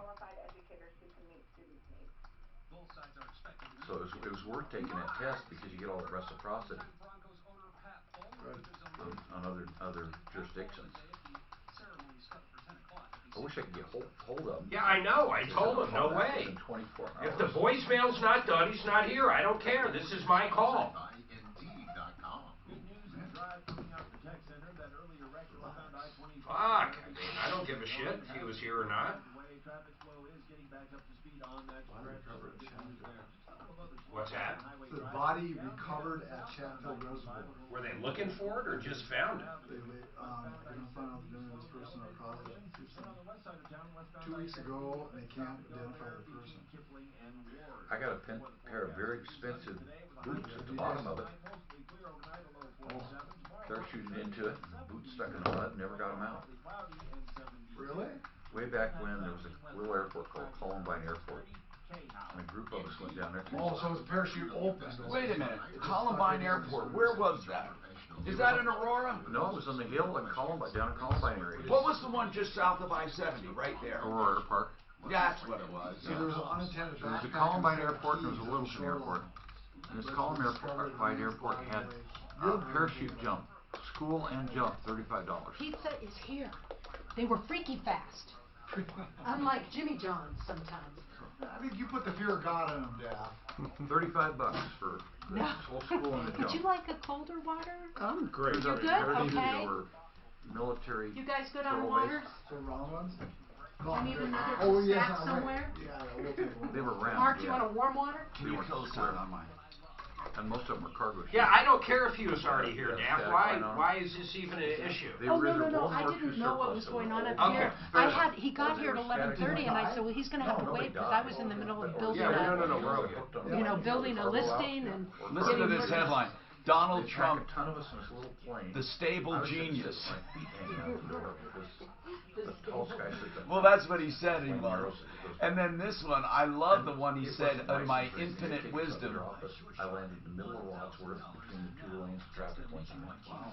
So it was worth taking that test because you get all the reciprocity on other jurisdictions. I wish I could get hold of him. Yeah, I know. I told him, no way. If the voicemail's not done, he's not here. I don't care. This is my call. Fuck. I mean, I don't give a shit if he was here or not. What's that? The body recovered at Chatfield Reservoir. Were they looking for it or just found it? They don't find out the name of this person or cause it. 2 weeks ago, and they can't identify the person. I got a pair of very expensive boots at the bottom of it. Parachuted into it, boots stuck in the mud, never got them out. Really? Way back when there was a little airport called Columbine Airport. And a group of us went down there. Oh, so it was a parachute open. Wait a minute. Columbine Airport, where was that? Is that in Aurora? No, it was on the hill in Columbine, down in Columbine area. What was the one just south of I-70, right there? Aurora Park. That's what it was. So there was an unattended There was a Columbine Airport and there was a Littleton Airport. And this Columbine Airport had parachute jump, school and jump, $35. Pizza is here. They were freaky fast. Unlike Jimmy John's sometimes. I think you put the fear of God in them, Dad. $35 for the whole school and the jump. Would you like a colder water? I'm great. You good? Okay. There were military. You guys good on water? So round ones? I need another snack somewhere. Yeah, we'll take one. They were round. Mark, you want a warm water? Can you close down on mine? And most of them are cargo ships. Yeah, I don't care if he was already here, Daff. Why is this even an issue? Oh, no, I didn't know what was going on up here. He got here at 11:30, and I said, well, he's going to have to wait, because I was in the middle of building building a listing and... Listen to this headline. Donald Trump, a ton of us in this little plane. the stable genius. Well, that's what he said he was. And then this one, I love the one he said, in my infinite wisdom. I landed in the middle of Wadsworth between the 2 lanes of traffic lanes. Wow.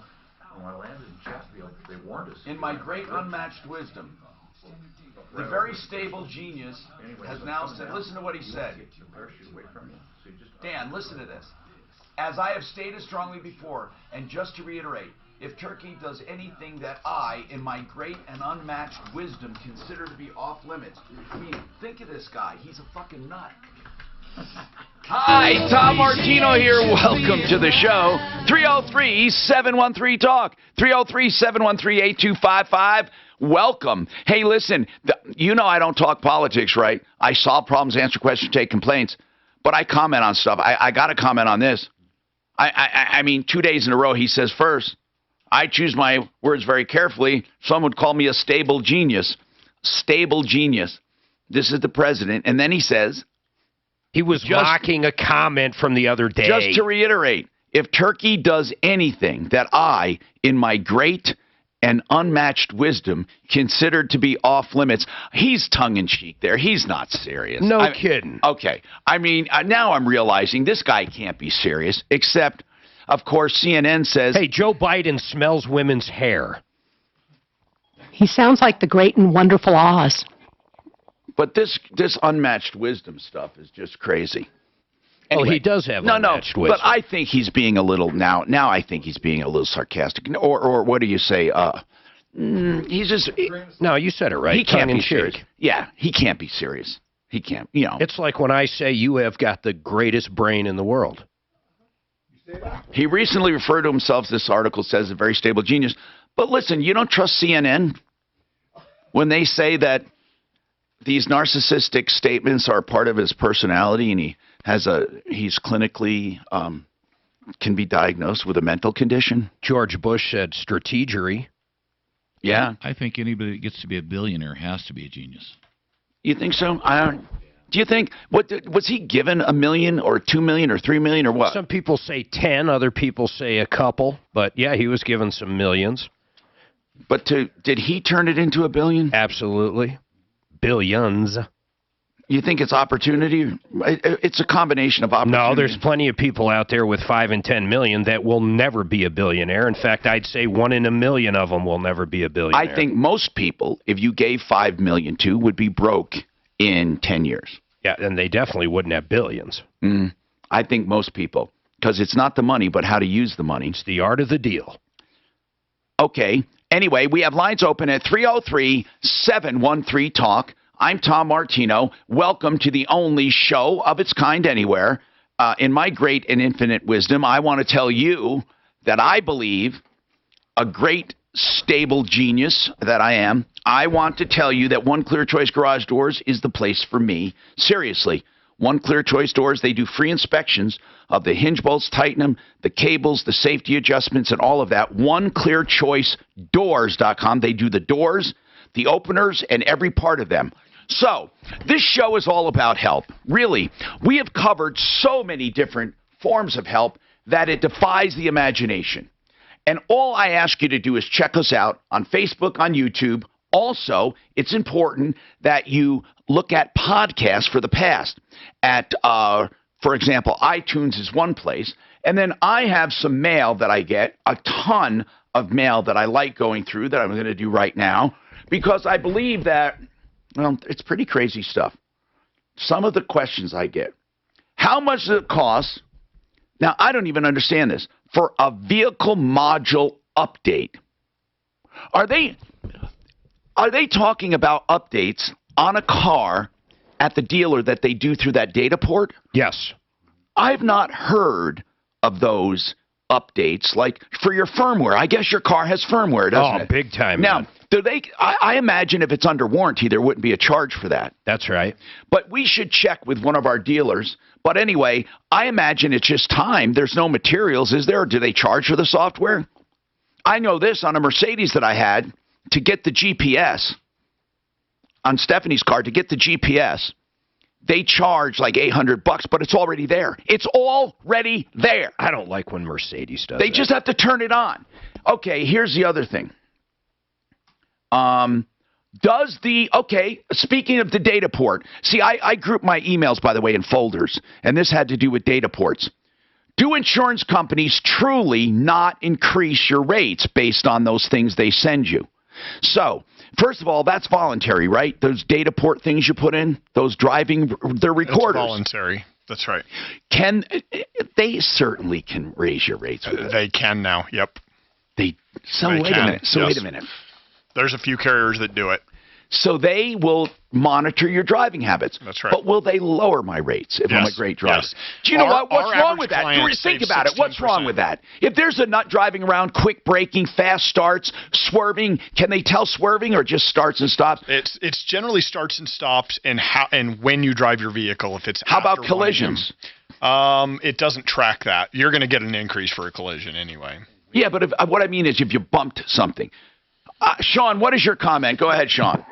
And when I landed in Chatfield, they warned us. In my great unmatched wisdom, the very stable genius has now said, listen to what he said. Dan, listen to this. As I have stated strongly before, and just to reiterate, if Turkey does anything that I, in my great and unmatched wisdom, consider to be off limits, I mean, think of this guy. He's a fucking nut. Hi, Tom Martino here. Welcome to the show. 303-713-TALK. 303-713-8255. Welcome. Hey, listen, you know I don't talk politics, right? I solve problems, answer questions, take complaints, but I comment on stuff. I got to comment on this. I mean, 2 days in a row, he says first, I choose my words very carefully. Some would call me a stable genius. Stable genius. This is the president. And then he says... He was mocking a comment from the other day. Just to reiterate, if Turkey does anything that I, in my great and unmatched wisdom, considered to be off limits, he's tongue-in-cheek there. He's not serious. No kidding. Okay. I mean, now I'm realizing this guy can't be serious, except, of course, CNN says... Hey, Joe Biden smells women's hair. He sounds like the great and wonderful Oz. But this unmatched wisdom stuff is just crazy. Anyway, he does have unmatched wisdom. But I think he's being a little now I think he's being a little sarcastic. Or what do you say? He's just no, you said it right. He can't be serious. Yeah, he can't be serious. He can't. You know. It's like when I say you have got the greatest brain in the world. He recently referred to himself, this article says, a very stable genius. But listen, you don't trust CNN when they say that these narcissistic statements are part of his personality, and he's clinically can be diagnosed with a mental condition. George Bush said strategery. Yeah, I think anybody that gets to be a billionaire has to be a genius. You think so? Do you think was he given $1 million or $2 million or $3 million or what? Some people say 10, other people say a couple, but yeah, he was given some millions. But did he turn it into $1 billion? Absolutely. Billions. You think it's opportunity? It's a combination of opportunity. No, there's plenty of people out there with 5 and 10 million that will never be a billionaire. In fact, I'd say 1 in a million of them will never be a billionaire. I think most people, if you gave $5 million to, would be broke in 10 years. Yeah, and they definitely wouldn't have billions. I think most people, because it's not the money, but how to use the money. It's the art of the deal. Okay. Anyway, we have lines open at 303-713-TALK. I'm Tom Martino. Welcome to the only show of its kind anywhere. In my great and infinite wisdom, I want to tell you that I believe a great, stable genius that I am. I want to tell you that One Clear Choice Garage Doors is the place for me. Seriously. One Clear Choice Doors, they do free inspections of the hinge bolts, tighten them, the cables, the safety adjustments, and all of that. OneClearChoiceDoors.com. They do the doors, the openers, and every part of them. So, this show is all about help. Really, we have covered so many different forms of help that it defies the imagination. And all I ask you to do is check us out on Facebook, on YouTube. Also, it's important that you look at podcasts for the past. For example, iTunes is one place. And then I have some mail that I get, a ton of mail that I like going through that I'm going to do right now, because I believe that, well, it's pretty crazy stuff. Some of the questions I get. How much does it cost? Now, I don't even understand this. For a vehicle module update. Are they talking about updates on a car at the dealer that they do through that data port? Yes. I've not heard of those updates, like for your firmware. I guess your car has firmware, doesn't it? Oh, big time. Now, man. Do they? I imagine if it's under warranty, there wouldn't be a charge for that. That's right. But we should check with one of our dealers. But anyway, I imagine it's just time. There's no materials, is there? Or do they charge for the software? I know this on a Mercedes that I had to get the GPS on Stephanie's car, to get the GPS. They charge like $800, but it's already there. It's already there. I don't like when Mercedes does They that. just have to turn it on. Okay, here's the other thing. Speaking of the data port, see, I group my emails, by the way, in folders, and this had to do with data ports. Do insurance companies truly not increase your rates based on those things they send you? So, first of all, that's voluntary, right? Those data port things you put in, those driving, they're recorders. It's voluntary. That's right. They certainly can raise your rates with it. They can now, yep. Wait a minute. There's a few carriers that do it. So they will monitor your driving habits. That's right. But will they lower my rates if I'm a great driver? Yes. Do you know what? What's wrong with that? Think about it. What's wrong with that? If there's a nut driving around, quick braking, fast starts, swerving, can they tell swerving or just starts and stops? It's generally starts and stops and when you drive your vehicle. If it's how about collisions? It doesn't track that. You're going to get an increase for a collision anyway. Yeah, but what I mean is if you bumped something. Sean, what is your comment? Go ahead, Sean.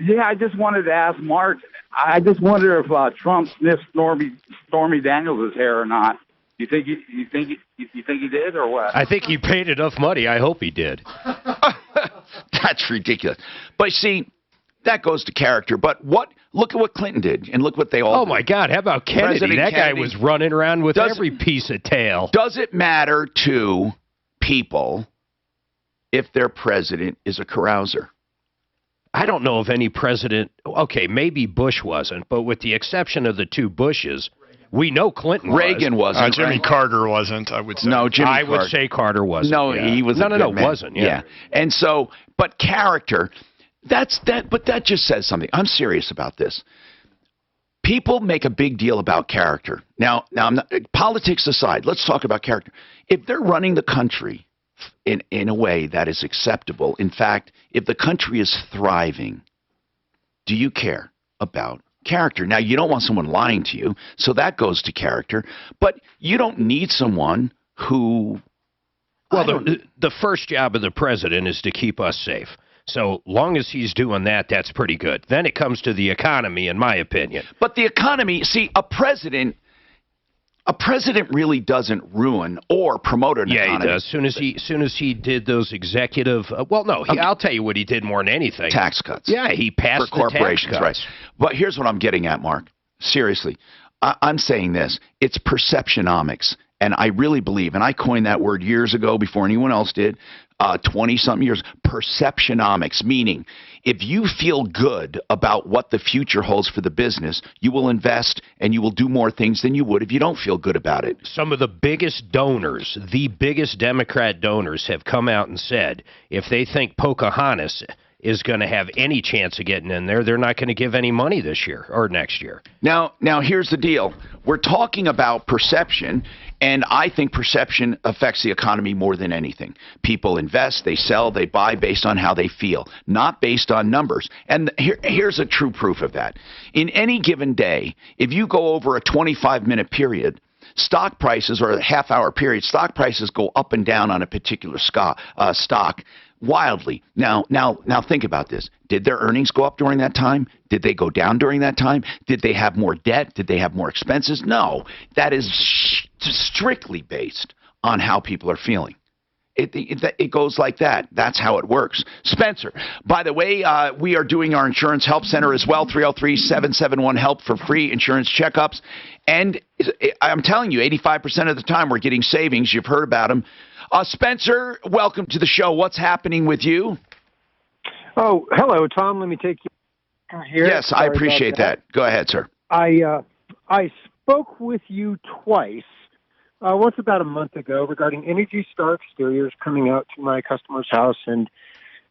Yeah, I just wanted to ask Mark. I just wonder if Trump sniffed Stormy Daniels' hair or not. You think he did or what? I think he paid enough money. I hope he did. That's ridiculous. But see, that goes to character. But look at what Clinton did, and look what they all. Oh my God! How about Kennedy? President Kennedy. Guy was running around with every piece of tail. Does it matter to people if their president is a carouser? I don't know of any president. Okay, maybe Bush wasn't, but with the exception of the two Bushes, we know Clinton Reagan wasn't. Jimmy Carter wasn't, I would say. No, Jimmy Carter. I would say Carter wasn't. No, yeah. he was No, a good man. wasn't. Yeah. And so, but character, but that just says something. I'm serious about this. People make a big deal about character. Now I'm not, politics aside, let's talk about character. If they're running the country in a way that is acceptable, in fact, if the country is thriving, do you care about character? Now, you don't want someone lying to you, so that goes to character, but you don't need someone who... Well, the first job of the president is to keep us safe. So long as he's doing that, that's pretty good. Then it comes to the economy, in my opinion. But the economy, see, a president really doesn't ruin or promote an economy. Yeah, he does. Soon as he did those executive, I'll tell you what he did more than anything. Tax cuts. Yeah, he passed for corporations, the tax cuts. Right? But here's what I'm getting at, Mark. Seriously, I'm saying this. It's perceptionomics, and I really believe, and I coined that word years ago before anyone else did. 20-something years, perceptionomics, meaning if you feel good about what the future holds for the business, you will invest and you will do more things than you would if you don't feel good about it. Some of the biggest donors, the biggest Democrat donors, have come out and said if they think Pocahontas is going to have any chance of getting in there, they're not going to give any money this year or next year. Now here's the deal. We're talking about perception, and I think perception affects the economy more than anything. People invest, they sell, they buy based on how they feel, not based on numbers. And here's a true proof of that. In any given day, if you go over a 25-minute period, stock prices, or a half-hour period, stock prices go up and down on a particular stock wildly. Now think about this. Did their earnings go up during that time? Did they go down during that time? Did they have more debt? Did they have more expenses? No. That is strictly based on how people are feeling. It goes like that. That's how it works. Spencer, by the way, we are doing our Insurance Help Center as well, 303-771-HELP for free insurance checkups. And I'm telling you, 85% of the time we're getting savings. You've heard about them. Spencer, welcome to the show. What's happening with you? Oh, hello, Tom. Let me take you here. Yes, sorry, I appreciate that. Go ahead, sir. I spoke with you twice, once about a month ago, regarding Energy Star exteriors coming out to my customer's house and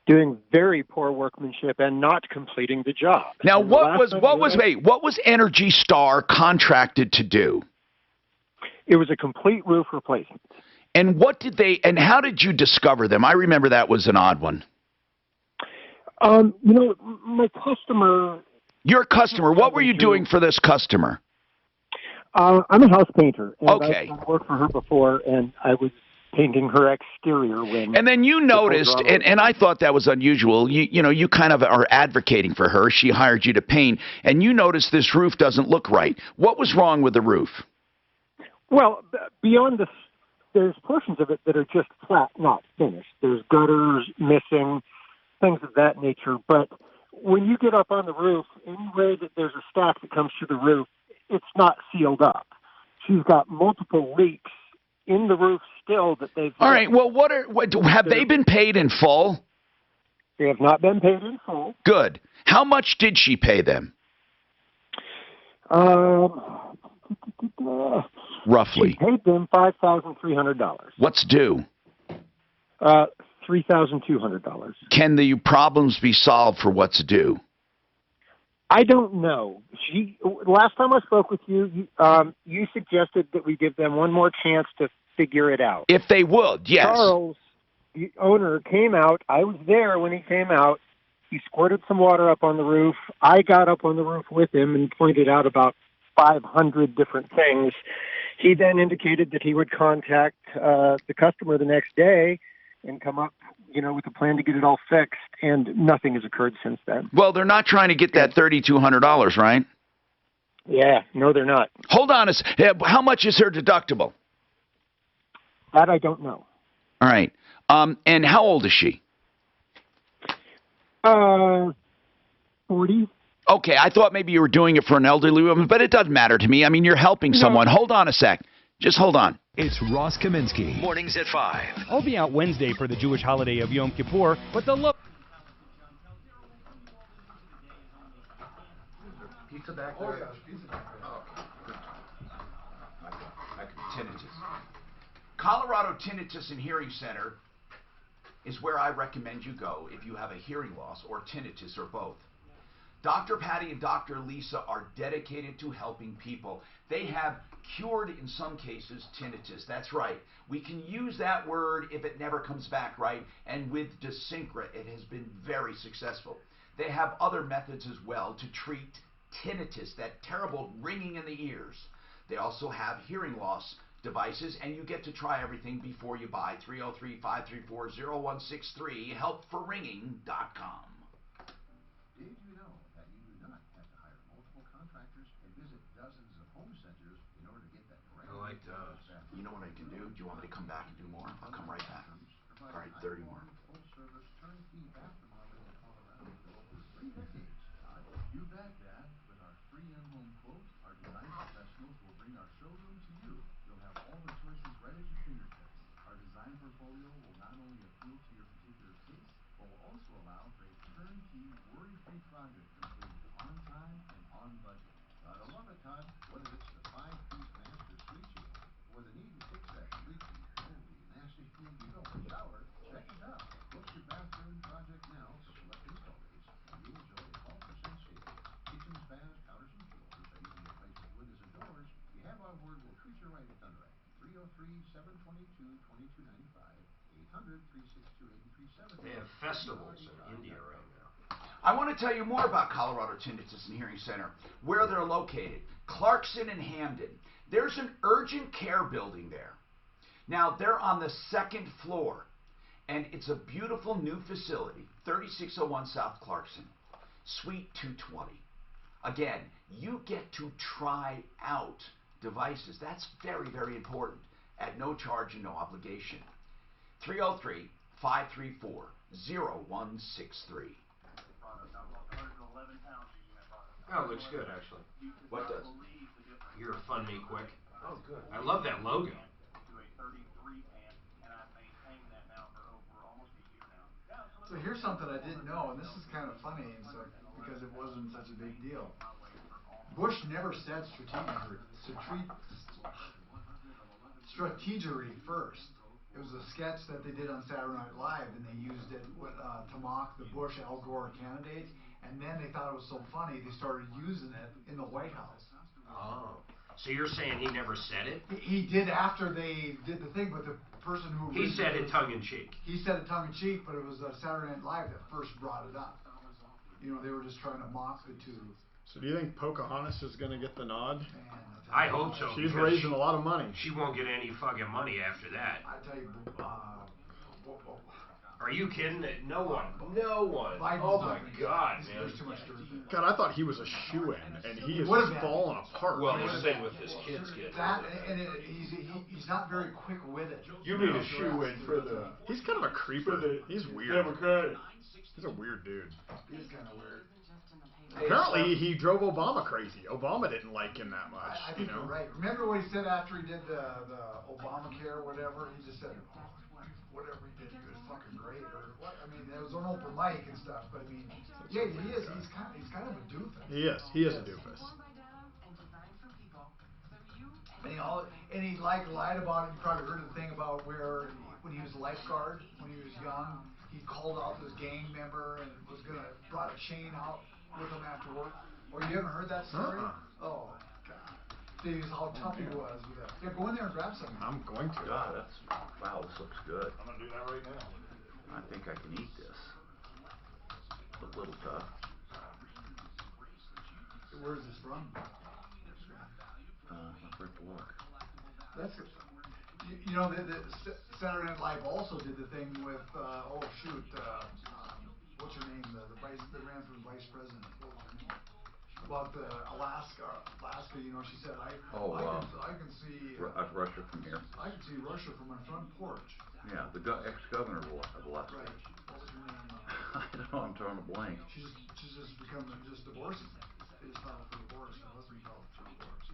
doing very poor workmanship and not completing the job. Now, what was Energy Star contracted to do? It was a complete roof replacement. And how did you discover them? I remember that was an odd one. You know, my customer. Your customer. What were you doing for this customer? I'm a house painter. And Okay. I've worked for her before, and I was painting her exterior when. And then you noticed, and I thought that was unusual. You know, you kind of are advocating for her. She hired you to paint, and you noticed this roof doesn't look right. What was wrong with the roof? Well, beyond this, there's portions of it that are just flat, not finished. There's gutters missing, things of that nature. But when you get up on the roof, any way that there's a stack that comes through the roof, it's not sealed up. She's got multiple leaks in the roof still that they've... All right, well, have they been paid in full? They have not been paid in full. Good. How much did she pay them? Roughly. She paid them $5,300. What's due? $3,200. Can the problems be solved for what's due? I don't know. Last time I spoke with you, you suggested that we give them one more chance to figure it out. If they would, yes. Charles, the owner, came out. I was there when he came out. He squirted some water up on the roof. I got up on the roof with him and pointed out about 500 different things. He then indicated that he would contact the customer the next day and come up, you know, with a plan to get it all fixed, and nothing has occurred since then. Well, they're not trying to get that $3,200, right? Yeah, no, they're not. Hold on how much is her deductible? That I don't know. All right. And how old is she? 40. Okay, I thought maybe you were doing it for an elderly woman, but it doesn't matter to me. I mean, you're helping someone. Hold on a sec. Just hold on. It's Ross Kaminsky. Mornings at 5. I'll be out Wednesday for the Jewish holiday of Yom Kippur, but the look... Pizza back there? Oh, yeah, pizza back there. Oh, okay. Tinnitus. Colorado Tinnitus and Hearing Center is where I recommend you go if you have a hearing loss or tinnitus or both. Dr. Patty and Dr. Lisa are dedicated to helping people. They have cured, in some cases, tinnitus. That's right. We can use that word if it never comes back, right? And with Desincra, it has been very successful. They have other methods as well to treat tinnitus, that terrible ringing in the ears. They also have hearing loss devices, and you get to try everything before you buy. 303-534-0163, helpforringing.com. Did you know that you do not have to hire multiple contractors and visit dozens of home centers in order to get that correct? I like those. You know what I can do? Do you want me to come back and do more? I'll come right back. All right, 30 more. Full service turnkey bathroom in Colorado for over 3 decades. You bet, Dad. With our free in-home quote, our design professionals will bring our showroom to you. You'll have all the choices right at your fingertips. Our design portfolio will not only appeal to your particular taste, but will also allow for a turnkey, worry-free project completed on time and on budget. Gotta love it, Todd. Whether it's the 5-piece master suite you want, or the need to fix that leaky, moldy, nasty feeling you don't shower, check it out. Book your bathroom project now for select install dates, and you enjoy a 12% savings. Kitchens, baths, counters, and floors that even replace windows and doors. You have our word, we'll treat you right at Thunderite. 303-722-2295, 800-362-8370. They have festivals in India right now. I want to tell you more about Colorado Tinnitus and Hearing Center, where they're located. Clarkson and Hamden. There's an urgent care building there. Now, they're on the 2nd floor, and it's a beautiful new facility, 3601 South Clarkson, Suite 220. Again, you get to try out devices. That's very, very important, at no charge and no obligation. 303-534-0163. Oh, it looks good, actually. What does? You're a fun me quick. Oh, good. I love that logo. So here's something I didn't know, and this is kind of funny, and so because it wasn't such a big deal. Bush never said strategery first. It was a sketch that they did on Saturday Night Live, and they used it to mock the Bush Al Gore candidates. And then they thought it was so funny, they started using it in the White House. Oh. So you're saying he never said it? He did after they did the thing, but the person who... He said it tongue-in-cheek. He said it tongue-in-cheek, but it was Saturday Night Live that first brought it up. you know, they were just trying to mock the two. So do you think Pocahontas is going to get the nod? I hope so. She's because raising a lot of money. She won't get any fucking money after that. I tell you, Are you kidding? No one. No one. Oh my God, man. There's too much dirt there. God, I thought he was a shoe-in, and he is Would've just been. falling apart. Well, the same with his kids getting. That, and he's not very quick with it. You mean a shoe-in for the... He's kind of a creeper. He's weird. Democratic. He's a weird dude. He's kind of weird. Apparently, he drove Obama crazy. Obama didn't like him that much, I think you're right. Remember what he said after he did the Obamacare or whatever? He just said, whatever he did, he was fucking great. Or what? I mean, it was an open mic and stuff. But I mean, yeah, he is. He's kind of a doofus. He is. He is a doofus. And he lied about it. You probably heard the thing about where when he was a lifeguard, when he was young, he called out this gang member and was brought a chain out with him after work. Or you haven't heard that story? Oh God. See how tough he was with that. Yeah, go in there and grab something. I'm going to. God, wow, this looks good. I'm going to do that right now. I think I can eat this. Look a little tough. Where's this from? I'll break the look. That's it. You know, the Saturday Night Live also did the thing with, what's her name? The vice that ran for vice president. What was her name? About Alaska, you know, she said, I can see Russia from here. I can see Russia from my front porch. Yeah, the ex-governor of Alaska. Right. What was her name? I don't know. I'm drawing a blank. She's just become divorcing. They just filed for divorce. Her husband filed for divorce.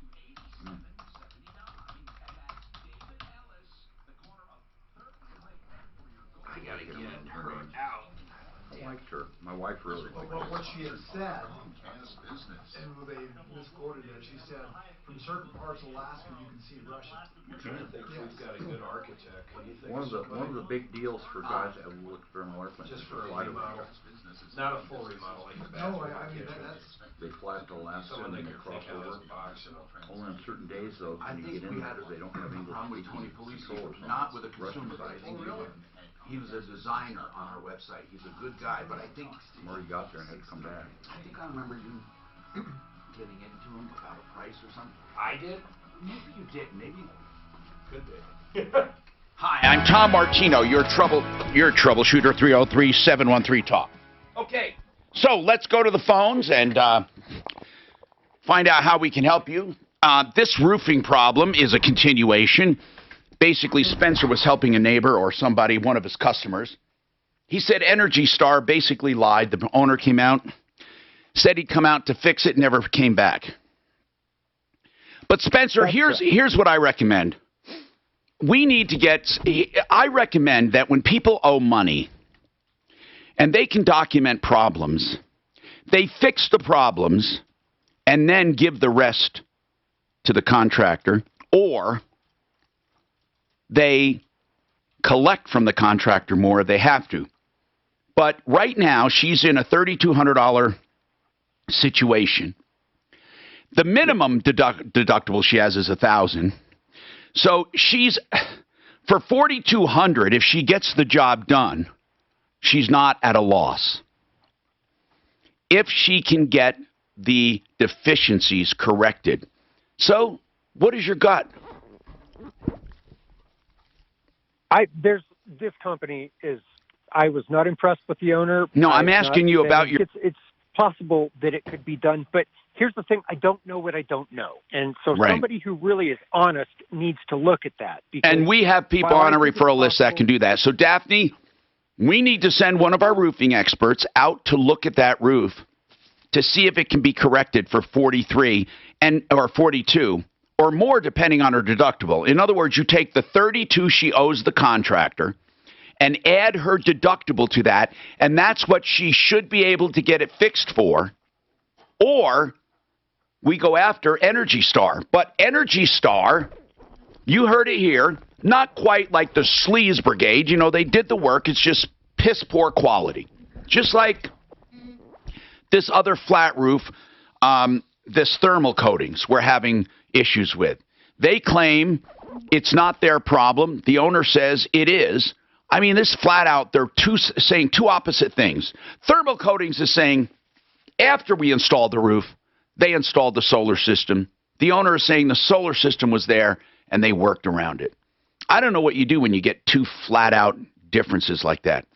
I gotta get her out. I liked her. My wife really liked her. But what she had said, and they misquoted it, she said, from certain parts of Alaska you can see Russia. You're trying to think we've got a good architect. One of the big deals for guys that have looked for an airplane Just is for a fly to remodel. Not a full remodel like the No, bathroom. I mean, that's... They fly to Alaska Someone and that they can cross think out over. of the box. Only on certain days though, I when you think get in we there, had they don't have English problem with speaking Tony Police, control or something. not with the Russian consumer, but I think side. he was a designer on our website. He's a good guy, but I think Or he got there and had to come back. I remember you getting into him about a price or something. I did? Maybe you did. Maybe Could be. Hi, I'm Tom Martino, your troubleshooter, 303-713-TALK. Okay. So let's go to the phones and find out how we can help you. This roofing problem is a continuation. Basically, Spencer was helping a neighbor or somebody, one of his customers. He said Energy Star basically lied. The owner came out, said he'd come out to fix it, never came back. But Spencer, here's what I recommend. We need to I recommend that when people owe money and they can document problems, they fix the problems and then give the rest to the contractor, or they collect from the contractor more if they have to. But right now, she's in a $3,200 situation. The minimum deductible she has is $1,000. So she's, for $4,200, if she gets the job done, she's not at a loss. If she can get the deficiencies corrected. So, what is your gut? This company is, I was not impressed with the owner. No, I'm asking you about your... It's possible that it could be done, but here's the thing, I don't know what I don't know. And so somebody who really is honest needs to look at that. And we have people on a referral list that can do that. So, Daphne, we need to send one of our roofing experts out to look at that roof to see if it can be corrected for $43 or $42 or more, depending on her deductible. In other words, you take the $32 she owes the contractor and add her deductible to that, and that's what she should be able to get it fixed for. Or we go after Energy Star. But Energy Star, you heard it here, not quite like the Sleaze Brigade. You know, they did the work. It's just piss poor quality. Just like this other flat roof, this thermal coatings we're having issues with. They claim it's not their problem. The owner says it is. I mean, this flat out, they're saying two opposite things. Thermal coatings is saying After we installed the roof, they installed the solar system. The owner is saying the solar system was there and they worked around it. I don't know what you do when you get two flat-out differences like that.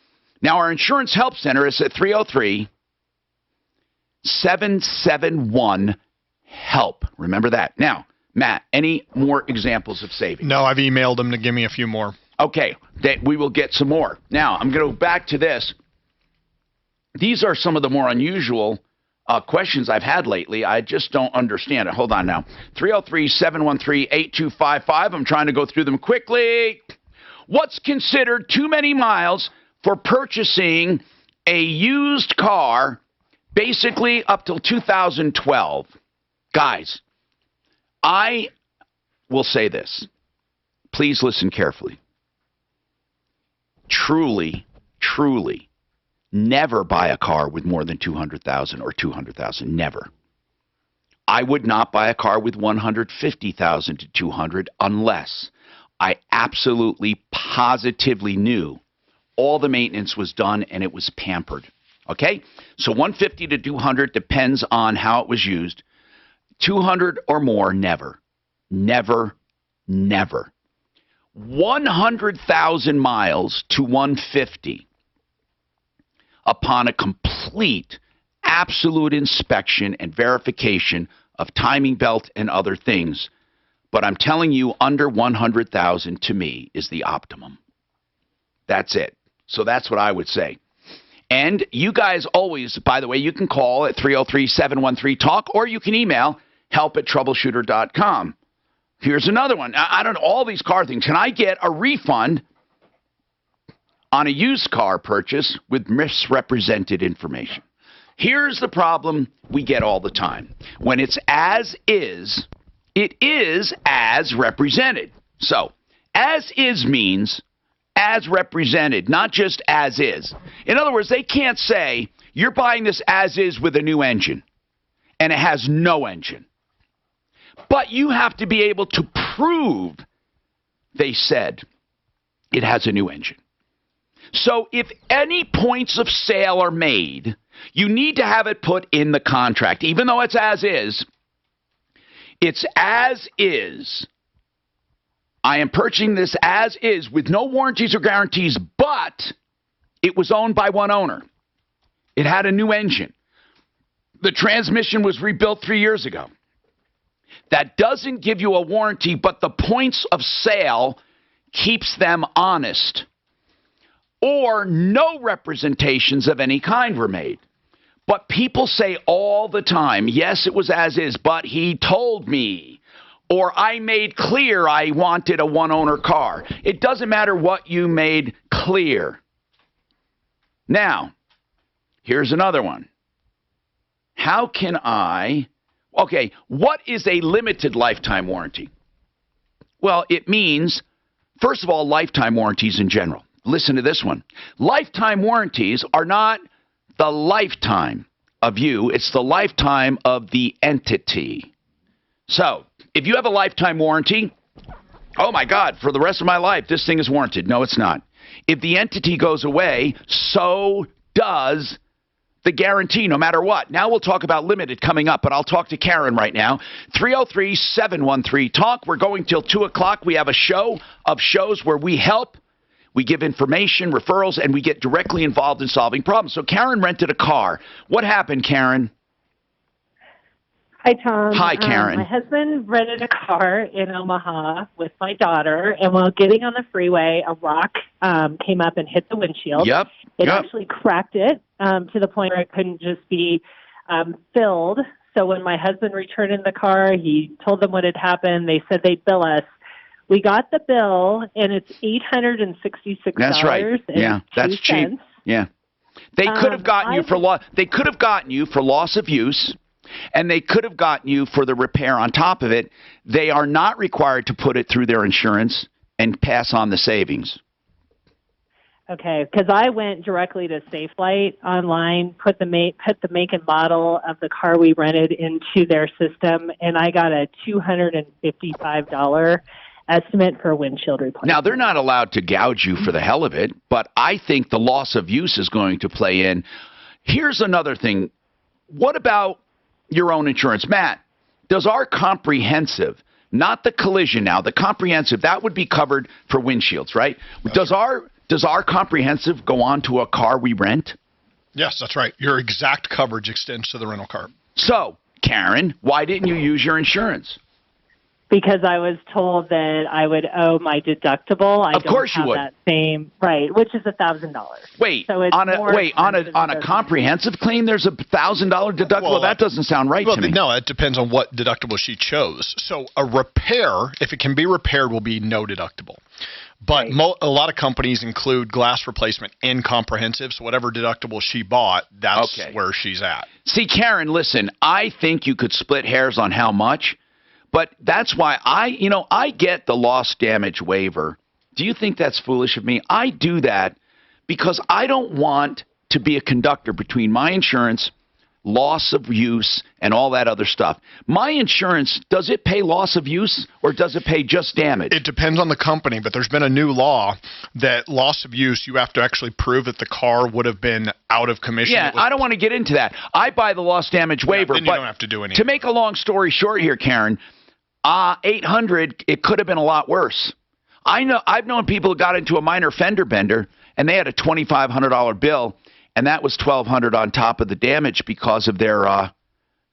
Now, our insurance help center is at 303-771-HELP. Remember that. Now, Matt, any more examples of savings? No, I've emailed them to give me a few more. Okay, we will get some more. Now, I'm going to go back to this. These are some of the more unusual questions I've had lately. I just don't understand it. Hold on now. 303-713-8255. I'm trying to go through them quickly. What's considered too many miles for purchasing a used car, basically up till 2012? Guys, I will say this. Please listen carefully. Truly, never buy a car with more than 200,000 or 200,000. Never. I would not buy a car with 150,000 to 200 unless I absolutely, positively knew all the maintenance was done and it was pampered. Okay? So 150 to 200 depends on how it was used. 200 or more, never. Never, never. 100,000 miles to 150 upon a complete, absolute inspection and verification of timing belt and other things. But I'm telling you, under 100,000 to me is the optimum. That's it. So that's what I would say. And you guys always, by the way, you can call at 303-713-TALK or you can email help@troubleshooter.com. Here's another one. I don't know, all these car things. Can I get a refund on a used car purchase with misrepresented information? Here's the problem we get all the time. When it's as is, it is as represented. So, as is means as represented, not just as is. In other words, they can't say, you're buying this as is with a new engine, and it has no engine. But you have to be able to prove, they said, it has a new engine. So if any points of sale are made, you need to have it put in the contract. Even though it's as is, it's as is. I am purchasing this as is with no warranties or guarantees, but it was owned by one owner. It had a new engine. The transmission was rebuilt 3 years ago. That doesn't give you a warranty, but the points of sale keeps them honest. Or no representations of any kind were made. But people say all the time, yes, it was as is, but he told me. Or I made clear I wanted a one-owner car. It doesn't matter what you made clear. Now, here's another one. How can I... Okay, what is a limited lifetime warranty? Well, it means, first of all, lifetime warranties in general. Listen to this one. Lifetime warranties are not the lifetime of you. It's the lifetime of the entity. So, if you have a lifetime warranty, oh my God, for the rest of my life, this thing is warranted. No, it's not. If the entity goes away, so does the guarantee, no matter what. Now we'll talk about limited coming up, but I'll talk to Karen right now. 303-713-TALK. We're going till 2 o'clock. We have a show of shows where we help, we give information, referrals, and we get directly involved in solving problems. So Karen rented a car. What happened, Karen? Hi, Tom. Hi, Karen. My husband rented a car in Omaha with my daughter, and while getting on the freeway, a rock came up and hit the windshield. Yep. It actually cracked it to the point where it couldn't just be filled. So when my husband returned in the car, he told them what had happened. They said they'd bill us. We got the bill, and it's $866. That's right. Yeah, that's cheap. Yeah. They could have gotten you for They could have gotten you for loss of use. And they could have gotten you for the repair on top of it. They are not required to put it through their insurance and pass on the savings. Okay, because I went directly to SafeLight online, put the make and model of the car we rented into their system, and I got a $255 estimate for a windshield replacement. Now, they're not allowed to gouge you for the hell of it, but I think the loss of use is going to play in. Here's another thing. what about your own insurance? Matt, does our comprehensive, not the collision now, the comprehensive, that would be covered for windshields, right? Does our comprehensive go on to a car we rent? Yes, that's right. Your exact coverage extends to the rental car. So, Karen, why didn't you use your insurance? Because I was told that I would owe my deductible. I Of course you don't would. have that same right, which is $1,000. Wait, so it's on more expensive a than- comprehensive claim, there's a $1,000 deductible. Well, that doesn't sound right to me. No, it depends on what deductible she chose. So a repair, if it can be repaired, will be no deductible. But a lot of companies include glass replacement in comprehensive, so whatever deductible she bought, that's where she's at. See, Karen, listen, I think you could split hairs on how much, but that's why I get the loss damage waiver. Do you think that's foolish of me? I do that because I don't want to be a conductor between my insurance, loss of use, and all that other stuff. My insurance, does it pay loss of use or does it pay just damage? It depends on the company, but there's been a new law that loss of use, you have to actually prove that the car would have been out of commission. Yeah, I don't want to get into that. I buy the loss damage waiver, then you but don't have to do anything. To make a long story short here, Karen, 800, it could have been a lot worse. I've known people who got into a minor fender bender and they had a $2,500 bill, and that was $1,200 on top of the damage because of their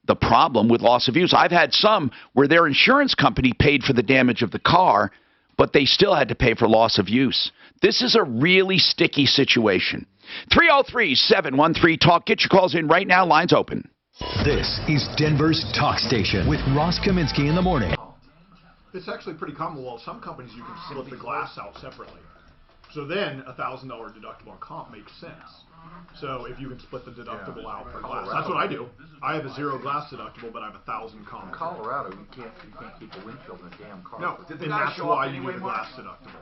the problem with loss of use. I've had some where their insurance company paid for the damage of the car, but they still had to pay for loss of use. This is a really sticky situation. 303-713-TALK. Get your calls in right now. Lines open. This is Denver's Talk Station with Ross Kaminsky in the morning. It's actually pretty common. Well, some companies you can split the glass out separately. So then a $1,000 deductible on comp makes sense. So if you can split the deductible out for glass, that's what I do. I have a $0 glass deductible, but I have 1,000 comp. In Colorado, you can't keep a windshield in a damn car. No, Did the and guy that's show why up you anyway, do the Mark? glass deductible.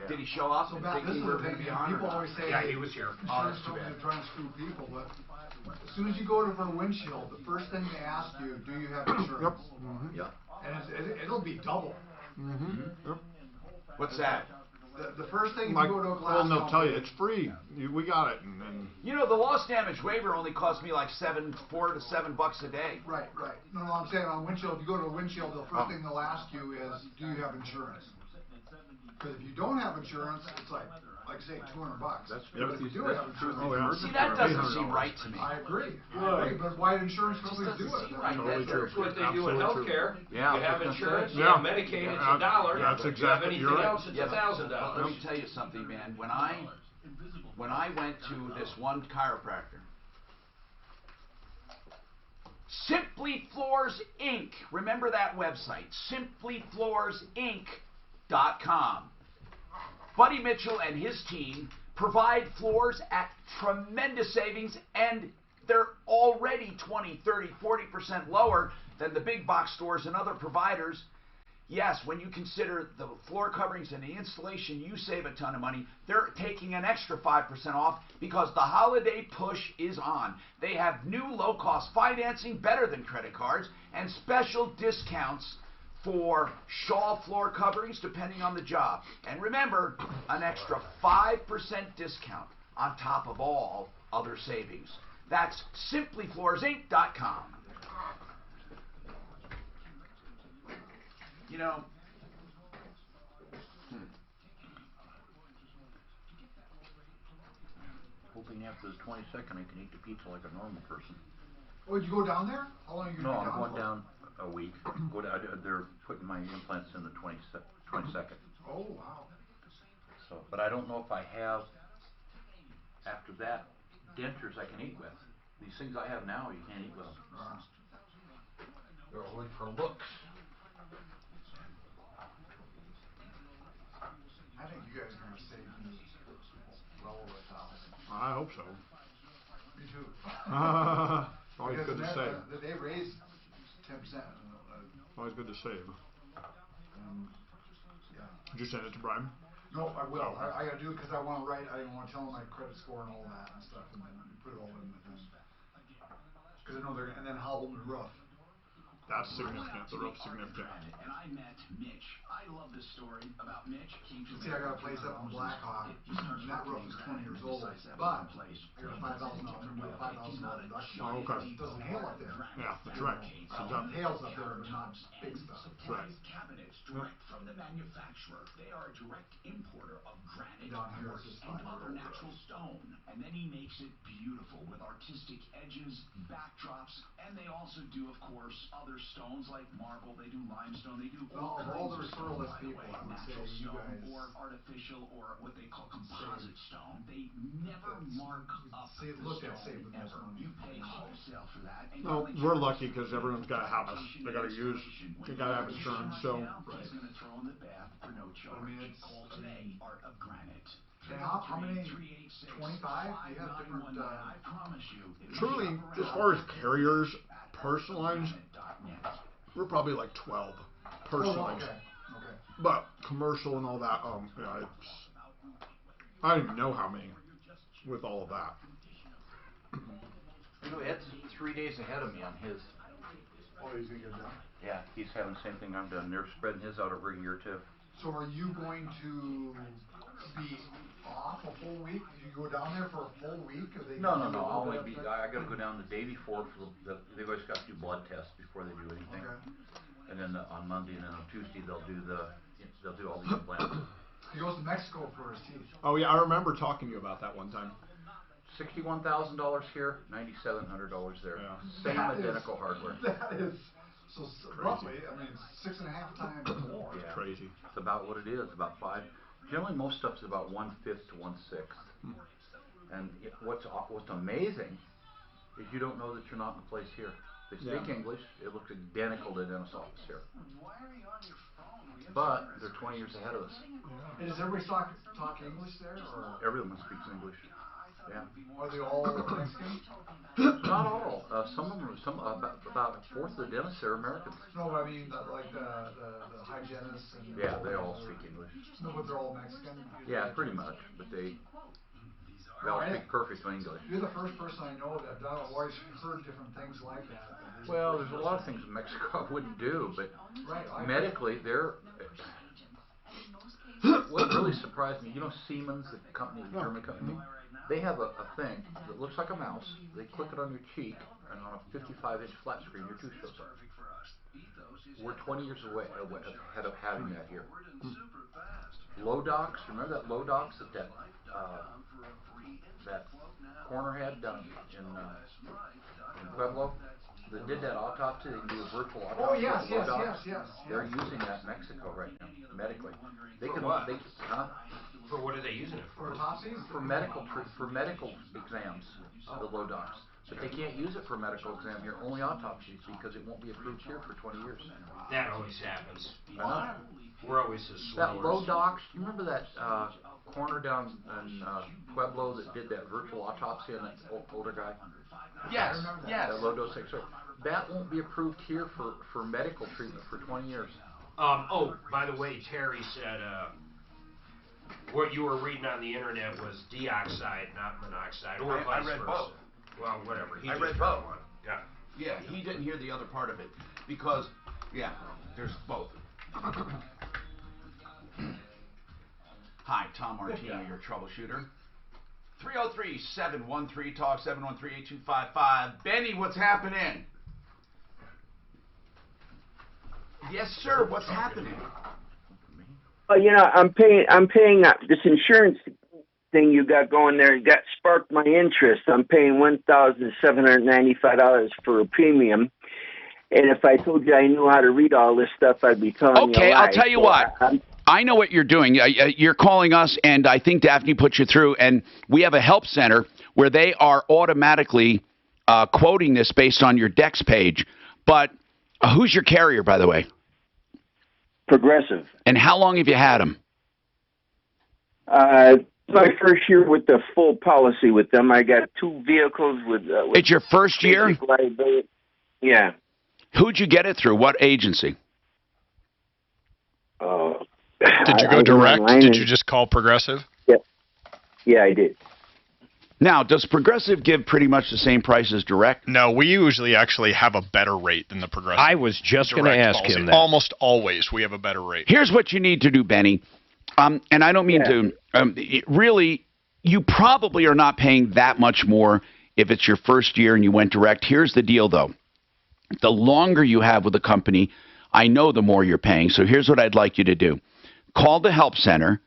Yeah. Did he show up? So Matt, this is the thing. People always say Yeah, he was here. insurance companies are trying to screw people, but as soon as you go to for a windshield, the first thing they ask you, do you have insurance? Yeah. And it'll be double. Yep. What's that? The first thing, if you go to a glass they'll tell you company, it's free. We got it. And then You know, the loss damage waiver only cost me like $4 to $7 a day. Right. No, I'm saying on windshield, if you go to a windshield, the first thing they'll ask you is, do you have insurance? Because if you don't have insurance, it's like say $200. That's but if you do have insurance, See, that doesn't seem right to me. I agree. But why do insurance companies do it? That's what they do in healthcare. Yeah. You have insurance, you Yeah. have Medicaid, it's $1. That's If you have exactly- anything you're right. else, it's $1,000. Let me tell you something, man. When I went to this one chiropractor, Simply Floors Inc. Remember that website, simplyfloorsinc.com. Buddy Mitchell and his team provide floors at tremendous savings, and they're already 20, 30, 40% lower than the big box stores and other providers. Yes, when you consider the floor coverings and the installation, you save a ton of money. They're taking an extra 5% off because the holiday push is on. They have new low-cost financing, better than credit cards, and special discounts for shawl floor coverings depending on the job. And remember, an extra 5% discount on top of all other savings. That's simplyfloorsinc.com. You know, hoping after the 22nd I can eat the pizza like a normal person. Oh, did you go down there? How long are you No, going to be I'm going for? down a week. They're putting my implants in the 22nd. Oh, wow. So, but I don't know if I have, after that, dentures I can eat with. These things I have now, you can't eat with them. They're only for looks. I think you guys are going to save me well over $1,000. I hope so. Me too. Always good to save. They raised 10%. Always good to save. Yeah. Did you send it to Brian? No, I will. Oh, okay. I got to do it because I want to write. I want to tell them my credit score and all that and stuff, and then put it all in the thing. Because I know they're and then hollow the roof. That's significant. The roof's significant. And I met Mitch. I love this story about Mitch. See, I got a place up in Blackhawk, and that roof is 20 years So, but I got a $5,000 deduction. Oh, okay. It doesn't hail up there. Yeah, that's right. It hails up there, but not big stuff. Right. Cabinets direct from the manufacturer. They are a direct importer of granite, Down here it's quartz, just and 5 other euros. natural stone. And then he makes it beautiful with artistic edges, backdrops, and they also do, of course, other stones like marble. They do limestone. They do all Of kinds all the of referral stone, list by the people, way. I would say Natural you stone guys or artificial or what they call composite stone. They never mark up the look at stone saving this ever. money. You pay wholesale for that. And Well, we're lucky because everyone's got a house. They got to use. They got to have insurance. So. He's going to throw in the bath for no charge. Call today, Art of Granite. And how many? 25? You have different. I promise you. Truly, as far as carriers, personal lines, we're probably like 12 personal lines. Okay. But commercial and all that, yeah, I don't even know how many with all of that. You know, Ed's 3 days ahead of me on his. Oh, he's gonna get it done. Yeah, he's having the same thing I'm doing. They're spreading his out over a year too. So are you going to be off a full week? Do you go down there for a full week? Or they No. give you a I'll little only bit be. of time? I got to go down the day before for they've always got to do blood tests before they do anything. Okay. And then on Monday and then on Tuesday they'll do all the implants. He goes to Mexico for his teeth. Oh yeah, I remember talking to you about that one time. $61,000 here, $9,700 there. Yeah. Same That is- identical hardware. That is so roughly. I mean, 6.5 times more. Yeah. Crazy. It's about what it is. About 5. Generally, most stuff's about 1/5 to 1/6. And what's amazing is you don't know that you're not in a place here. They speak English. It looks identical to the dentist's office here. But they're 20 years ahead of us. And does everybody talk English there, or Everyone speaks English. Yeah. are they all Mexican? Not all. Some of them. About a fourth of the dentists are Americans. No, I mean like the hygienists and. Yeah, they all speak English. No, but they're all Mexican. Yeah, pretty much. But they all speak perfect English. You're the first person I know that I've always heard different things like that. Well, there's a lot of things in Mexico I wouldn't do, but Right, medically, they're. What really surprised me, you know, Siemens, the company, the German company, they have a thing that looks like a mouse. They click it on your cheek, and on a 55-inch flat screen, your tooth shows up. We're 20 years away ahead of having that here. Lodox, remember that Lodox that corner had down in Pueblo? That did that autopsy, they can do a virtual autopsy. Oh yes, with Lodox. yes. They're using that in Mexico right now, medically. They For can, what? huh? For what are they using it for? Autopsies? For medical exams, the Lodox. But they can't use it for medical exam here, only autopsies, because it won't be approved here for 20 years. That always happens. I know. We're always so slow. That Lodox, you remember that corner down in Pueblo that did that virtual autopsy on that older guy? Yes, yes. That Lodox, so that won't be approved here for medical treatment for 20 years. Oh, by the way, Terry said what you were reading on the internet was dioxide, not monoxide, or I vice read versa. both. Well, whatever. He I just read heard both. one. Yeah. Yeah, he didn't hear the other part of it because, yeah, there's both. Hi, Tom Martino, your troubleshooter. 303-713-TALK, 713-8255. Benny, what's happening? Yes, sir, what's happening? You know, I'm paying this insurance thing you got going there. That sparked my interest. I'm paying $1,795 for a premium. And if I told you I knew how to read all this stuff, I'd be telling you a lie. Okay, I'll tell you what. I know what you're doing. You're calling us, and I think Daphne put you through, and we have a help center where they are automatically quoting this based on your Dex page. But who's your carrier, by the way? Progressive. And how long have you had them? My first year with the full policy with them. I got 2 vehicles with It's your first year? Liability. Yeah. Who'd you get it through? What agency? Did you go direct? Did you just call Progressive? Yeah, I did. Now, does Progressive give pretty much the same price as direct? No, we usually actually have a better rate than the Progressive. I was just going to ask policy. him that. Almost always we have a better rate. Here's what you need to do, Benny. And I don't mean to really, you probably are not paying that much more if it's your first year and you went direct. Here's the deal, though. The longer you have with a company, I know the more you're paying. So here's what I'd like you to do. Call the help center.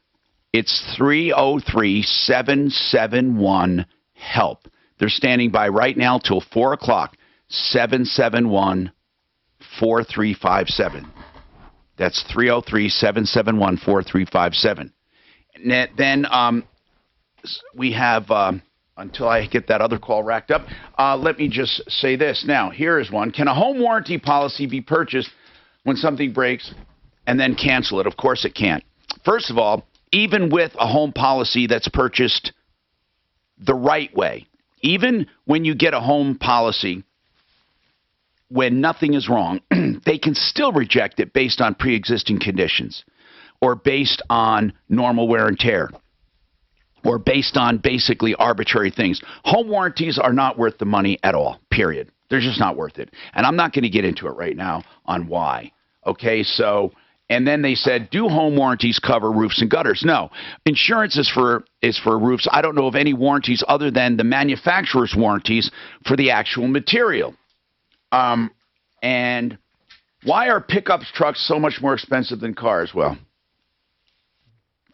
It's 303-771-HELP. They're standing by right now till 4 o'clock. 771-4357. That's 303-771-4357. Then we have, until I get that other call racked up, let me just say this. Now, here is one. Can a home warranty policy be purchased when something breaks and then cancel it? Of course it can't. First of all, even with a home policy that's purchased the right way, even when you get a home policy when nothing is wrong, they can still reject it based on pre-existing conditions or based on normal wear and tear or based on basically arbitrary things. Home warranties are not worth the money at all, period. They're just not worth it. And I'm not going to get into it right now on why. Okay, so, and then they said, do home warranties cover roofs and gutters? No. Insurance is for roofs. I don't know of any warranties other than the manufacturer's warranties for the actual material. And why are pickups trucks so much more expensive than cars? Well,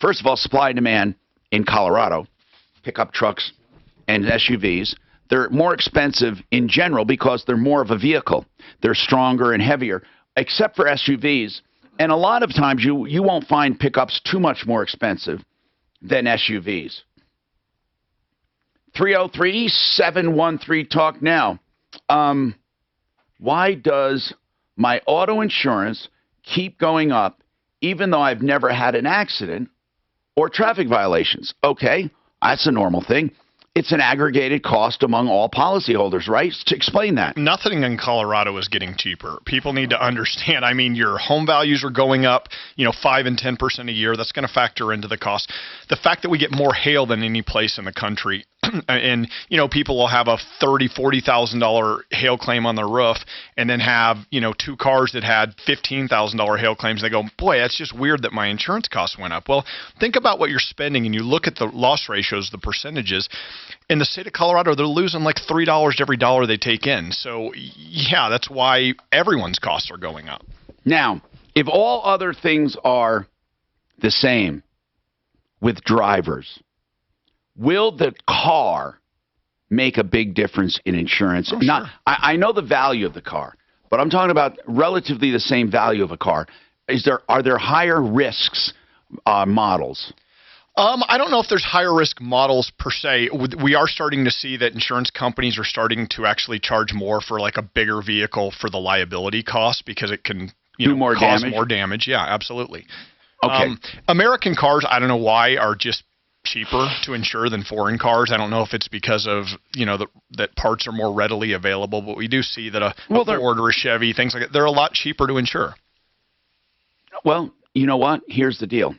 first of all, supply and demand in Colorado, pickup trucks and SUVs, they're more expensive in general because they're more of a vehicle. They're stronger and heavier, except for SUVs. And a lot of times you won't find pickups too much more expensive than SUVs. 303-713-TALK now. Why does my auto insurance keep going up even though I've never had an accident or traffic violations? Okay, that's a normal thing. It's an aggregated cost among all policyholders, right? To explain that. Nothing in Colorado is getting cheaper. People need to understand. I mean, your home values are going up, 5 and 10% a year. That's going to factor into the cost. The fact that we get more hail than any place in the country, and people will have a $30,000-$40,000 hail claim on their roof, and then have 2 cars that had $15,000 hail claims. They go, boy, that's just weird that my insurance costs went up. Well, think about what you're spending, and you look at the loss ratios, the percentages. In the state of Colorado, they're losing like $3 every dollar they take in. So yeah, that's why everyone's costs are going up. Now, if all other things are the same with drivers, will the car make a big difference in insurance? Oh, sure. I know the value of the car, but I'm talking about relatively the same value of a car. Are there higher risks models? I don't know if there's higher risk models per se. We are starting to see that insurance companies are starting to actually charge more for like a bigger vehicle for the liability cost because it can do more cause damage. more damage. Yeah, absolutely. Okay. American cars, I don't know why, are just cheaper to insure than foreign cars. I don't know if it's because of that parts are more readily available, but we do see that a Ford or a Chevy, things like that, they're a lot cheaper to insure. Well, you know what? Here's the deal.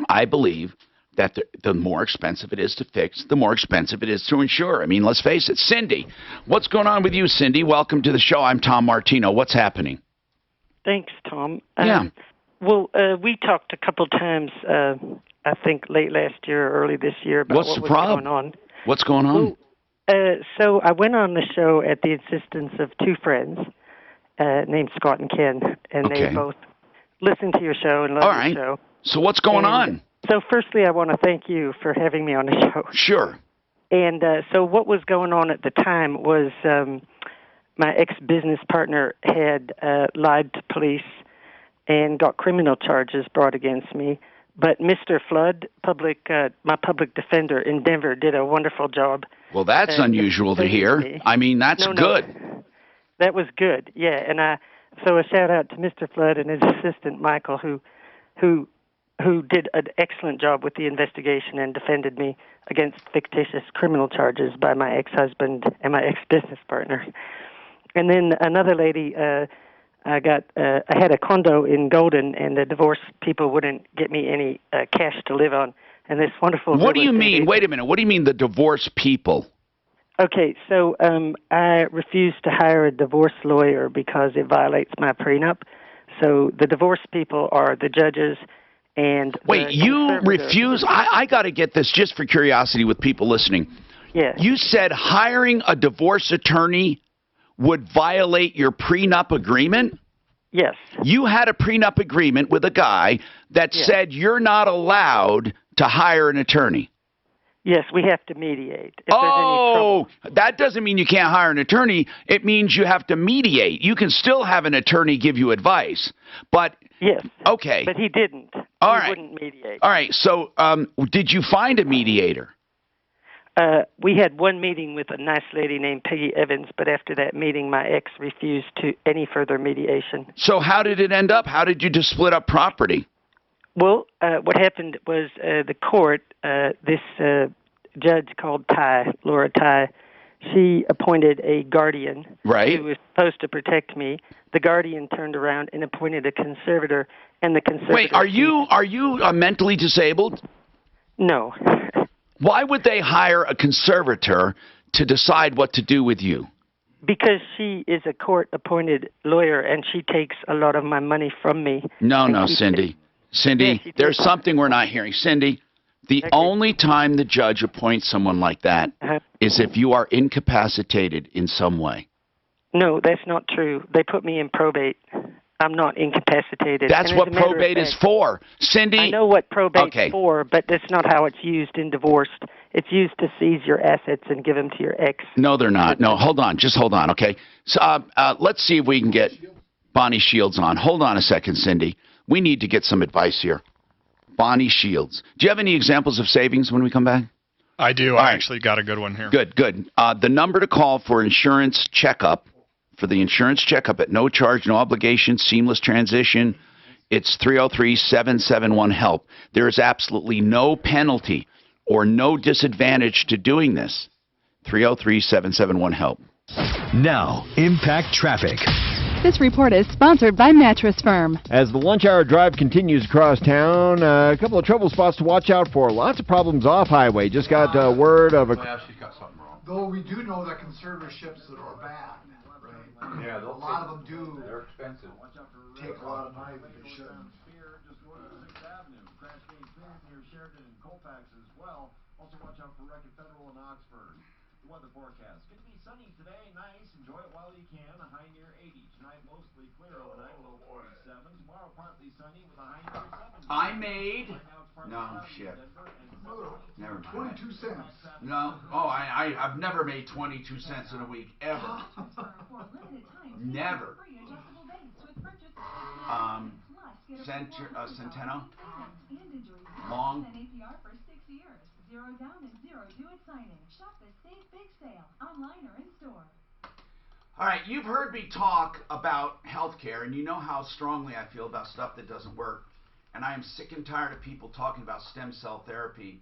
I believe that the more expensive it is to fix, the more expensive it is to insure. I mean, let's face it. Cindy, what's going on with you, Cindy? Welcome to the show. I'm Tom Martino. What's happening? Thanks, Tom. Yeah. Well, we talked a couple times, I think late last year or early this year, about What's what the was problem? going on. What's going on? Well, so I went on the show at the insistence of 2 friends named Scott and Ken, and Okay. they both listened to your show and loved All your right. show. So what's going on? So firstly, I want to thank you for having me on the show. Sure. And so what was going on at the time was my ex-business partner had lied to police and got criminal charges brought against me. But Mr. Flood, my public defender in Denver, did a wonderful job. Well, that's unusual to hear. Me. I mean, that's good. That was good, yeah. And so a shout out to Mr. Flood and his assistant Michael, who did an excellent job with the investigation and defended me against fictitious criminal charges by my ex-husband and my ex-business partner. And then another lady, I had a condo in Golden, and the divorce people wouldn't get me any cash to live on. And this wonderful. What do you mean? Wait a minute. What do you mean the divorce people? Okay, so I refused to hire a divorce lawyer because it violates my prenup. So the divorce people are the judges And wait, you refuse? I got to get this just for curiosity with people listening. Yes. You said hiring a divorce attorney would violate your prenup agreement? Yes. You had a prenup agreement with a guy that said you're not allowed to hire an attorney. Yes, we have to mediate. If there's any trouble. That doesn't mean you can't hire an attorney. It means you have to mediate. You can still have an attorney give you advice, but yes. Okay. But he didn't. All he right. wouldn't mediate. All right. So, did you find a mediator? We had one meeting with a nice lady named Peggy Evans, but after that meeting, my ex refused to any further mediation. So how did it end up? How did you just split up property? Well, what happened was the court, this judge called Laura Ty, she appointed a guardian Right. who was supposed to protect me. The guardian turned around and appointed a conservator, and the conservator... Wait, are you mentally disabled? No. Why would they hire a conservator to decide what to do with you? Because she is a court-appointed lawyer, and she takes a lot of my money from me. No, Cindy. Cindy, Yes, there's something we're not hearing. Cindy, the only time the judge appoints someone like that is if you are incapacitated in some way. No, that's not true. They put me in probate. I'm not incapacitated. That's And what as a matter of probate is fact, for. Cindy. I know what probate's Okay. for, but that's not how it's used in divorce. It's used to seize your assets and give them to your ex. No, they're not. No, hold on. Just hold on, okay? So let's see if we can get Bonnie Shields on. Hold on a second, Cindy. We need to get some advice here. Bonnie Shields. Do you have any examples of savings when we come back? I do. All I right. actually got a good one here. Good. The number to call for insurance checkup, for the insurance checkup at no charge, no obligation, seamless transition, it's 303-771-HELP. There is absolutely no penalty or no disadvantage to doing this. 303-771-HELP. Now, Impact Traffic. This report is sponsored by Mattress Firm. As the lunch hour drive continues across town, a couple of trouble spots to watch out for. Lots of problems off highway. Just got word of a... She's got something wrong. Though we do know that conservatorships that are bad, right? Yeah, a lot of them do. They're expensive. Take a lot of money that they shouldn't. Just go to 6th Avenue. Crash Gate Clinic near Sheridan and Colfax as well. Also watch out for wreck at Federal and Oxford. The weather forecast. Going to be sunny today. Nice. Enjoy it while you can. A high near 80. Tonight mostly clear overnight. Low 47. Tomorrow partly sunny with a high near 70. I made... No, shit. Never mind. 22 cents. No. Oh, I've never made 22 cents in a week, ever. Never. Centeno? Long? Zero down and zero due at signing. Shop the Save Big Sale online or in store. All right, you've heard me talk about healthcare, and you know how strongly I feel about stuff that doesn't work. And I am sick and tired of people talking about stem cell therapy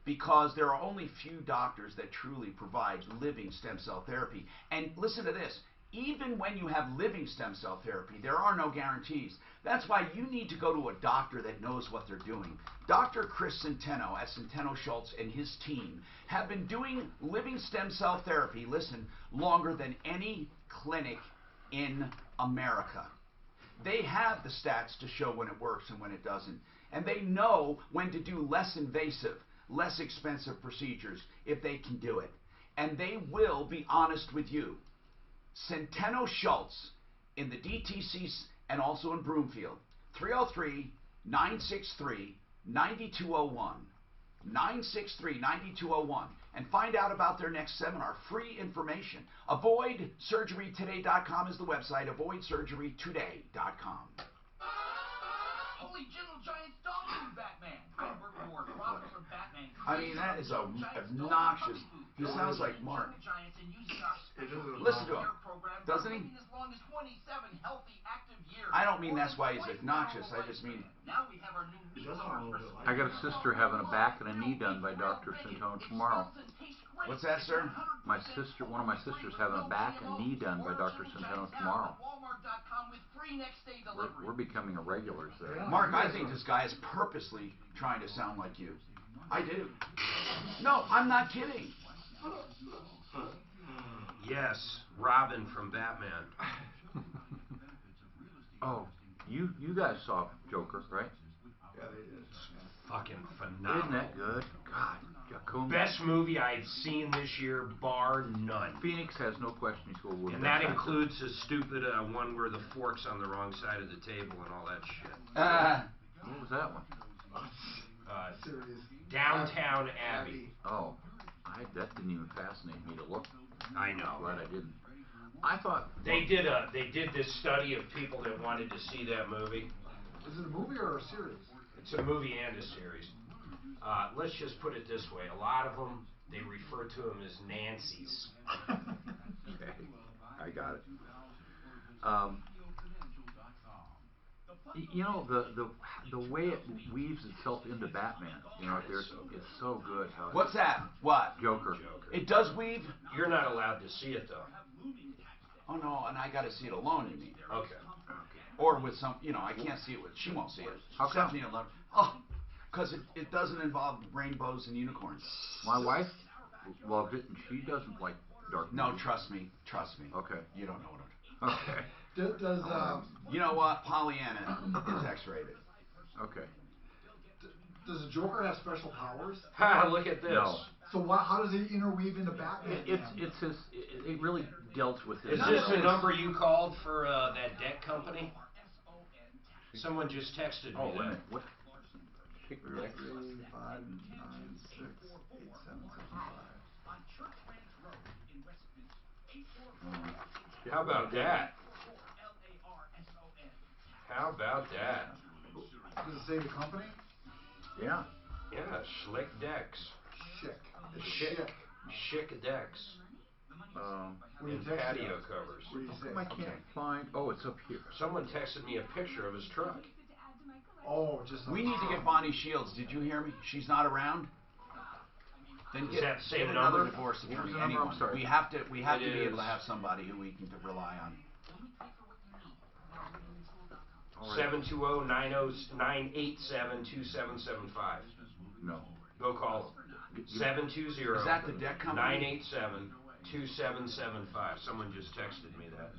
because there are only few doctors that truly provide living stem cell therapy. And listen to this. Even when you have living stem cell therapy, there are no guarantees. That's why you need to go to a doctor that knows what they're doing. Dr. Chris Centeno at Centeno Schultz and his team have been doing living stem cell therapy, listen, longer than any clinic in America. They have the stats to show when it works and when it doesn't. And they know when to do less invasive, less expensive procedures if they can do it. And they will be honest with you. Centeno Schultz in the DTC and also in Broomfield. 303-963-9201. 963-9201. And find out about their next seminar. Free information. AvoidSurgeryToday.com is the website. AvoidSurgeryToday.com. Holy Gentle Giant dog food Batman. Albert Ward, Robert from Batman. I mean, that is obnoxious. He sounds like Mark. Listen to him. Doesn't he? As long as 27 healthy, active years. I don't mean that's why he's obnoxious. I just mean... Now we have our new I got a sister having a back and a knee done by Dr. Centeno tomorrow. What's that, sir? My sister, one of my sisters having a back and knee done by Dr. Centeno tomorrow. We're becoming a regulars there. Mark, I think this guy is purposely trying to sound like you. I do. No, I'm not kidding. Yes, Robin from Batman. Oh, you guys saw Joker, right? Yeah, they did. Fucking phenomenal. Isn't that good? God, Jacome. Best movie I've seen this year, bar none. Phoenix has no question he's going to win. And that includes the stupid one where the fork's on the wrong side of the table and all that shit. What was that one? Downtown Abbey. Oh, that didn't even fascinate me to look. I know. I'm glad I didn't. I thought they did this study of people that wanted to see that movie. Is it a movie or a series? It's a movie and a series. Let's just put it this way: a lot of them they refer to them as Nancy's. Okay, I got it. You know, the way it weaves itself into Batman, you know, it's so good. How What's that? What? Joker. It does weave? You're not allowed to see it though. Oh no, and I got to see it alone. You mean? Okay. Or with some, you know, I can't see it with. She won't see it. How come? Stephanie will love it. Oh, because it doesn't involve rainbows and unicorns. My wife loved it, and she doesn't like dark movies. No, trust me. Okay. You don't know what I'm talking Okay. Does You know what? Pollyanna is X-rated. Okay. Does the Joker have special powers? Ha! Look at this. No. So how does he interweave into Batman? It really dealt with it. Is this the number you called for that deck company? Someone just texted me that. What? 359-68775. How about that? How about that? Does it say the company? Yeah. Yeah, Schlick Decks. Schick Decks. And patio covers. I can't find. Oh, it's up here. Someone texted me a picture of his truck. Oh, just. We need to get Bonnie Shields. Did you hear me? She's not around. Then Is that the same get another number? divorce What was attorney. the number? Anyone. I'm sorry. We have to be It able to is. have somebody who we can rely on. 720-987-2775. No. Go call 720 Is that the deck company? 987-2775. Someone just texted me that.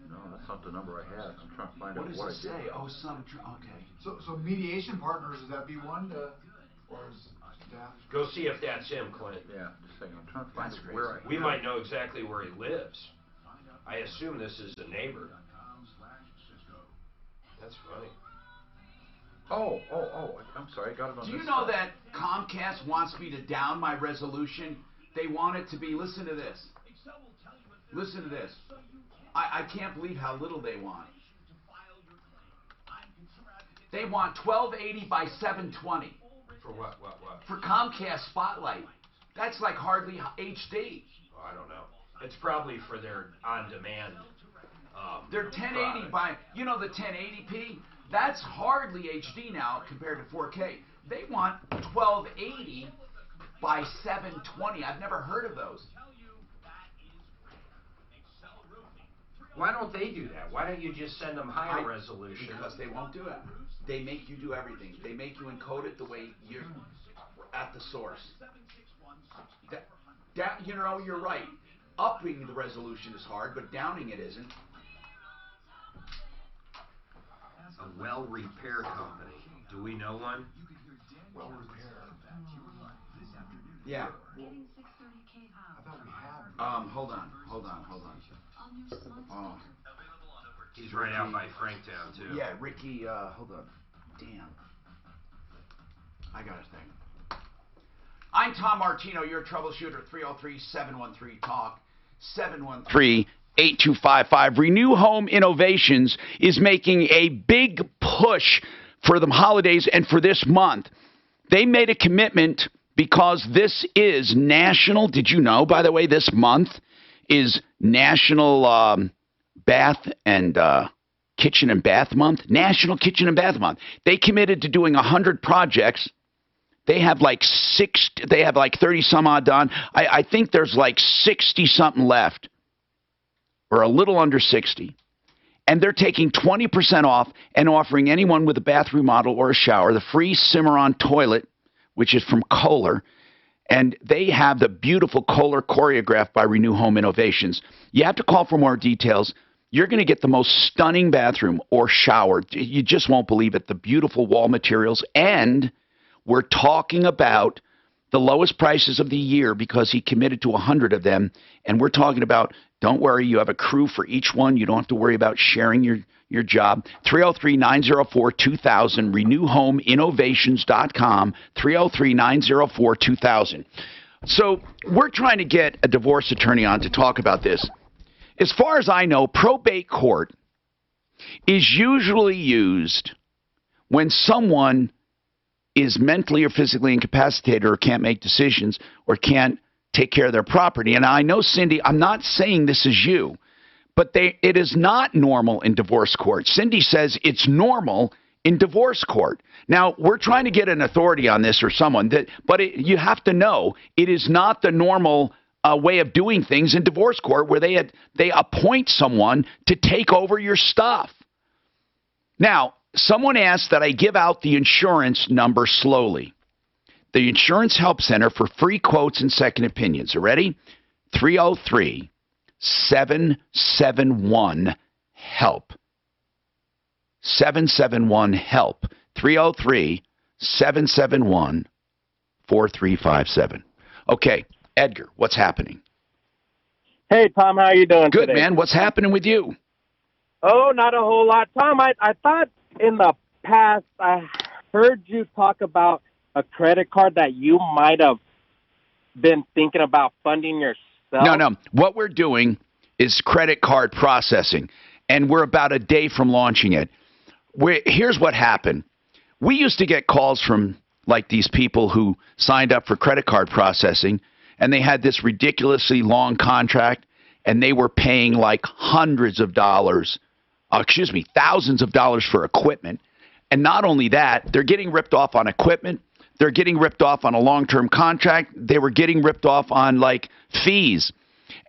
No, that's not the number I had. I'm trying to find What out does what it I say? did. Oh, okay. So mediation partners, is that B1 or is staff? Go see if that's him, Clint. Yeah, just a second. I'm trying to find That's out where I. We might know exactly where he lives. I assume this is a neighbor. That's funny. Oh, I'm sorry. I got it on Do this you know side. that Comcast wants me to down my resolution? They want it to be, listen to this. Listen to this. I can't believe how little they want. They want 1280 by 720. For what? For Comcast Spotlight. That's like hardly HD. Oh, I don't know. It's probably for their on-demand. They're 1080 product. by, you know, the 1080p? That's hardly HD now compared to 4K. They want 1280 by 720. I've never heard of those. Why don't they do that? Why don't you just send them higher resolution? Because they won't do it. They make you do everything. They make you encode it the way you're at the source. You know, you're right. Upping the resolution is hard, but downing it isn't. A well repair company. Do we know one? Well repair. Yeah. Getting 630K how? Hold on. Oh. He's right out by Franktown too. Yeah, Ricky, hold on. Damn. I got his thing. I'm Tom Martino, your troubleshooter, 303-713-TALK, 713-8255. Renew Home Innovations is making a big push for the holidays and for this month. They made a commitment because this is national. Did you know, by the way, this month is National Bath and Kitchen and Bath Month? National Kitchen and Bath Month. They committed to doing 100 projects. They have like 30 some odd done. I think there's like 60 something left, or a little under 60. And they're taking 20% off and offering anyone with a bath remodel or a shower the free Cimarron toilet, which is from Kohler. And they have the beautiful Kohler Choreographed by Renew Home Innovations. You have to call for more details. You're going to get the most stunning bathroom or shower. You just won't believe it. The beautiful wall materials. And we're talking about the lowest prices of the year because he committed to 100 of them. And we're talking about, don't worry, you have a crew for each one. You don't have to worry about sharing your job. 303-904-2000, renewhomeinnovations.com, 303-904-2000. So we're trying to get a divorce attorney on to talk about this. As far as I know, probate court is usually used when someone is mentally or physically incapacitated or can't make decisions or can't take care of their property. And I know, Cindy, I'm not saying this is you, but it is not normal in divorce court. Cindy says it's normal in divorce court. Now, we're trying to get an authority on this or someone, but you have to know it is not the normal way of doing things in divorce court where they appoint someone to take over your stuff. Now, someone asked that I give out the insurance number slowly. The Insurance Help Center for free quotes and second opinions. Are you ready? 303-771-HELP. 771-HELP. 303-771-4357. Okay, Edgar, what's happening? Hey, Tom, how are you doing Good, today? man. What's happening with you? Oh, not a whole lot. Tom, I thought in the past I heard you talk about a credit card that you might have been thinking about funding yourself. No. What we're doing is credit card processing, and we're about a day from launching it. Here's what happened. We used to get calls from like these people who signed up for credit card processing, and they had this ridiculously long contract, and they were paying like thousands of dollars for equipment. And not only that, they're getting ripped off on equipment. They're getting ripped off on a long-term contract. They were getting ripped off on like fees.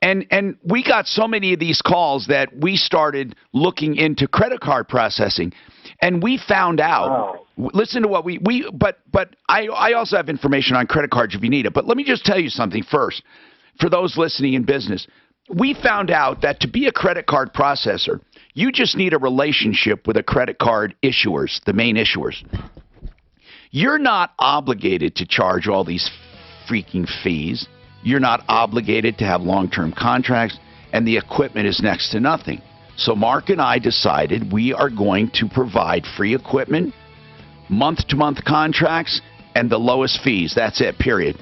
And we got so many of these calls that we started looking into credit card processing. And we found out, listen to what but I also have information on credit cards if you need it. But let me just tell you something first. For those listening in business, we found out that to be a credit card processor, you just need a relationship with a credit card issuers, the main issuers. You're not obligated to charge all these freaking fees. You're not obligated to have long-term contracts, and the equipment is next to nothing. So Mark and I decided we are going to provide free equipment, month-to-month contracts, and the lowest fees. That's it, period.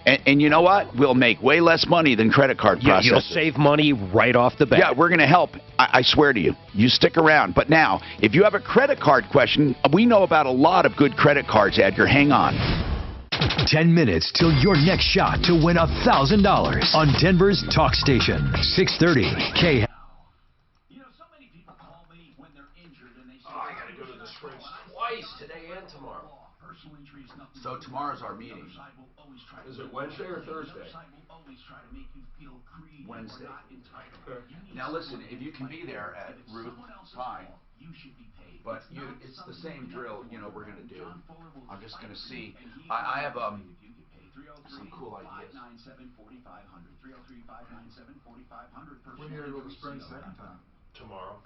And you know what? We'll make way less money than credit card processors. Yeah, you'll save money right off the bat. Yeah, we're going to help. I swear to you. You stick around. But now, if you have a credit card question, we know about a lot of good credit cards, Edgar. Hang on. 10 minutes till your next shot to win $1,000 on Denver's Talk Station, 630 K. I gotta go to the sprints twice, today and tomorrow. So tomorrow's our meeting. Is it Wednesday or Thursday? Wednesday. Now listen, if you can be there at Ruth, fine. But it's the same drill, we're gonna do. I'm just gonna see. I have some cool ideas. When are you going to sprint second time? Tomorrow.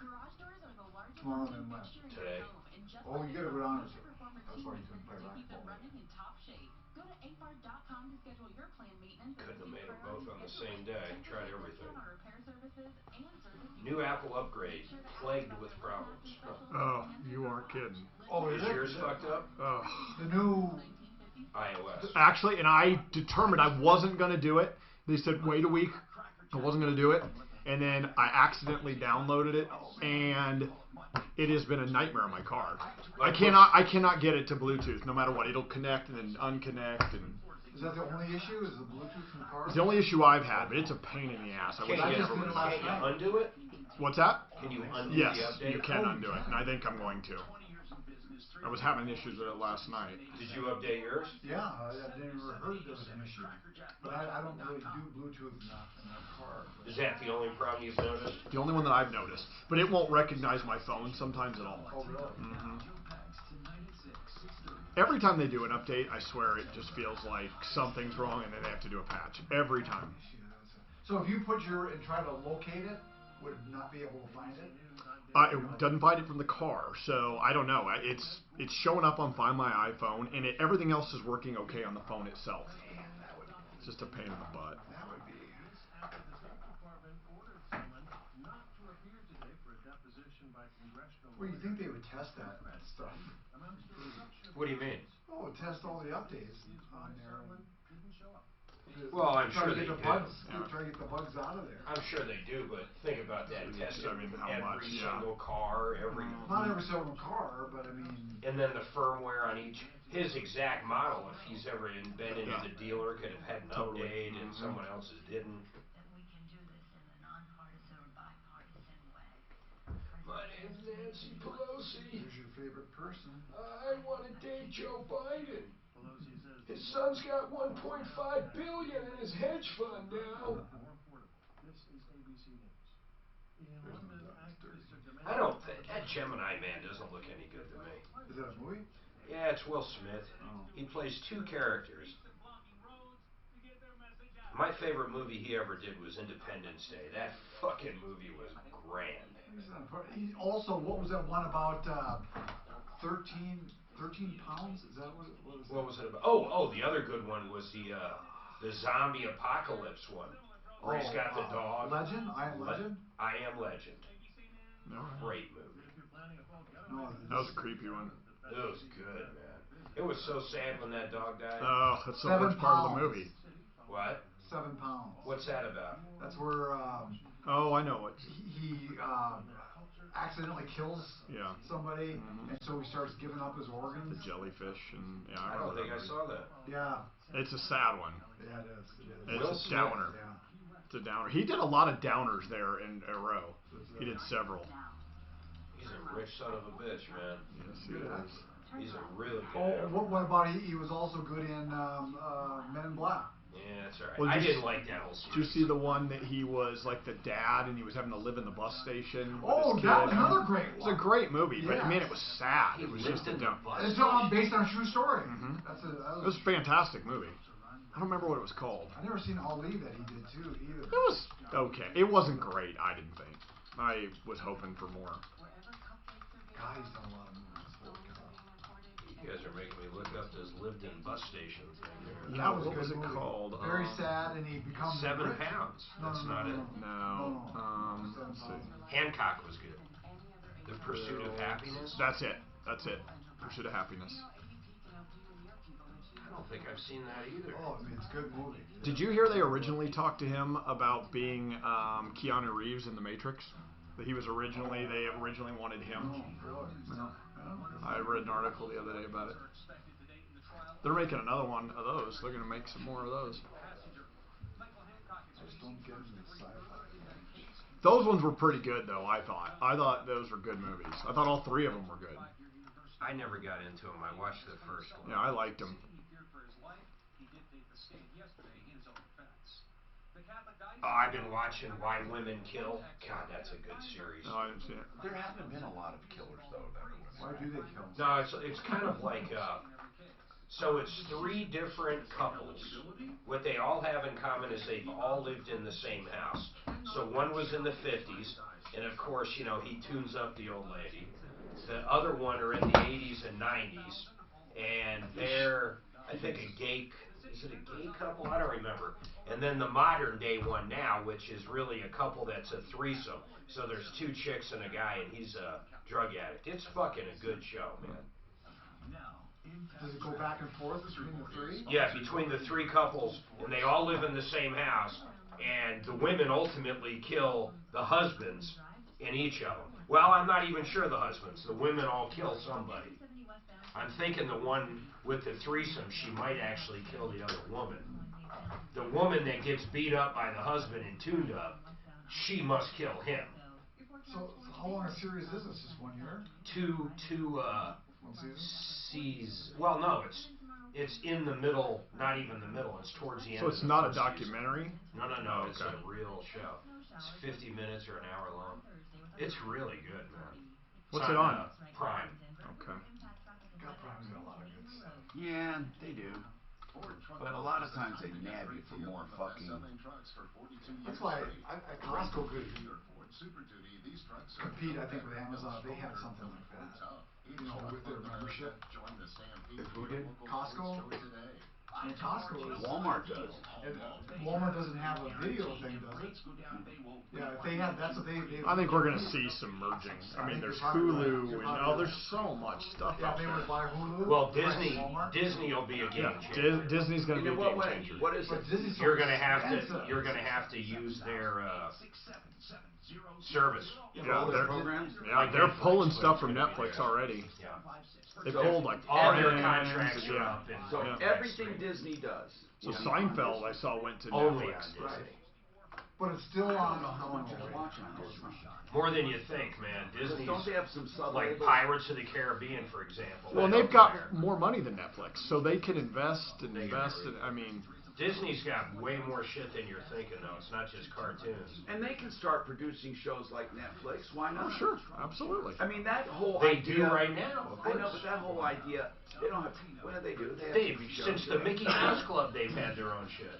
Tomorrow then when? Today. Oh, you gotta go down. That's why you couldn't play racquetball. Couldn't have made them both on the same day. Tried everything. New Apple upgrade, plagued with problems. Oh, you aren't kidding. Oh, Is yours fucked up? The new iOS. Actually, and I determined I wasn't going to do it. They said, wait a week. I wasn't going to do it. And then I accidentally downloaded it, and it has been a nightmare on my car. I cannot get it to Bluetooth, no matter what. It'll connect and then unconnect. And is that the only issue? Is the Bluetooth in the car? it's the only issue I've had, but it's a pain in the ass. Can you undo it? What's that? Can you undo Yes, the update? you can undo it, and I think I'm going to. I was having issues with it last night. Did you update yours? Yeah, I never heard there was an issue. But I don't really do Bluetooth in that car. Is that the only problem you've noticed? The only one that I've noticed. But it won't recognize my phone sometimes at all. Oh, really? Mm-hmm. Every time they do an update, I swear it just feels like something's wrong and then they have to do a patch. Every time. So if you put and try to locate it, would it not be able to find it? It doesn't find it from the car, so I don't know. It's showing up on Find My iPhone, and everything else is working okay on the phone itself. It's just a pain in the butt. That would be. Well, you think they would test that stuff? What do you mean? Oh, test all the updates on there. Well, I'm sure they do. Try to get the bugs out of there. I'm sure they do, but think about that testing how every much, single car, Not every single car, but I mean. And then the firmware on his exact model, if he's ever been into the dealer, could have had an update and someone else's didn't. My name's Nancy Pelosi. Who's your favorite person? I want to date Joe Biden. His son's got 1.5 billion in his hedge fund now. I don't think that Gemini man doesn't look any good to me. Is that a movie? Yeah, it's Will Smith. He plays two characters. My favorite movie he ever did was Independence Day. That fucking movie was grand. Also, what was that one about 13 pounds? Is that what it was? What was it about? Oh, the other good one was the zombie apocalypse one. Where he's got the dog. Legend? I Am Legend? I Am Legend. No. Great movie. No, that was a creepy one. It was good, man. It was so sad when that dog died. Oh, that's the worst part of the movie. What? 7 pounds. What's that about? That's where oh, I know what. He accidentally kills somebody, and so he starts giving up his organs. The jellyfish, and I don't think I saw that. Yeah. It's a sad one. Yeah, it is. It's a downer. Yeah. It's a downer. He did a lot of downers there in a row. He did several. He's a rich son of a bitch, man. Yes, he is. He's a really good actor. What about he was also good in Men in Black. Yeah, that's alright. Well, I didn't like that whole series. Did you see the one that he was like the dad and he was having to live in the bus station? Oh, that was another great one. It was a great movie, but I mean, it was sad. It was just a dumb. It's based on a true story. It was a fantastic movie. I don't remember what it was called. I never seen Ali that he did too either. It was okay. It wasn't great. I didn't think. I was hoping for more. God, he's done a lot of movies. You guys are making me look up this lived-in bus station thing there. Yeah, what was it called? Very sad, and he becomes 7 pounds. That's not it. No. Let's see. Hancock was good. The Pursuit of Happiness. That's it. Pursuit of Happiness. I don't think I've seen that either. Oh, I mean, it's a good movie. Did you hear they originally talked to him about being Keanu Reeves in The Matrix? That they originally wanted him. No. I read an article the other day about it. They're making another one of those. They're going to make some more of those. Just don't get into the sci-fi. Those ones were pretty good, though, I thought. I thought those were good movies. I thought all 3 of them were good. I never got into them. I watched the first one. Yeah, I liked them. Oh, I've been watching Why Women Kill. God, that's a good series. No, I didn't see it. There haven't been a lot of killers, though. Why do they kill? No, it's kind of like, so it's 3 different couples. What they all have in common is they've all lived in the same house. So one was in the 50s, and of course, he tunes up the old lady. The other one are in the 80s and 90s, and they're, I think, is it a gay couple? I don't remember. And then the modern day one now, which is really a couple that's a threesome. So there's 2 chicks and a guy, and he's a drug addict. It's fucking a good show, man. Does it go back and forth between the 3? Yeah, between the 3 couples, and they all live in the same house, and the women ultimately kill the husbands in each of them. Well, I'm not even sure the husbands. The women all kill somebody. I'm thinking the one with the threesome, she might actually kill the other woman. The woman that gets beat up by the husband and tuned up, she must kill him. So how long a series is this? Just 1 year? Two seasons. Well, no, it's in the middle, not even the middle. It's towards the end. So it's not a documentary? No. It's a real show. It's 50 minutes or an hour long. It's really good, man. What's it on? Prime. Okay. God, Prime's got a lot of good stuff. Yeah, they do. But a lot of times they nab you for more fucking. That's why Costco could Super Duty, these trucks compete, I think, with Amazon. They had something like that. You know, with their membership. Join the Stampede. Who did? Costco? Today. And Costco is. Walmart does. And Walmart doesn't have a video thing, does it? Yeah, if they had, that's what they I think we're going to see some merging. I mean, there's Hulu and there's so much stuff out they there. would buy Hulu. Well, Disney will be a game changer. Disney's going to be a game changer. What is it? You're going to have to use their service. They're pulling stuff from Netflix already. They pulled like all their Friends, contracts are up. So everything Disney does. So Seinfeld, I saw, went to Only Netflix. on Disney. But it's still on. How much you're watching on Disney? More than you think, man. Disney's Don't they have some like Pirates of the Caribbean, for example. Well, and they've got more money than Netflix, so they can invest. I mean, Disney's got way more shit than you're thinking, though. It's not just cartoons. And they can start producing shows like Netflix. Why not? Oh, sure, absolutely. I mean, that whole They idea. do right now. I know, but that whole idea, they don't have. What do they do? They have They've, TV shows. since the Mickey Mouse Club, they've had their own shit.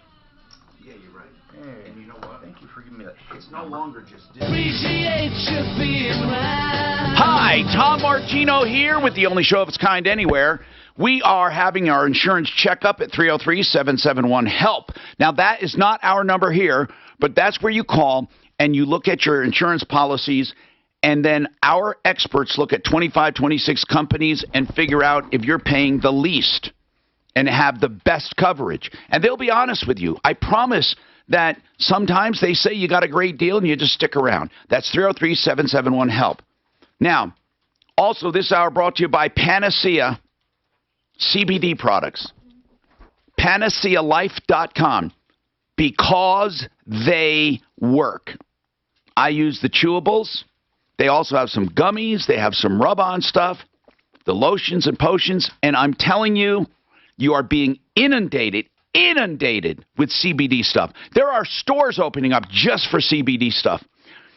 Yeah, you're right. Hey, And you know what? thank you for giving me that. It's no longer just Disney. Appreciate you being mine. Hi, Tom Martino here with the only show of its kind anywhere. We are having our insurance checkup at 303-771-HELP. Now, that is not our number here, but that's where you call and you look at your insurance policies, and then our experts look at 25, 26 companies and figure out if you're paying the least and have the best coverage. And they'll be honest with you. I promise that sometimes they say you got a great deal and you just stick around. That's 303-771-HELP. Now, also this hour brought to you by Panacea CBD products. PanaceaLife.com. Because they work. I use the chewables. They also have some gummies. They have some rub-on stuff, the lotions and potions. And I'm telling you, you are being inundated with CBD stuff. There are stores opening up just for CBD stuff.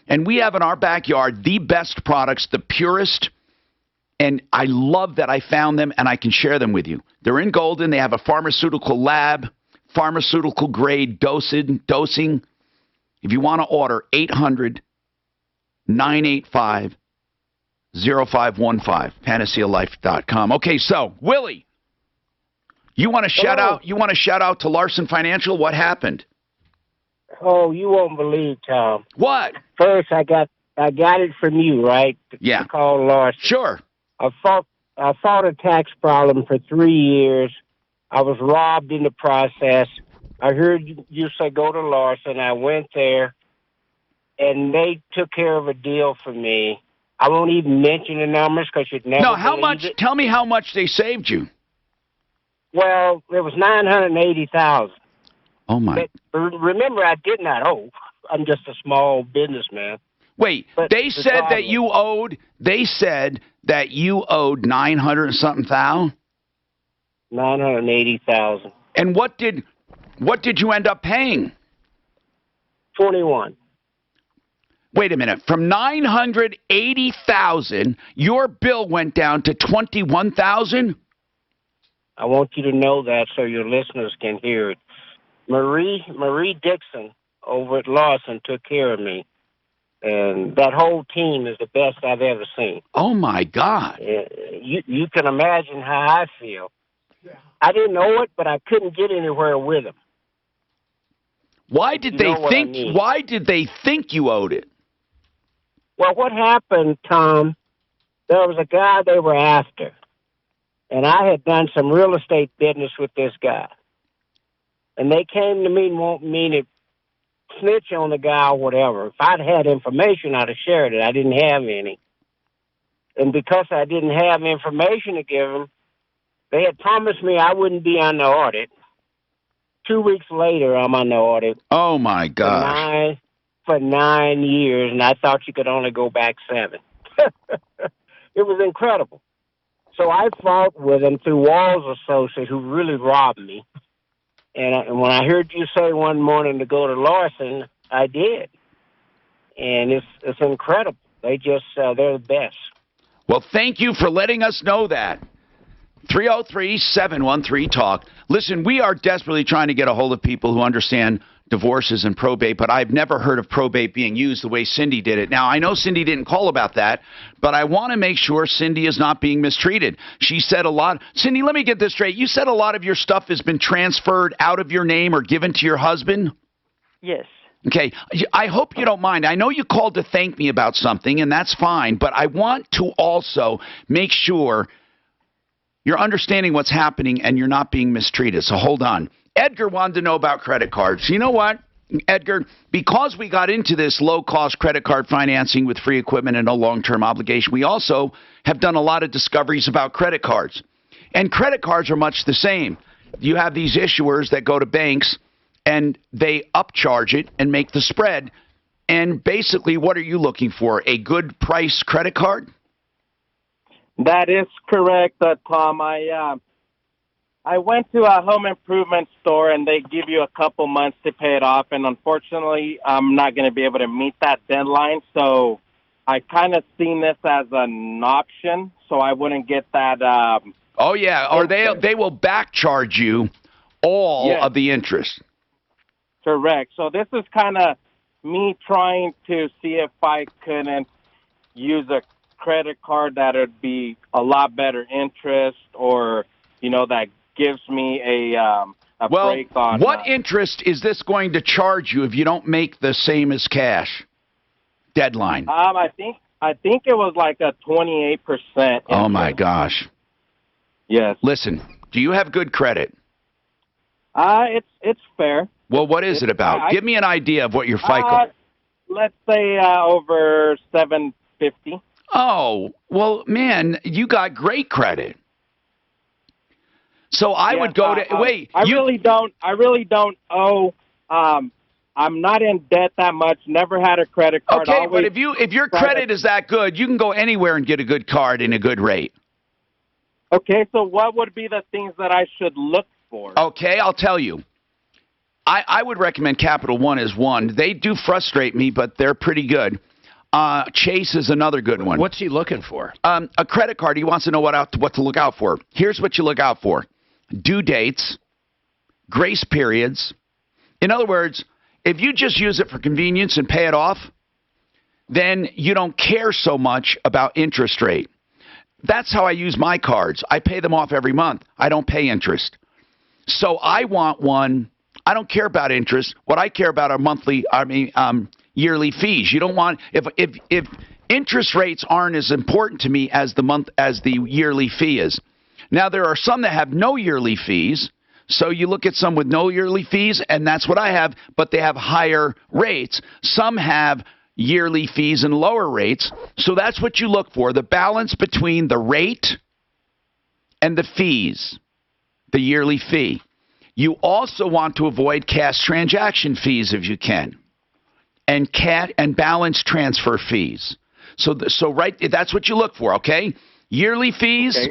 And we have in our backyard the best products, the purest. And I love that I found them and I can share them with you. They're in Golden. They have a pharmaceutical lab, pharmaceutical grade dosing. If you want to order, 800-985-0515, PanaceaLife.com. Okay, so Willie, you want to shout out? You want to shout out to Larson Financial? What happened? Oh, you won't believe, Tom. What? First, I got it from you, right? Yeah. To call Larson. Sure. I fought a tax problem for 3 years. I was robbed in the process. I heard you say go to Larson. I went there, and they took care of a deal for me. I won't even mention the numbers because you'd never. No, how believe much? it. Tell me how much they saved you. Well, it was $980,000. Oh my! But remember, I did not owe. I'm just a small businessman. Wait, But they the said that problem- you owed. They said that you owed 900 and something thousand. 980,000. And what did you end up paying? 21. Wait a minute. From 980,000, your bill went down to 21,000. I want you to know that so your listeners can hear it. Marie Dixon over at Lawson took care of me. And that whole team is the best I've ever seen. Oh, my God. You can imagine how I feel. I didn't know it, but I couldn't get anywhere with them. Why did You they know what I think? mean. Why did they think you owed it? Well, what happened, Tom, there was a guy they were after. And I had done some real estate business with this guy. And they came to me and want me to snitch on the guy or whatever. If I'd had information, I'd have shared it. I didn't have any. And because I didn't have information to give them, they had promised me I wouldn't be on the audit. 2 weeks later, I'm on the audit. Oh, my gosh. For 9 years, and I thought you could only go back 7. It was incredible. So I fought with them through Walls Associates, who really robbed me. And when I heard you say one morning to go to Larson, I did. And it's incredible. They just, they're the best. Well, thank you for letting us know that. 303-713-TALK. Listen, we are desperately trying to get a hold of people who understand divorces and probate, but I've never heard of probate being used the way Cindy did it. Now, I know Cindy didn't call about that, but I want to make sure Cindy is not being mistreated. She said a lot. Cindy, let me get this straight. You said a lot of your stuff has been transferred out of your name or given to your husband? Yes. Okay. I hope you don't mind. I know you called to thank me about something, and that's fine, but I want to also make sure you're understanding what's happening and you're not being mistreated. So hold on. Edgar wanted to know about credit cards. You know what, Edgar? Because we got into this low-cost credit card financing with free equipment and no long-term obligation, we also have done a lot of discoveries about credit cards. And credit cards are much the same. You have these issuers that go to banks, and they upcharge it and make the spread. And basically, what are you looking for? A good price credit card? That is correct, Tom. I went to a home improvement store, and they give you a couple months to pay it off. And unfortunately, I'm not going to be able to meet that deadline. So I kind of seen this as an option, so I wouldn't get that. Oh, yeah. Or they will back charge you all of the interest. Correct. So this is kind of me trying to see if I couldn't use a credit card that would be a lot better interest, or, that gives me a break on. What interest is this going to charge you if you don't make the same as cash deadline? I think it was like a 28%. Oh my gosh. Yes. Listen, do you have good credit? It's fair. Well, what is it about? Give me an idea of what your FICO. Let's say over 750. Oh, well, man, you got great credit. So I would go to wait. I really don't owe. I'm not in debt that much. Never had a credit card. Okay, but if your credit is that good, you can go anywhere and get a good card and a good rate. Okay, so what would be the things that I should look for? Okay, I'll tell you. I would recommend Capital One as one. They do frustrate me, but they're pretty good. Chase is another good one. What's he looking for? A credit card. He wants to know what to look out for. Here's what you look out for: due dates, grace periods. In other words, if you just use it for convenience and pay it off, then you don't care so much about interest rate. That's how I use my cards. I pay them off every month. I don't pay interest. So I want one. I don't care about interest. What I care about are yearly fees. You don't want if interest rates aren't as important to me as the yearly fee is. Now there are some that have no yearly fees. So you look at some with no yearly fees, and that's what I have, but they have higher rates. Some have yearly fees and lower rates. So that's what you look for, the balance between the rate and the fees, the yearly fee. You also want to avoid cash transaction fees if you can, and balance transfer fees. So that's what you look for, okay? Yearly fees,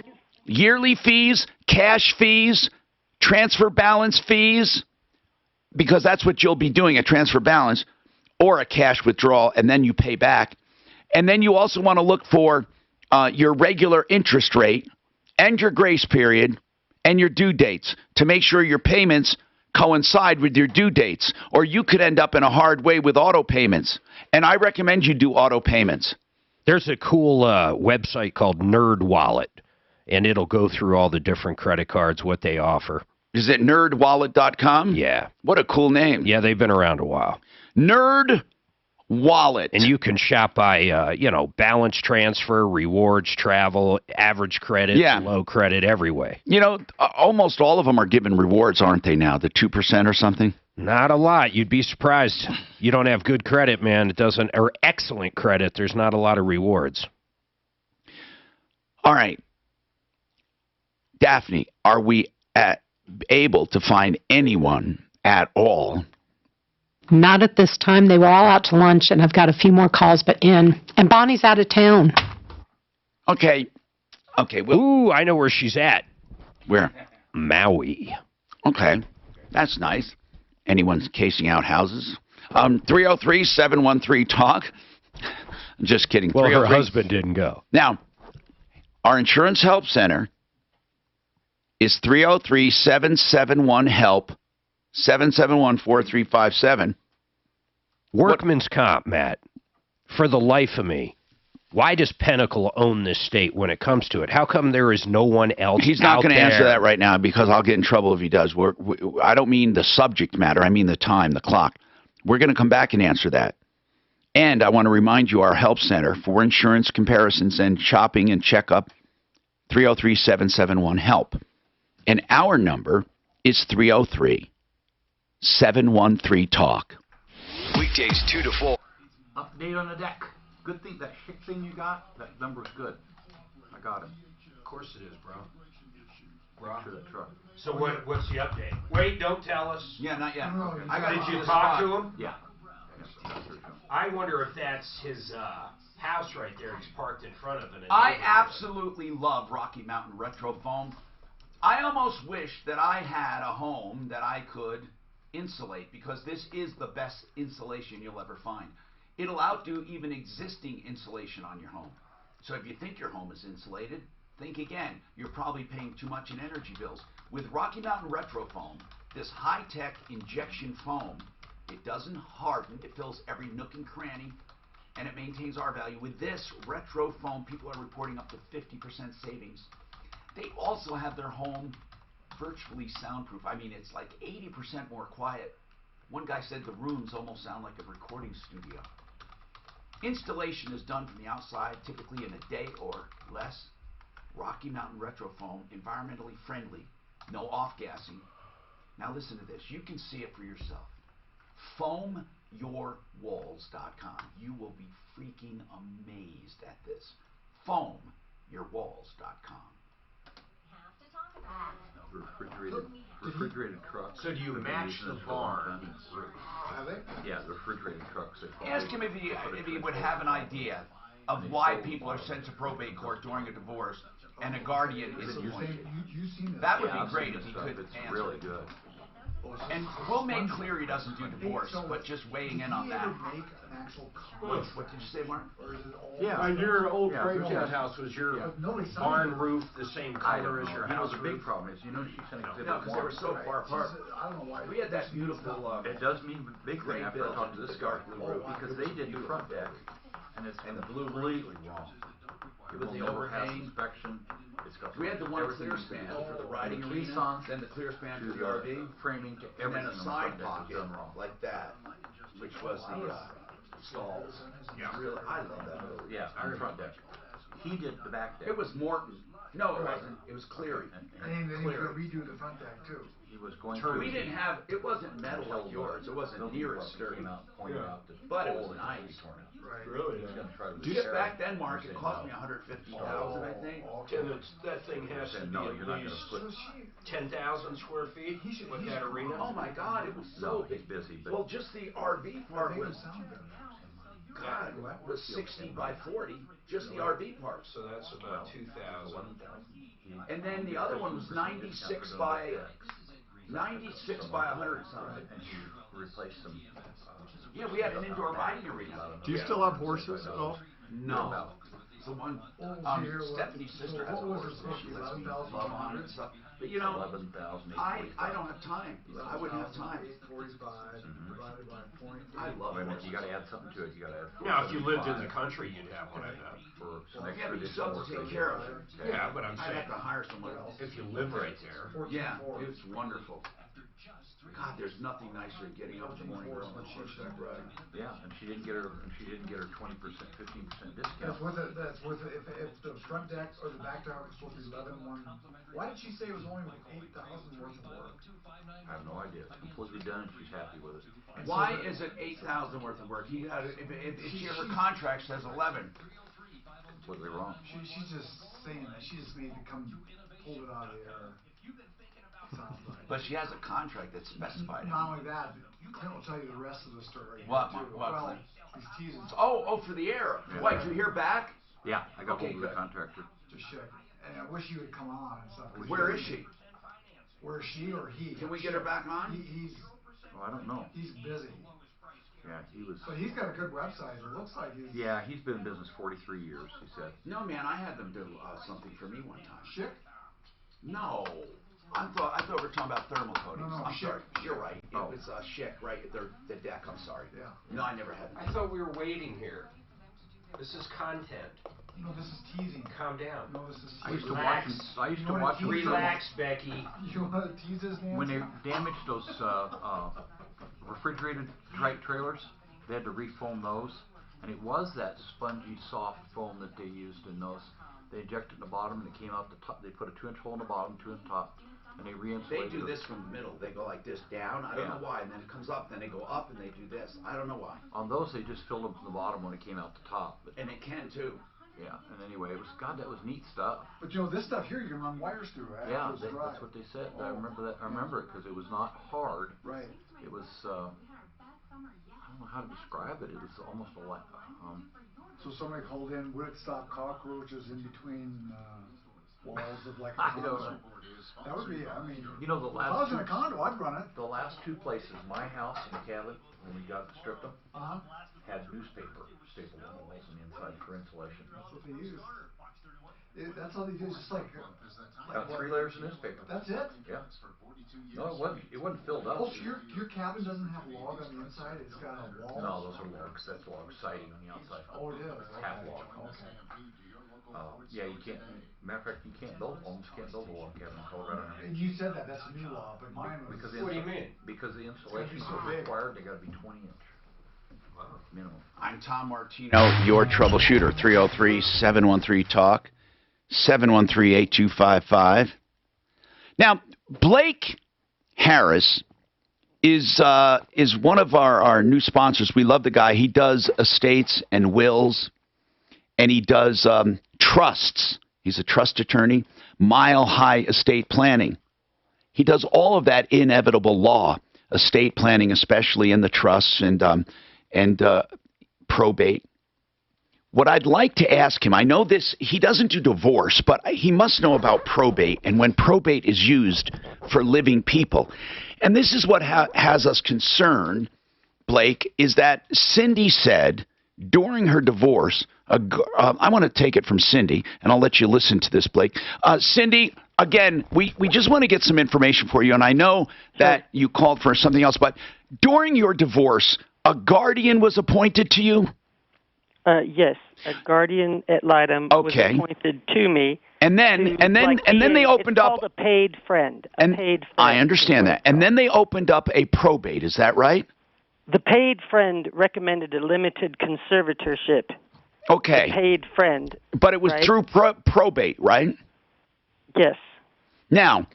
cash fees, transfer balance fees, because that's what you'll be doing, a transfer balance or a cash withdrawal, and then you pay back. And then you also want to look for your regular interest rate and your grace period and your due dates to make sure your payments coincide with your due dates, or you could end up in a hard way with auto payments. And I recommend you do auto payments. There's a cool website called Nerd Wallet, and it'll go through all the different credit cards, what they offer. Is it nerdwallet.com? Yeah. What a cool name. Yeah, they've been around a while. Nerd Wallet. And you can shop by, balance transfer, rewards, travel, average credit, low credit, every way. Almost all of them are giving rewards, aren't they now? The 2% or something? Not a lot. You'd be surprised. You don't have good credit, man. Or excellent credit. There's not a lot of rewards. All right. Daphne, are we able to find anyone at all? Not at this time. They were all out to lunch, and I've got a few more calls, but in. And Bonnie's out of town. Okay. Ooh, I know where she's at. Where? Maui. Okay. That's nice. Anyone's casing out houses? 303-713-TALK. Just kidding. Well, her husband didn't go. Now, our Insurance Help Center is 303-771-HELP. 771-4357. Workman's comp, Matt. For the life of me, why does Pinnacle own this state when it comes to it? How come there is no one else? He's not going to answer there? that right now because I'll get in trouble if he does. I don't mean the subject matter. I mean the time, the clock. We're going to come back and answer that. And I want to remind you, our help center for insurance comparisons and shopping and checkup, 303-771-HELP. And our number is 303-713-TALK. Weekdays 2 to 4. Update on the deck. Good thing, that shit thing you got, that number's good. I got him. Of course it is, bro. Sure that truck. So what's the update? Wait, don't tell us. Yeah, not yet. Did you talk to him? Yeah. I wonder if that's his house right there he's parked in front of it. I absolutely love Rocky Mountain Retro Foam. I almost wish that I had a home that I could insulate, because this is the best insulation you'll ever find. It'll outdo even existing insulation on your home. So if you think your home is insulated, think again. You're probably paying too much in energy bills. With Rocky Mountain Retro Foam, this high-tech injection foam, it doesn't harden. It fills every nook and cranny, and it maintains R value. With this Retro Foam, people are reporting up to 50% savings. They also have their home virtually soundproof. I mean, it's like 80% more quiet. One guy said the rooms almost sound like a recording studio. Installation is done from the outside, typically in a day or less. Rocky Mountain Retro Foam, environmentally friendly, no off-gassing. Now listen to this. You can see it for yourself. FoamYourWalls.com. You will be freaking amazed at this. FoamYourWalls.com. Refrigerated trucks. So do you match the barn? Yeah, the refrigerated trucks. Ask him if he would have an idea of why people are sent to probate court during a divorce and a guardian is appointed. That would be great if he could answer. It's really good. And we'll make clear he doesn't do divorce, but just weighing in on that. What did you say, Mark? Yeah. Your old Craig's house, was your barn roof the same color as your house? The big problem is, she sent exhibit No, because they were so far apart. I don't know why. We had that beautiful. It does mean big thing after I talked to this guy, because they did the front deck, and it's the blue completely wrong. It with will the never pass overhang. inspection. It's got We had the one everything clear you span need. for the riding The arena, caissons then the clear span to for the RV, framing to and then everything a on the side front deck pocket is done wrong. like that, which was the stalls. Yeah. Really, I love that building. Yeah, on the front deck. He did the back deck. It was Morton. No, it wasn't. It was Cleary. And then he's gonna redo the front deck too. He was going We didn't have. It wasn't metal like yours. It wasn't near as sturdy. But it was nice. Right. Really? Just back then, Mark, it cost me $150,000, I think. And that thing has to be No, at you're not gonna least put. 10,000 square feet with that arena. Oh my God, it was so He's big. busy, but Well, just the RV part was, God, was 60 by 40. Just the RV part. So that's about 2,000. And then the other one was 96 by 100 something. And he replaced some. Yeah, we had an indoor riding arena. Do you still have horses at all? No. The one, Stephanie's sister has a horse, and she lets me love on it and stuff. But you know, 11,000. I don't have time. I wouldn't have time. 845 divided by 0.8. I love Wait a it. minute, you gotta add something to it. You gotta add. Now, if you lived in the country, you'd have one of them. For some Yeah, extra but you still have to take care of it. Yeah, but I'm I'd saying, have to hire someone else. if you lived right there. Yeah, it's wonderful. God, there's nothing nicer than getting up in the morning going on horseback riding. Yeah, and she didn't get her 20%, 15% discount. That's worth it. If the front deck or the back deck was supposed to be 11,100, why did she say it was only 8,000 worth of work? I have no idea. It's completely done. She's happy with it. Why is it 8,000 worth of work? If her contract says 11. Completely wrong. She's just saying that. She just made it pulled it out of the air. Sounds like. But she has a contract that's specified. Not only that, Clint will tell you the rest of the story. What? Too. What? Well, he's teasing. Oh, for the air. Yeah. Wait, did you hear back? Yeah, I got Okay, hold of the good. contractor. Just check. And I wish he would come on and stuff. Where is she? Where is she or he? Can we get her back on? He's. Oh, I don't know. He's busy. Yeah, he was. But he's got a good website. It looks like he's. Yeah, he's been in business 43 years. He said. No, man, I had them do something for me one time. Schick? No. I thought we were talking about thermal coatings. No, I'm shit. sorry. You're right. It was shit, right? The deck. I'm sorry. Yeah. No, I never had. I thought we were waiting here. This is content. No, this is teasing. Calm down. No, this is I used to Relax. watch. I used to watch. Relax, Becky. You want to tease us, Nancy? When they damaged those refrigerated trailers, they had to refoam those, and it was that spongy, soft foam that they used in those. They injected in the bottom, and it came out the top. They put a 2-inch hole in the bottom, 2 in the top, and they reinsulated. They do this from the middle. They go like this down. I don't know why. And then it comes up. Then they go up, and they do this. I don't know why. On those, they just filled them from the bottom when it came out the top. But, and it can too. Yeah. And anyway, it was that was neat stuff. But you know, this stuff here you can run wires through, right? Yeah, that's what they said. I remember that. I remember it because it was not hard. Right. It was. I don't know how to describe it. It was almost a lot. So somebody called in, would it stop cockroaches in between walls of like a I don't condo? know. That would be, I mean, You know, the if I was last in a condo, I'd run it. the last two places, my house and the cabin, when we stripped them, had newspaper stapled on the walls and the inside for insulation. That's what they use. That's all they do. It's just like 3 layers of newspaper. That's it. Yeah. No, it wasn't. It wasn't filled up. Oh, so your cabin doesn't have log on the inside. It's got a wall. No, those are logs. That's log siding on the outside. Oh, it is. Half log. Okay. Yeah, you can't. Matter of fact, you can't build homes. Can't build a log cabin in Colorado. And you said that. That's a new law, but mine was. Because What do you mean? Because the insulation is so big. required. They got to be 20-inch. Wow. Minimum. I'm Tom Martino, your troubleshooter. 303-713-TALK, 713-8255. Now, Blake Harris is one of our new sponsors. We love the guy. He does estates and wills, and he does trusts. He's a trust attorney, Mile High Estate Planning. He does all of that inevitable law, estate planning, especially in the trusts and probate. What I'd like to ask him, I know this, he doesn't do divorce, but he must know about probate and when probate is used for living people. And this is what has us concerned, Blake, is that Cindy said during her divorce, I want to take it from Cindy, and I'll let you listen to this, Blake. Cindy, again, we just want to get some information for you, and I know that you called for something else, but during your divorce, a guardian was appointed to you? Yes, a guardian ad litem was appointed to me. And then they opened it's up called a paid friend. Paid friend. I understand that. And then they opened up a probate. Is that right? The paid friend recommended a limited conservatorship. Okay. The paid friend. But it was through probate, right? Yes. Now,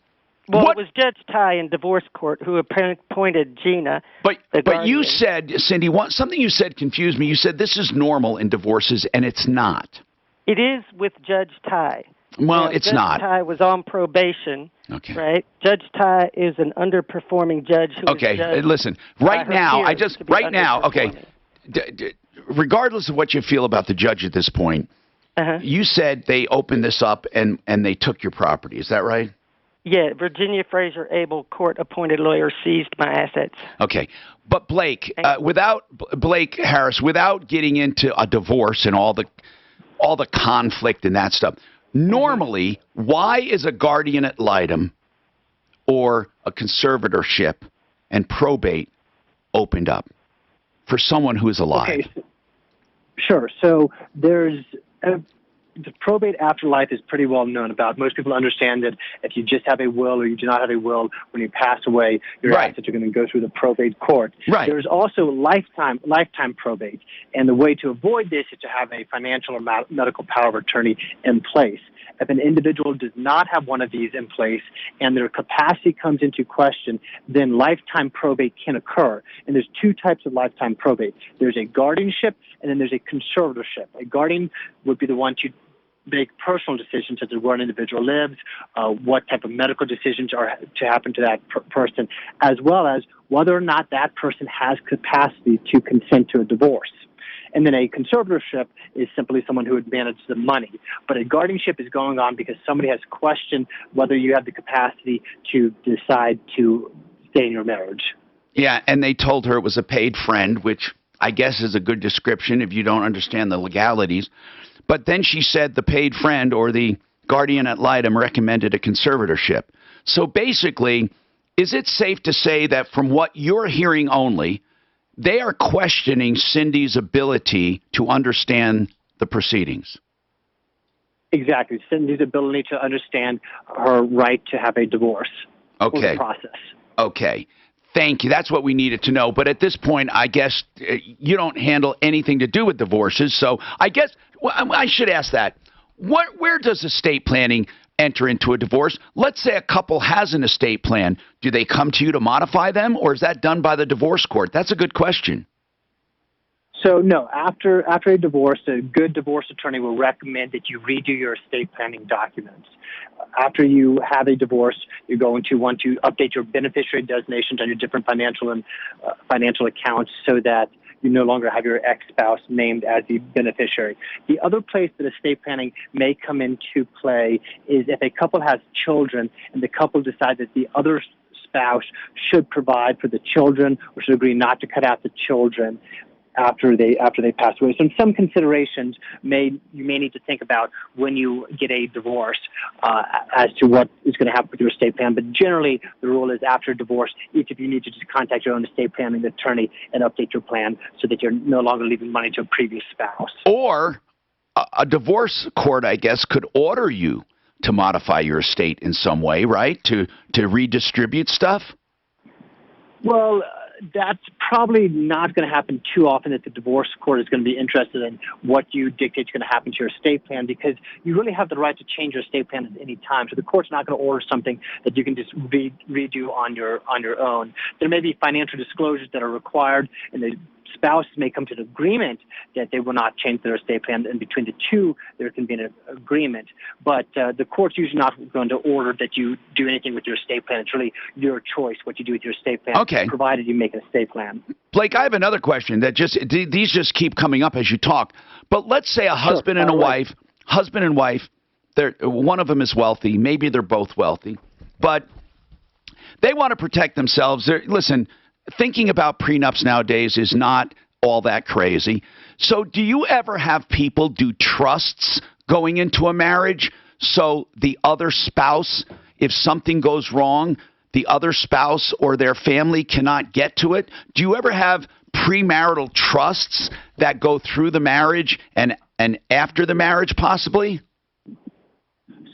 well, it was Judge Ty in divorce court who appointed Gina. But you said, Cindy, something you said confused me. You said this is normal in divorces, and it's not. It is with Judge Ty. Well, it's Judge not. Judge Ty was on probation. Okay. Right? Judge Ty is an underperforming judge who is judged listen. Right by her now, peers to be okay. Regardless of what you feel about the judge at this point, you said they opened this up and they took your property. Is that right? Yeah, Virginia Fraser Abel court-appointed lawyer seized my assets. Okay, but Blake, Blake Harris, without getting into a divorce and all the conflict and that stuff, normally, why is a guardian ad litem or a conservatorship and probate opened up for someone who is alive? Okay, sure. So there's the probate afterlife is pretty well known about. Most people understand that if you just have a will or you do not have a will, when you pass away, your assets are going to go through the probate court. Right. There's also lifetime probate, and the way to avoid this is to have a financial or medical power of attorney in place. If an individual does not have one of these in place and their capacity comes into question, then lifetime probate can occur. And there's two types of lifetime probate. There's a guardianship and then there's a conservatorship. A guardian would be the one to make personal decisions such as where an individual lives, what type of medical decisions are to happen to that person, as well as whether or not that person has capacity to consent to a divorce. And then a conservatorship is simply someone who would manage the money. But a guardianship is going on because somebody has questioned whether you have the capacity to decide to stay in your marriage. Yeah, and they told her it was a paid friend, which I guess is a good description if you don't understand the legalities. But then she said the paid friend or the guardian ad litem recommended a conservatorship. So basically, is it safe to say that from what you're hearing only, they are questioning Cindy's ability to understand the proceedings? Exactly. Cindy's ability to understand her right to have a divorce. Or the process. Okay. Thank you. That's what we needed to know. But at this point, I guess you don't handle anything to do with divorces. So I guess I should ask that. Where does estate planning enter into a divorce? Let's say a couple has an estate plan. Do they come to you to modify them, or is that done by the divorce court? That's a good question. So no, after a divorce, a good divorce attorney will recommend that you redo your estate planning documents. After you have a divorce, you're going to want to update your beneficiary designations on your different financial accounts so that you no longer have your ex-spouse named as the beneficiary. The other place that estate planning may come into play is if a couple has children and the couple decides that the other spouse should provide for the children or should agree not to cut out the children after they pass away. So some considerations you may need to think about when you get a divorce as to what is going to happen with your estate plan. But generally, the rule is after a divorce, each of you need to just contact your own estate planning attorney and update your plan so that you're no longer leaving money to a previous spouse. Or a divorce court, I guess, could order you to modify your estate in some way, right? To redistribute stuff? Well, that's probably not going to happen too often that the divorce court is going to be interested in what you dictate is going to happen to your estate plan, because you really have the right to change your estate plan at any time. So the court's not going to order something that you can just redo on your own. There may be financial disclosures that are required, and the spouse may come to an agreement that they will not change their estate plan, and between the two there can be an agreement. But the court's usually not going to order that you do anything with your estate plan. It's really your choice what you do with your estate plan, provided you make an estate plan. Blake, I have another question that these just keep coming up as you talk. But let's say a husband and a wife, one of them is wealthy, maybe they're both wealthy, but they want to protect themselves. Listen, thinking about prenups nowadays is not all that crazy. So do you ever have people do trusts going into a marriage so the other spouse, if something goes wrong, the other spouse or their family cannot get to it? Do you ever have premarital trusts that go through the marriage and after the marriage possibly?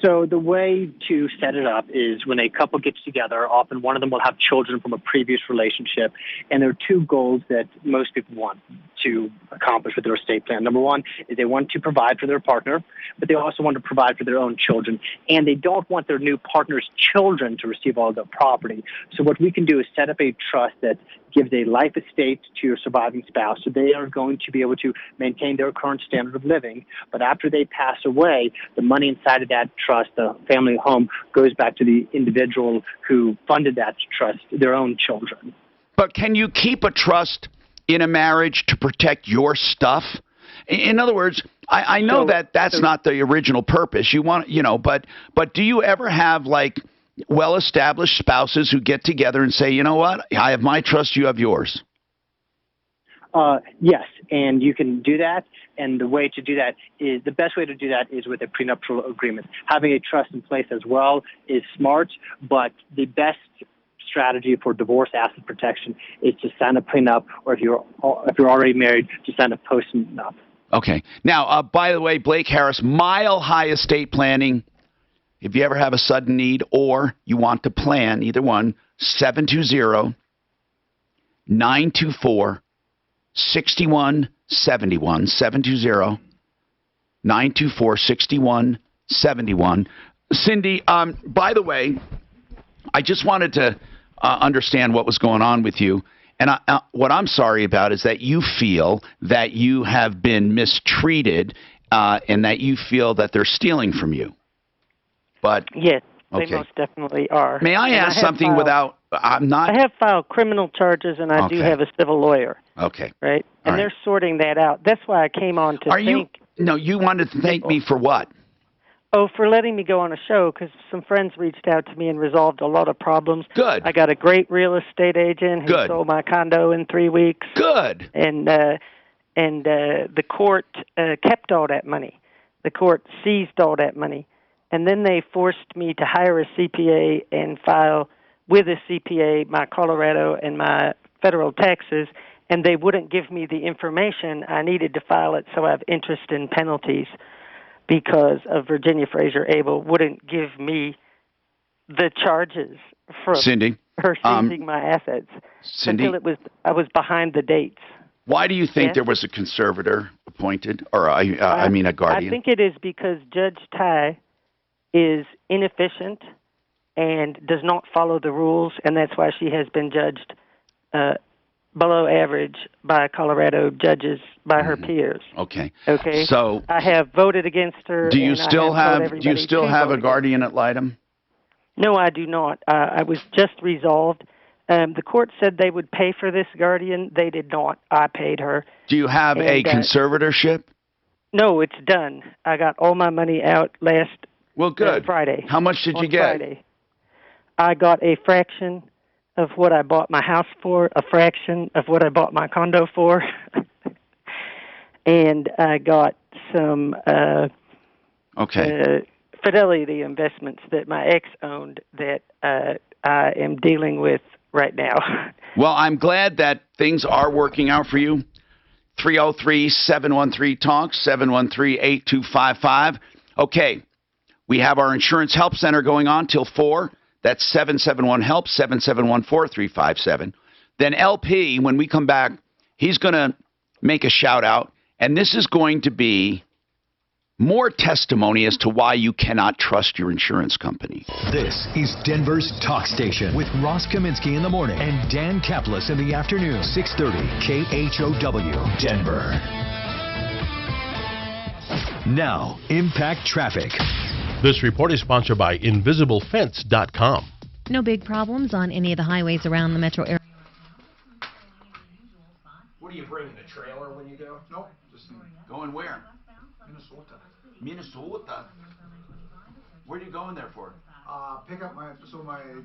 So the way to set it up is when a couple gets together, often one of them will have children from a previous relationship, and there are two goals that most people want to accomplish with their estate plan. Number one is they want to provide for their partner, but they also want to provide for their own children, and they don't want their new partner's children to receive all of the property. So what we can do is set up a trust that gives a life estate to your surviving spouse, so they are going to be able to maintain their current standard of living, but after they pass away, the money inside of that trust, the family home, goes back to the individual who funded that trust, their own children. But can you keep a trust in a marriage to protect your stuff? In other words, I know that's not the original purpose. You want, but do you ever have well-established spouses who get together and say, you know what, I have my trust, you have yours? Yes, and you can do that. And the best way to do that is with a prenuptial agreement. Having a trust in place as well is smart, but the best strategy for divorce asset protection is to sign a prenup, or if you're already married, to sign a post-nup. Okay. Now, by the way, Blake Harris, Mile High Estate Planning. If you ever have a sudden need or you want to plan, either one, 720-924-6171, 720-924-6171. Cindy, by the way, I just wanted to understand what was going on with you. And what I'm sorry about is that you feel that you have been mistreated and that you feel that they're stealing from you. But yes, they most definitely are. May I ask something without? I'm not. I have filed criminal charges, and I do have a civil lawyer. Okay. Right, and they're sorting that out. That's why I came on to you wanted to thank me for what? Oh, for letting me go on a show, because some friends reached out to me and resolved a lot of problems. Good. I got a great real estate agent who sold my condo in 3 weeks. Good. And the court kept all that money. The court seized all that money. and then they forced me to hire a CPA and file with a CPA my Colorado and my federal taxes, and they wouldn't give me the information I needed to file it, so I have interest and penalties because of Virginia Fraser Abel wouldn't give me the charges for Cindy, her seizing my assets Cindy, until I was behind the dates. why do you think Yes? there was a conservator appointed, or I mean a guardian? I think it is because Judge Ty is inefficient and does not follow the rules, and that's why she has been judged below average by Colorado judges, by her peers. Okay. Okay. So I have voted against her. do you and still I have told have everybody to a vote guardian at Lytton? No, I do not. I was just resolved. The court said they would pay for this guardian. They did not. I paid her. Do you have a conservatorship? No, it's done. I got all my money out last good. Friday. How much did you get? Friday. I got a fraction of what I bought my house for, a fraction of what I bought my condo for, and I got some Fidelity investments that my ex owned that I am dealing with right now. Well, I'm glad that things are working out for you. 303-713-TALK, 713-8255. Okay, we have our Insurance Help Center going on till 4. That's 771-HELP, 771-4357. Then LP, when we come back, he's going to make a shout out, and this is going to be more testimony as to why you cannot trust your insurance company. This is Denver's Talk Station with Ross Kaminsky in the morning and Dan Kaplis in the afternoon. 630 KHOW, Denver. Now, Impact Traffic. This report is sponsored by InvisibleFence.com. No big problems on any of the highways around the metro area. What do you bring, the trailer when you go? Nope. Just going where? Minnesota. Minnesota? Where are you going there for? Pick up my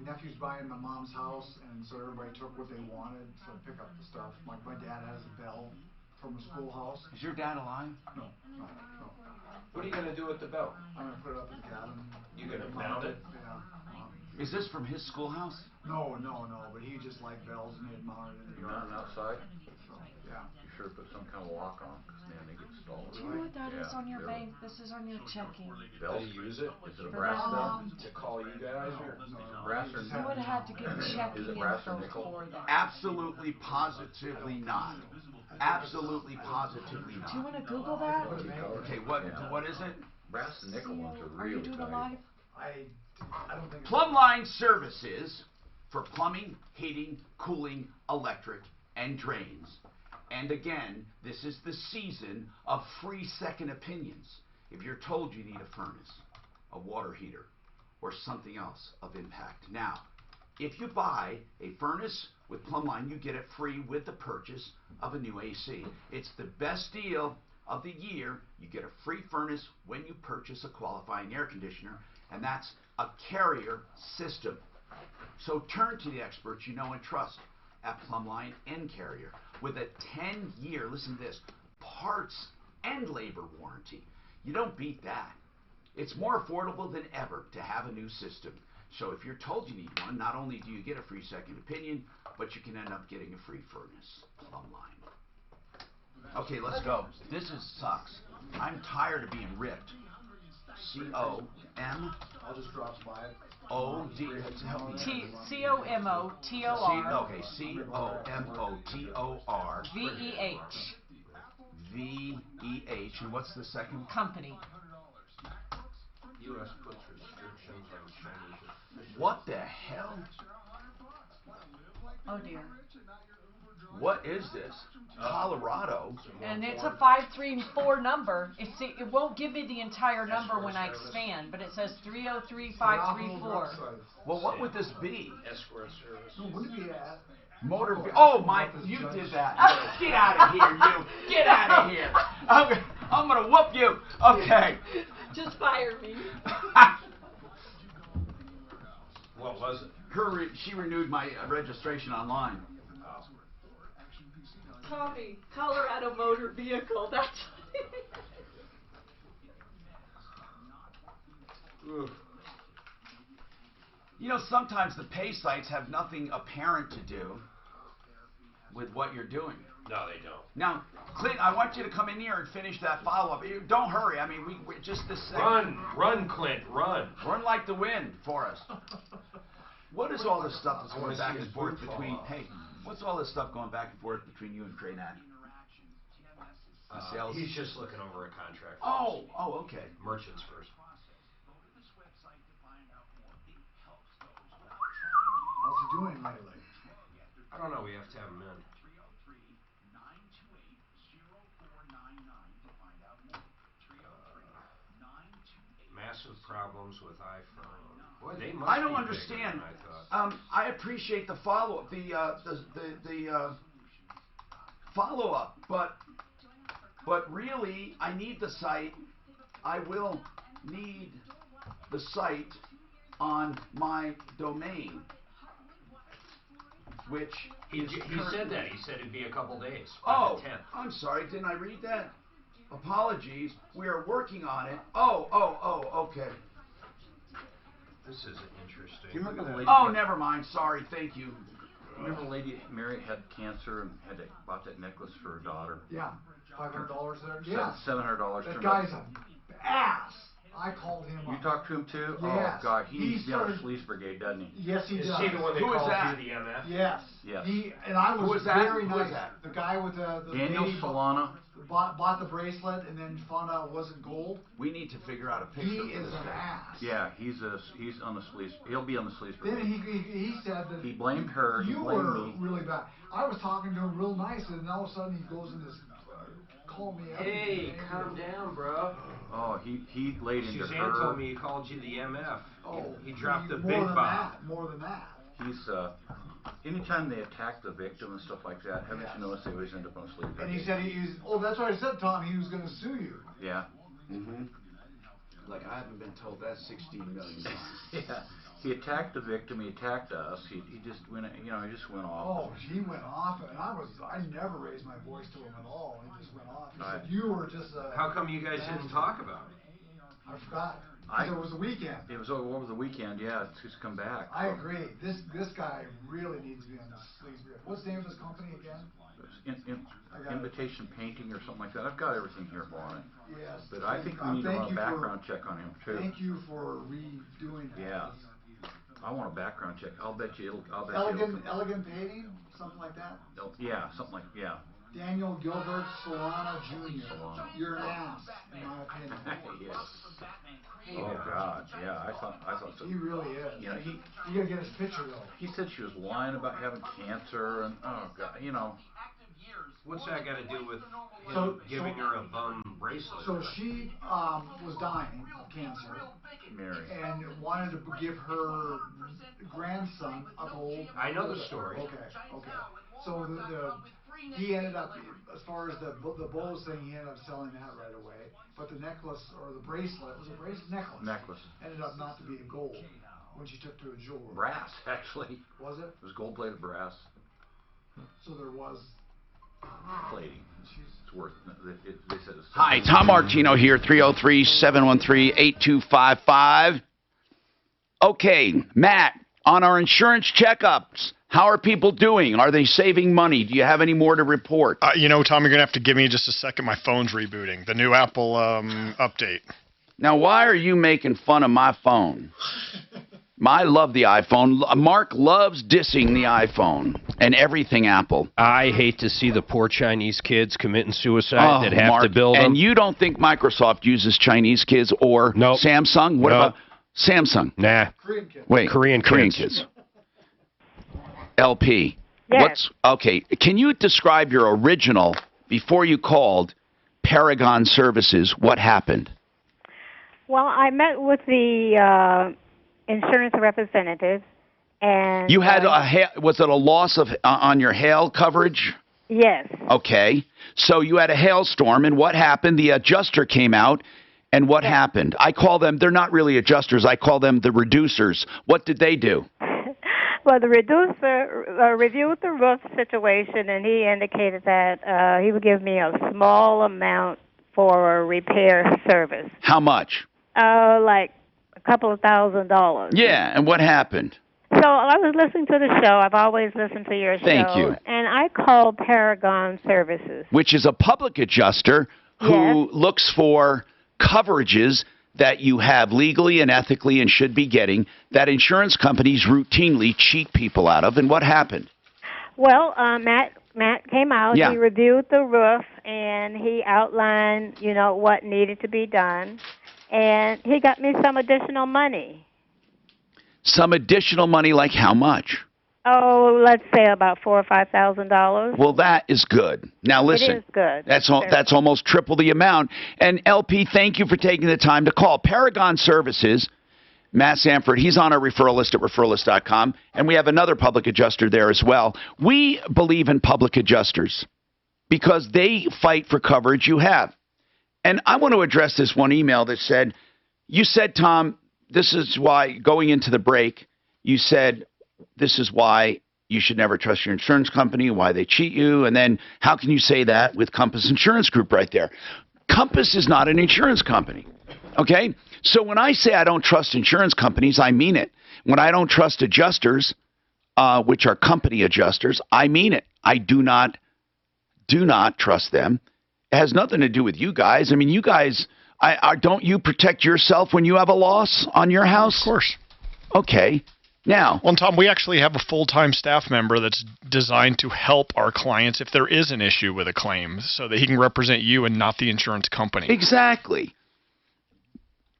nephew's buying my mom's house, and so everybody took what they wanted, so pick up the stuff. Like my dad has a bell from a schoolhouse. Is your dad alive? No. What are you going to do with the belt? I'm going to put it up in the cabin. You going to mount it? Yeah. Is this from his schoolhouse? No, but he just liked bells and he had mounted it in the You yard. mounting outside? So, yeah. You sure put some kind of lock on, because man, they get stalled. Do you know what that is on your bank? This is on your checking. Bells? Do you use it? Is it a brass bell? To call you guys? Or? Brass or You would have to get checking Is it brass or info nickel? for that. Absolutely, positively not. Absolutely, positively Do you not. want to Google that? Okay, what is it? Brass and nickel ones are Are you really doing a tight. live? I don't think Plumbline Services for plumbing, heating, cooling, electric, and drains. And again, this is the season of free second opinions. If you're told you need a furnace, a water heater, or something else of impact. Now, if you buy a furnace with Plumbline, you get it free with the purchase of a new AC. It's the best deal of the year. You get a free furnace when you purchase a qualifying air conditioner, and that's a Carrier system. So turn to the experts you know and trust at Plumbline and Carrier with a 10-year, listen to this, parts and labor warranty. You don't beat that. It's more affordable than ever to have a new system. So if you're told you need one, not only do you get a free second opinion, but you can end up getting a free furnace. Plumbline. Okay, let's go. This sucks. I'm tired of being ripped. C-O-M. I'll just drop by it. O-D. Help me. C-O-M-O-T-O-R. Okay, C-O-M-O-T-O-R. V-E-H. V-E-H. And what's the second? Company. U.S. puts restrictions on Chinese officials. What the hell? Oh dear. What is this? Colorado. And it's a 534 number. It won't give me the entire number when I expand, but it says 303534. Well, what would this be? Escort service. Wouldn't it be at? Motor. Oh my! You did that. Get out of here, you! Get out of here! I'm gonna whoop you. Okay. Just fire me. What was it? She renewed my registration online. Tommy, Colorado Motor Vehicle. That's. You know, sometimes the pay sites have nothing apparent to do with what you're doing. No, they don't. Now, Clint, I want you to come in here and finish that follow-up. Don't hurry. I mean, we just this second. Run, Clint, run. Run like the wind for us. What is all this stuff that's going back and forth between? Hey, what's all this stuff going back and forth between you and Trey Natty? Sales. He's just looking over a contract. Oh, okay. Merchants first. How's he doing lately? I don't know. We have to have him in. Massive problems with iPhone. Boy, they must I don't be understand. bigger than I thought. I appreciate the follow-up, the follow-up, but really, I need the site. I will need the site on my domain, which He said that. He said it'd be a couple days. Oh, the 10th. I'm sorry. Didn't I read that? Apologies. We are working on it. Okay. This is interesting. Do you remember the lady? Oh, never mind. Sorry. Thank you. Remember the lady Mary had cancer and bought that necklace for her daughter? Yeah, $500 there. Yeah, $700. that guy's an ass. I called him. You talked to him too? Yes. Oh God, he needs to be on the started- police brigade, doesn't he? Yes, he Is does. he the one they Who is called that? through the MF? Yes. Yes. And I Who was is that? very Who is nice. that? The guy with the Daniel lady Solana. bought the bracelet and then found out it wasn't gold. We need to figure out a picture He for is this an guy. ass. Yeah, he's on the police. He'll be on the police Then brigade. he said that He blamed her. He you blamed were me. really bad. I was talking to him real nice, and all of a sudden he goes in this, call me out. Hey, calm down, bro. Oh, he laid into Suzanne her. told me he called you the MF. Oh, He dropped the more big than bomb. that. More than that. He's anytime they attack the victim and stuff like that, haven't you noticed they always end up on a sleep And he brigade? said that's what I said, Tom. He was going to sue you. Yeah. Like I haven't been told that 16 million times. Yeah. He attacked the victim. He attacked us. He just went. He just went off. Oh, he went off, and I never raised my voice to him at all. He just went off. He said, you were just a... How come you guys didn't talk about it? I forgot. Because it was the weekend. It was over the weekend. Yeah, it's just come back. I agree. This guy really needs to be on the sleaze grip. What's the name of this company again? Invitation painting or something like that. I've got everything here on it. Yes. But I think we need to run a background check on him too. Thank you for redoing that. Yeah. I want a background check. I'll bet you it'll. Elegant painting, something like that. Yeah, something like Daniel Gilbert Solana Jr. You're an ass, in my opinion. Yes. Oh God, yeah. I thought so. He really is. You know, you gotta get his picture though. He said she was lying about having cancer and oh God, you know. What's that got to do with him giving her a bum bracelet? So she was dying of cancer. Mary. And wanted to give her grandson a gold. I know the story. Okay. So he ended up, as far as the Bose thing, he ended up selling that right away. But the necklace or the bracelet was a necklace. Ended up not to be gold when she took to a jeweler. Brass, actually. Was it? It was gold-plated brass. So there was plating. It's worth. They said it's. Hi, Tom Martino here. 303-713-8255. Okay, Matt, on our insurance checkups, how are people doing? Are they saving money? Do you have any more to report? Tom, you're going to have to give me just a second. My phone's rebooting. The new Apple update. Now, why are you making fun of my phone? I love the iPhone. Mark loves dissing the iPhone and everything Apple. I hate to see the poor Chinese kids committing suicide that have to build them. And you don't think Microsoft uses Chinese kids or Samsung? What about Samsung? Nah. Korean kids. Wait, Korean kids. LP. Yes. Okay, can you describe your original, before you called, Paragon Services? What happened? Well, I met with the insurance representative, and You had was it a loss of on your hail coverage? Yes. Okay. So you had a hailstorm, and what happened? The adjuster came out, and what happened? I call them, they're not really adjusters, I call them the reducers. What did they do? Well, the reducer reviewed the roof situation, and he indicated that he would give me a small amount for a repair service. How much? Like couple of $1,000s. Yeah, and what happened? So I was listening to the show. I've always listened to your show. Thank you. And I called Paragon Services. Which is a public adjuster who looks for coverages that you have legally and ethically and should be getting that insurance companies routinely cheat people out of. And what happened? Well, Matt came out. Yeah. He reviewed the roof, and he outlined, what needed to be done. And he got me some additional money. Some additional money, like how much? Oh, let's say about $4,000 or $5,000. Well, that is good. Now, listen. It is good. That's almost triple the amount. And LP, thank you for taking the time to call. Paragon Services, Matt Sanford, he's on our referral list at referralist.com. And we have another public adjuster there as well. We believe in public adjusters because they fight for coverage you have. And I want to address this one email that said, you said, Tom, this is why, going into the break, you said, this is why you should never trust your insurance company, why they cheat you. And then how can you say that with Compass Insurance Group right there? Compass is not an insurance company. Okay? So when I say I don't trust insurance companies, I mean it. When I don't trust adjusters, which are company adjusters, I mean it. I do not trust them. It has nothing to do with you guys. I mean, you guys, don't you protect yourself when you have a loss on your house? Of course. Okay. Now, well, Tom, we actually have a full-time staff member that's designed to help our clients if there is an issue with a claim so that he can represent you and not the insurance company. Exactly.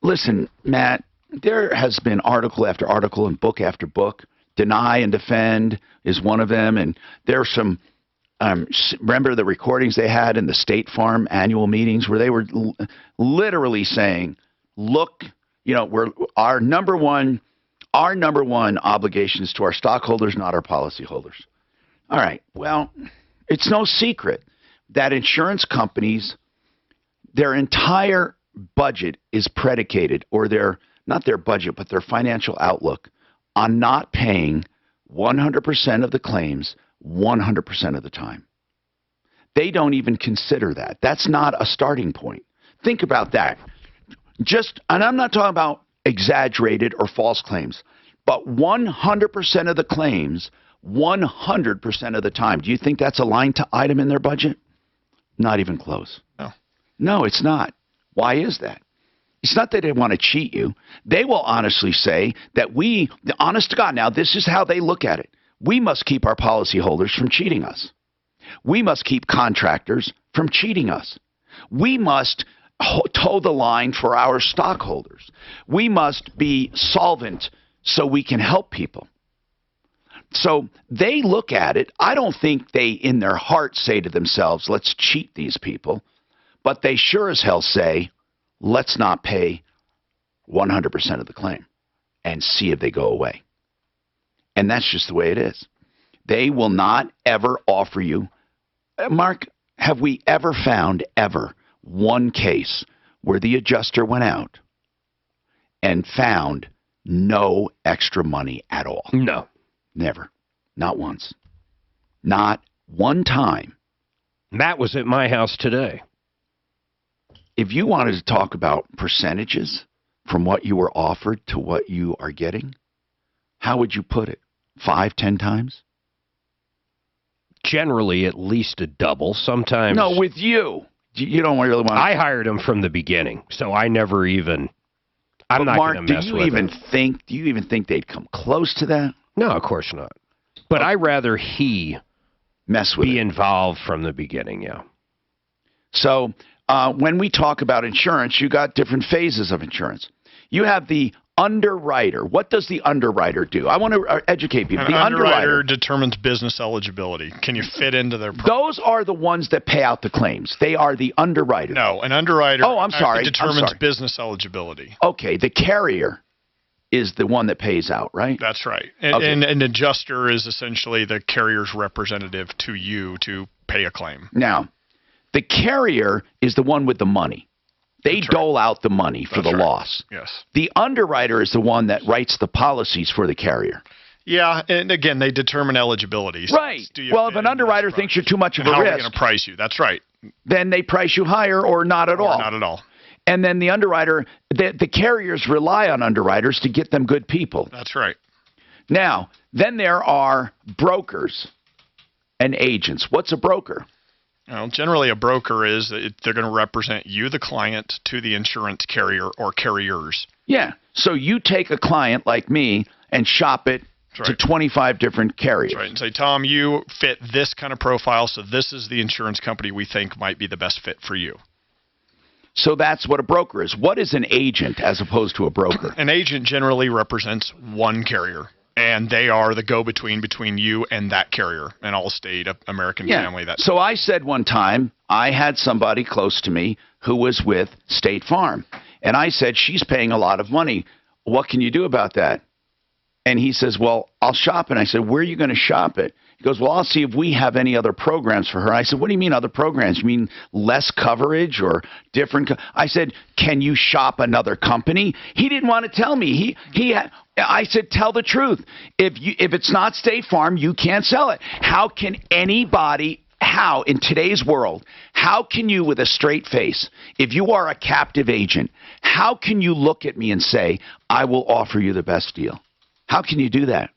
Listen, Matt, there has been article after article and book after book. Deny and Defend is one of them. And there's some, remember the recordings they had in the State Farm annual meetings where they were literally saying, look, our number one obligation is to our stockholders, not our policyholders. All right. Well, it's no secret that insurance companies, their entire budget is predicated, or not their budget, but their financial outlook on not paying 100% of the claims 100% of the time. They don't even consider that. That's not a starting point. Think about that. And I'm not talking about exaggerated or false claims, but 100% of the claims, 100% of the time. Do you think that's a line item in their budget? Not even close. No, it's not. Why is that? It's not that they want to cheat you. They will honestly say that honest to God, now this is how they look at it. We must keep our policyholders from cheating us. We must keep contractors from cheating us. We must toe the line for our stockholders. We must be solvent so we can help people. So they look at it. I don't think they in their heart say to themselves, let's cheat these people. But they sure as hell say, let's not pay 100% of the claim and see if they go away. And that's just the way it is. They will not ever offer you. Mark, have we ever found one case where the adjuster went out and found no extra money at all? No. Never. Not once. Not one time. Matt was at my house today. If you wanted to talk about percentages from what you were offered to what you are getting, how would you put it? 5, 10 times? Generally, at least a double. Sometimes. No, with you. You don't really want to. I hired him from the beginning, so I never even. I'm not going to mess with him. Do you even think they'd come close to that? No, of course not. But I rather he be involved from the beginning. Yeah. So when we talk about insurance, you got different phases of insurance. You have the underwriter. What does the underwriter do? I want to educate people. The underwriter determines business eligibility. Can you fit into their Those are the ones that pay out the claims. They are the underwriter. No, an underwriter determines I'm business eligibility. Okay, the carrier is the one that pays out, right? That's right. And an adjuster is essentially the carrier's representative to you to pay a claim. Now, the carrier is the one with the money. They dole out the money for the loss. Yes. The underwriter is the one that writes the policies for the carrier. Yeah, and again, they determine eligibility. So right. Well, if an underwriter thinks you're too much of a risk, how are they going to price you? That's right. Then they price you higher or not at all. Not at all. And then the underwriter, the carriers rely on underwriters to get them good people. That's right. Now, then there are brokers and agents. What's a broker? Well, generally, a broker is they're going to represent you, the client, to the insurance carrier or carriers. Yeah. So you take a client like me and shop it to 25 different carriers. That's right. And say, Tom, you fit this kind of profile, so this is the insurance company we think might be the best fit for you. So that's what a broker is. What is an agent as opposed to a broker? An agent generally represents one carrier, and they are the go-between between you and that carrier, an Allstate, American Family. That. So I said one time, I had somebody close to me who was with State Farm, and I said, she's paying a lot of money. What can you do about that? And he says, well, I'll shop it. I said, where are you going to shop it? He goes, well, I'll see if we have any other programs for her. I said, what do you mean other programs? You mean less coverage or different? I said, can you shop another company? He didn't want to tell me. I said, tell the truth. If it's not State Farm, you can't sell it. How can anybody, in today's world, how can you with a straight face, if you are a captive agent, how can you look at me and say, I will offer you the best deal? How can you do that?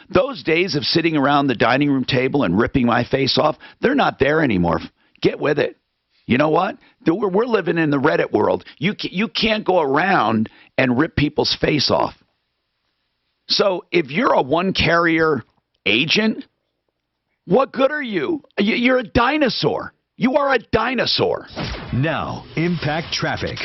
Those days of sitting around the dining room table and ripping my face off, they're not there anymore. Get with it. You know what? We're living in the Reddit world. You can't go around and rip people's face off. So if you're a one-carrier agent, what good are you? You're a dinosaur. You are a dinosaur. Now, Impact Traffic.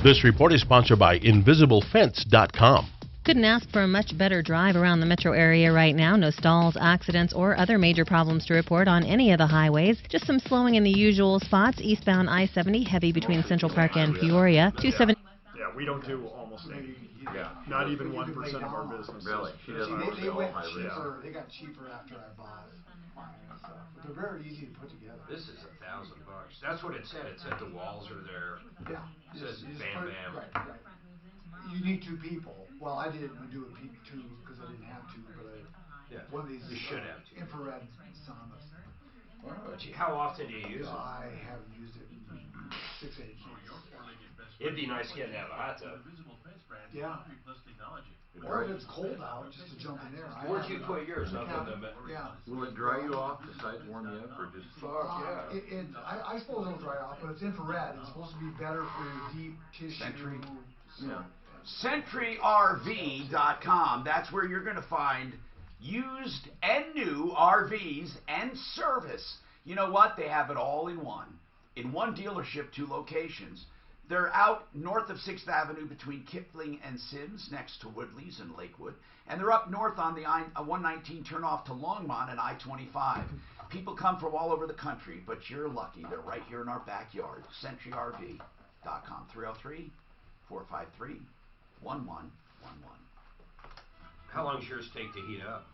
This report is sponsored by InvisibleFence.com. Couldn't ask for a much better drive around the metro area right now. No stalls, accidents, or other major problems to report on any of the highways. Just some slowing in the usual spots. Eastbound I-70, heavy between Central Park and Peoria. 270. Yeah, we don't do almost any. Yeah, not even 1% of our business. Really? She doesn't They went cheaper. They got cheaper after I bought it. But they're very easy to put together. This is $1,000. That's what it said. It said the walls are there. Yeah. It says bam bam. Right. You need two people. Well, I didn't do it two because I didn't have to, but one of these you should have two. Infrared saunas. How often do you use it? I haven't used it in 6-8 months. It'd be nice getting out of the hot tub. Yeah. Or if it's cold out, just to jump in there. Where'd you put yours? Yeah. Will it dry you off? The sides warm you up, or just? I suppose it'll dry off, but it's infrared. It's supposed to be better for your deep tissue. Yeah. CentryRV.com. That's where you're going to find used and new RVs and service. You know what? They have it all in one. In one dealership, 2 locations. They're out north of 6th Avenue between Kipling and Sims, next to Woodley's and Lakewood. And they're up north on the 119 turnoff to Longmont and I-25. People come from all over the country, but you're lucky. They're right here in our backyard. CentryRV.com. 303-453-1111. How long does yours take to heat up?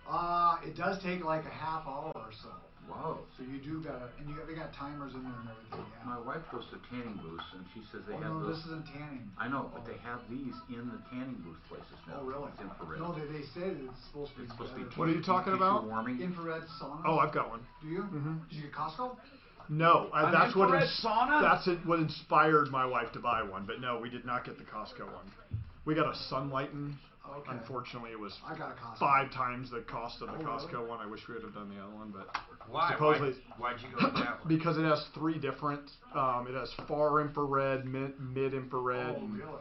It does take like a half hour or so. Wow. So you do gotta, and they got timers in there and everything. Yeah. My wife goes to tanning booths, and she says they have no, those. this isn't tanning. I know, but they have these in the tanning booth places now. Oh, really? It's infrared. No, they said it's supposed to be. What are you talking about? Warming. Infrared sauna. Oh, I've got one. Do you? Mm-hmm. Did you get Costco? No, that's what sauna? what inspired my wife to buy one. But no, we did not get the Costco one. We got a Sunlighten. Okay. Unfortunately, it was 5 times the cost of the Costco one. I wish we would have done the other one, but why? Supposedly, Why'd you go with that one? Because it has 3 different. It has far infrared, mid infrared. Oh, really?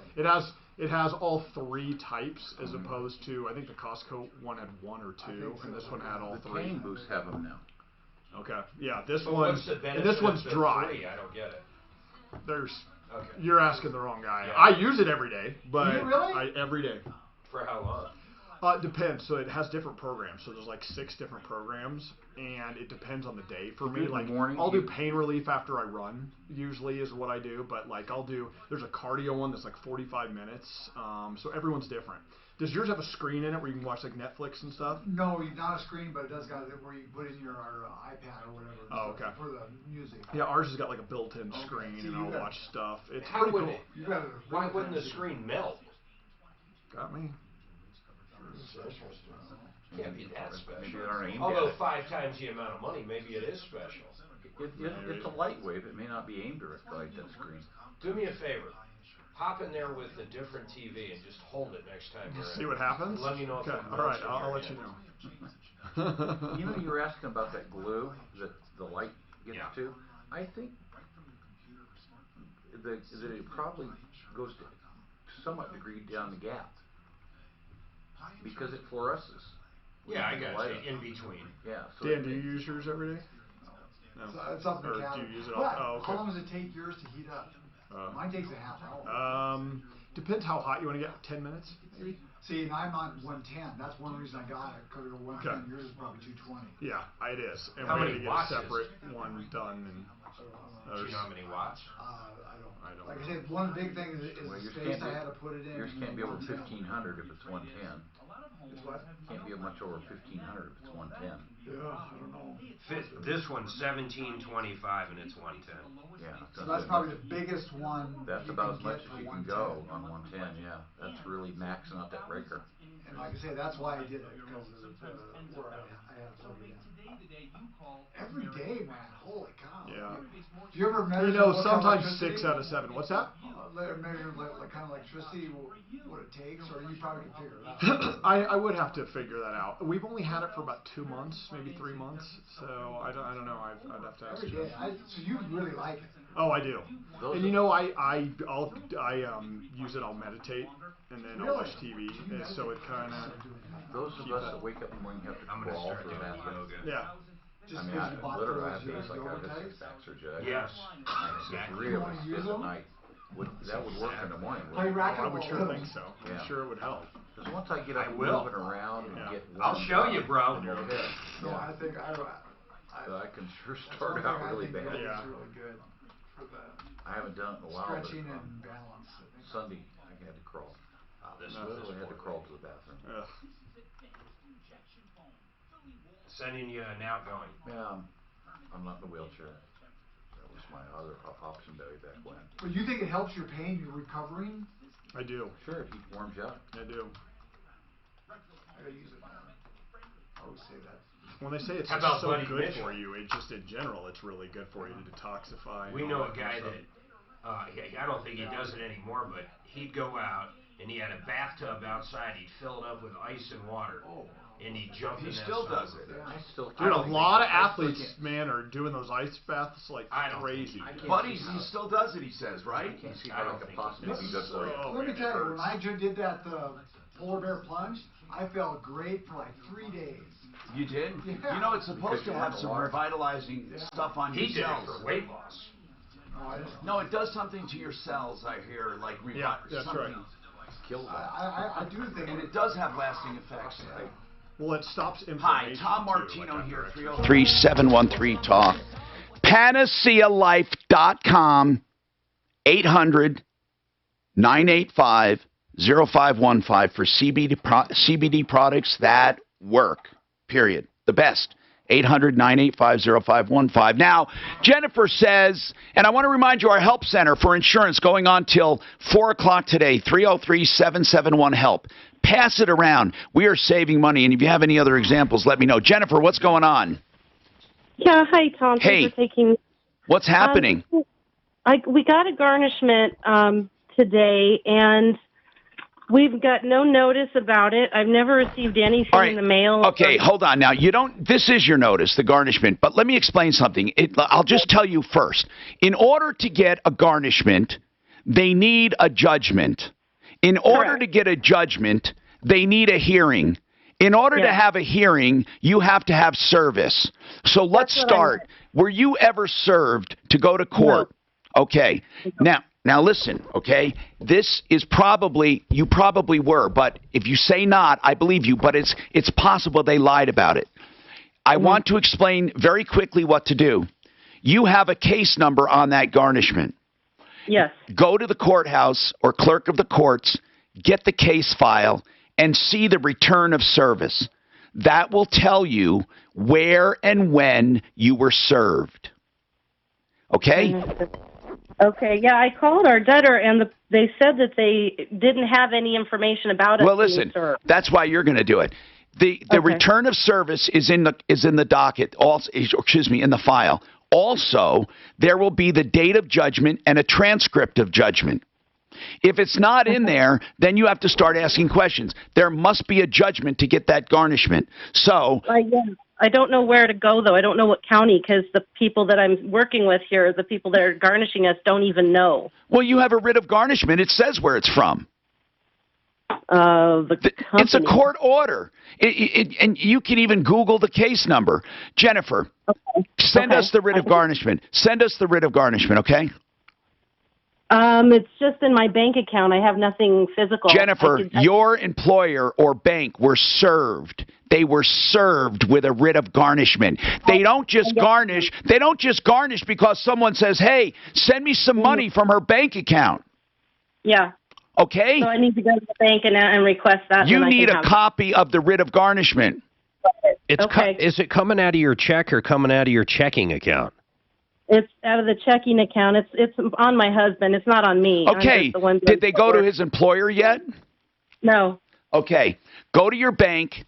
It has all 3 types as opposed to I think the Costco one had 1 or 2, and this one had all 3. The tanning booths have them now. Okay, yeah, this one's dry. 3? I don't get it. You're asking the wrong guy. Yeah. I use it every day, but do you really? Every day. For how long? It depends. So it has different programs. So there's like 6 different programs, and it depends on the day. For me, like I'll do pain relief after I run. Usually is what I do, but like there's a cardio one that's like 45 minutes. So everyone's different. Does yours have a screen in it where you can watch like Netflix and stuff? No, not a screen, but it does got it where you put in your iPad or whatever. Oh, okay. For the music. Yeah, ours has got like a built-in screen, and I'll watch stuff. It's How pretty would cool. Why wouldn't the screen melt? Got me. Can't be that special. Maybe Although 5 times the amount of money, maybe it is special. It's a lightweight. It may not be aimed at like that screen. Do me a favor. Hop in there with a different TV and just hold it next time you're in. See what happens? Let me know if Okay. it All right, melts in I'll your let you hand. know. You know, you were asking about that glue that the light gets to. I think that it probably goes to somewhat degree down the gap because it fluoresces. Yeah, I got you. In between. Yeah. So Dan, do you use yours every day? No. It's up in the Or cabinet. do you use it But all? Oh, okay. how long does it take yours to heat up? Mine takes a half hour. Depends how hot you want to get. 10 minutes, maybe. See, and I'm on 110. That's one reason I got it. Because 110, Okay. yours is probably 220. Yeah, it is. And How we many had to get watts a is separate one done. And Do you know how many watts? I don't. Like I said, one of the big things is Well, the yours space can't I be- had to put it in. Yours and can't be over 110. 1500 if it's 110. It's what? Can't be much over 1500 if it's 110. Yeah, I don't know. This one's 1725 and it's 110. Yeah. So that's probably the biggest one. That's you about as can much get as for you can 110. go on 110. Yeah, that's really maxing out that breaker. And like I say, that's why I did it because of where I had to plug it in. Every day, man. Holy cow. Yeah. Do you ever measure? You know, what kind of sometimes electricity? 6 out of 7. What's that? Measure like kind of electricity, what it takes, or you probably can figure it out. I would have to figure that out. We've only had it for about 2 months, maybe 3 months. So I don't know. I'd have to ask Every you. day. So you really like it. Oh, I do. And you know, I'll use it. I'll meditate, and then I'll watch TV. And so it kind of. Those of us that wake up in the morning have to crawl to the bathroom. Yeah. I mean, literally, I have days like I've got six-pack surgery. Yes. It's really stiff at night. That would work in the morning. Play I would sure think so. Yeah. I'm sure it would help. Because once I get up I will. moving around and get I'll warmed show up, you, bro. you're okay. So I think I can sure start out really bad. Yeah. Really good for the I haven't done it in a while. stretching but, and balance. I think. Sunday, I had to crawl. This Literally had to crawl to the bathroom. Sending you an outgoing. Yeah, I'm not in the wheelchair. That was my other option way back when. But you think it helps your pain, your recovering? I do. Sure, it warms you up. I do. I gotta use it, man. I always say that. When they say it's How just about so Buddy good Mitchell? for you, it just in general, it's really good for you to detoxify. We and know all a guy kind of that, I don't think he does it anymore, but he'd go out and he had a bathtub outside. He'd fill it up with ice and water. And he jumped in that does stuff. it. I still Dude, a lot of athletes, man, are doing those ice baths like crazy. Buddy, he still does it, he says, right? I can't see how it could possibly be good for you. Let me tell you, when I did that polar bear plunge, I felt great for like 3 days. You did? Yeah. You know, it's supposed to have some revitalizing stuff on your He did it cells. for weight loss. No, it does something to your cells, I hear, like that's something. right. Kills that. I do think. And it does have lasting effects. Well, it stops Hi, inflammation. Tom too, Martino like here, after 303. 3713 Talk. PanaceaLife.com 800 985 0515 for CBD products that work. Period. The best. 800-985-0515. Now, Jennifer says, and I want to remind you, our help center for insurance going on till 4 o'clock today, 303-771-HELP. Pass it around. We are saving money, and if you have any other examples, let me know. Jennifer, what's going on? Yeah, hi, Tom. Hey. Thanks for taking. What's happening? We got a garnishment today, and we've got no notice about it. I've never received anything All right. in the mail. Okay, hold on. Now, this is your notice, the garnishment, but let me explain something. I'll just tell you first. In order to get a garnishment, they need a judgment. In order to get a judgment, they need a hearing. In order to have a hearing, you have to have service. So let's start. Were you ever served to go to court? No. Okay. Now listen, okay? This is you probably were, but if you say not, I believe you, but it's possible they lied about it. I want to explain very quickly what to do. You have a case number on that garnishment. Yes. Go to the courthouse or clerk of the courts, get the case file, and see the return of service. That will tell you where and when you were served. Okay? Okay, yeah, I called our debtor, and they said that they didn't have any information about it. Well, listen, that's why you're going to do it. The return of service is in the docket, in the file. Also, there will be the date of judgment and a transcript of judgment. If it's not in there, then you have to start asking questions. There must be a judgment to get that garnishment. So I don't know where to go, though. I don't know what county, because the people that I'm working with here, the people that are garnishing us, don't even know. Well, you have a writ of garnishment. It says where it's from. It's a court order. And you can even Google the case number. Jennifer, send us the writ of garnishment. Send us the writ of garnishment, okay? It's just in my bank account. I have nothing physical. Jennifer, your employer or bank were served. They were served with a writ of garnishment. They don't just garnish. They don't just garnish because someone says, hey, send me some money from her bank account. Yeah. Okay? So I need to go to the bank and request that. You need a copy of the writ of garnishment. Is it coming out of your check or coming out of your checking account? It's out of the checking account. It's on my husband. It's not on me. Okay. Did they go to his employer yet? No. Okay. Go to your bank.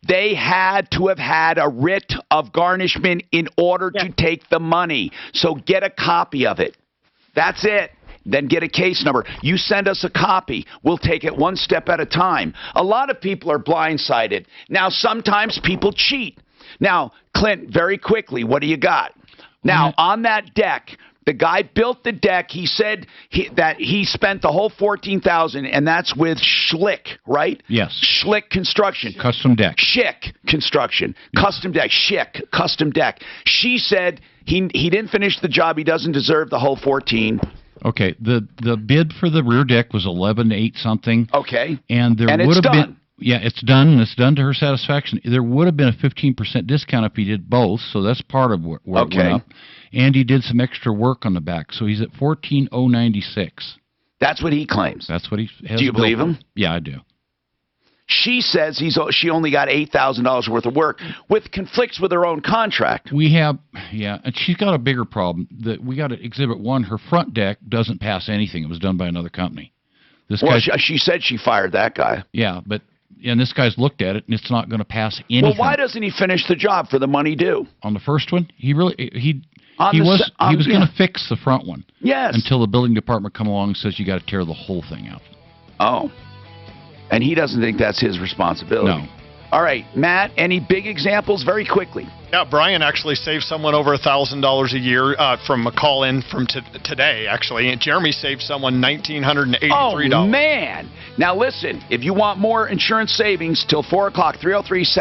They had to have had a writ of garnishment in order to take the money. So get a copy of it. That's it. Then get a case number. You send us a copy. We'll take it one step at a time. A lot of people are blindsided. Now, sometimes people cheat. Now, Clint, very quickly, what do you got? Now, on that deck, the guy built the deck. He said that he spent the whole $14,000, and that's with Schlick, right? Yes. Schlick Construction. Custom deck. Schick Construction. Custom deck. Schick Custom deck. She said he didn't finish the job. He doesn't deserve the whole 14. Okay. The bid for the rear deck was 11.8 something. Okay. And there would have been. Yeah, it's done, and it's done to her satisfaction. There would have been a 15% discount if he did both, so that's part of where it went up. And he did some extra work on the back, so he's at $14,096. That's what he claims. That's what he has. Do you believe him? Yeah, I do. She says she only got $8,000 worth of work, with conflicts with her own contract. We have, and she's got a bigger problem. We got at Exhibit 1, her front deck doesn't pass anything. It was done by another company. She said she fired that guy. Yeah, and this guy's looked at it, and it's not going to pass anything. Well, why doesn't he finish the job for the money due? On the first one, he was going to fix the front one. Yes. Until the building department come along and says you got to tear the whole thing out. Oh. And he doesn't think that's his responsibility. No. All right, Matt, any big examples very quickly? Yeah, Brian actually saved someone over $1,000 a year from a call in from today, actually. And Jeremy saved someone $1,983. Oh, man. Now, listen, if you want more insurance savings till 4 o'clock, 303-7.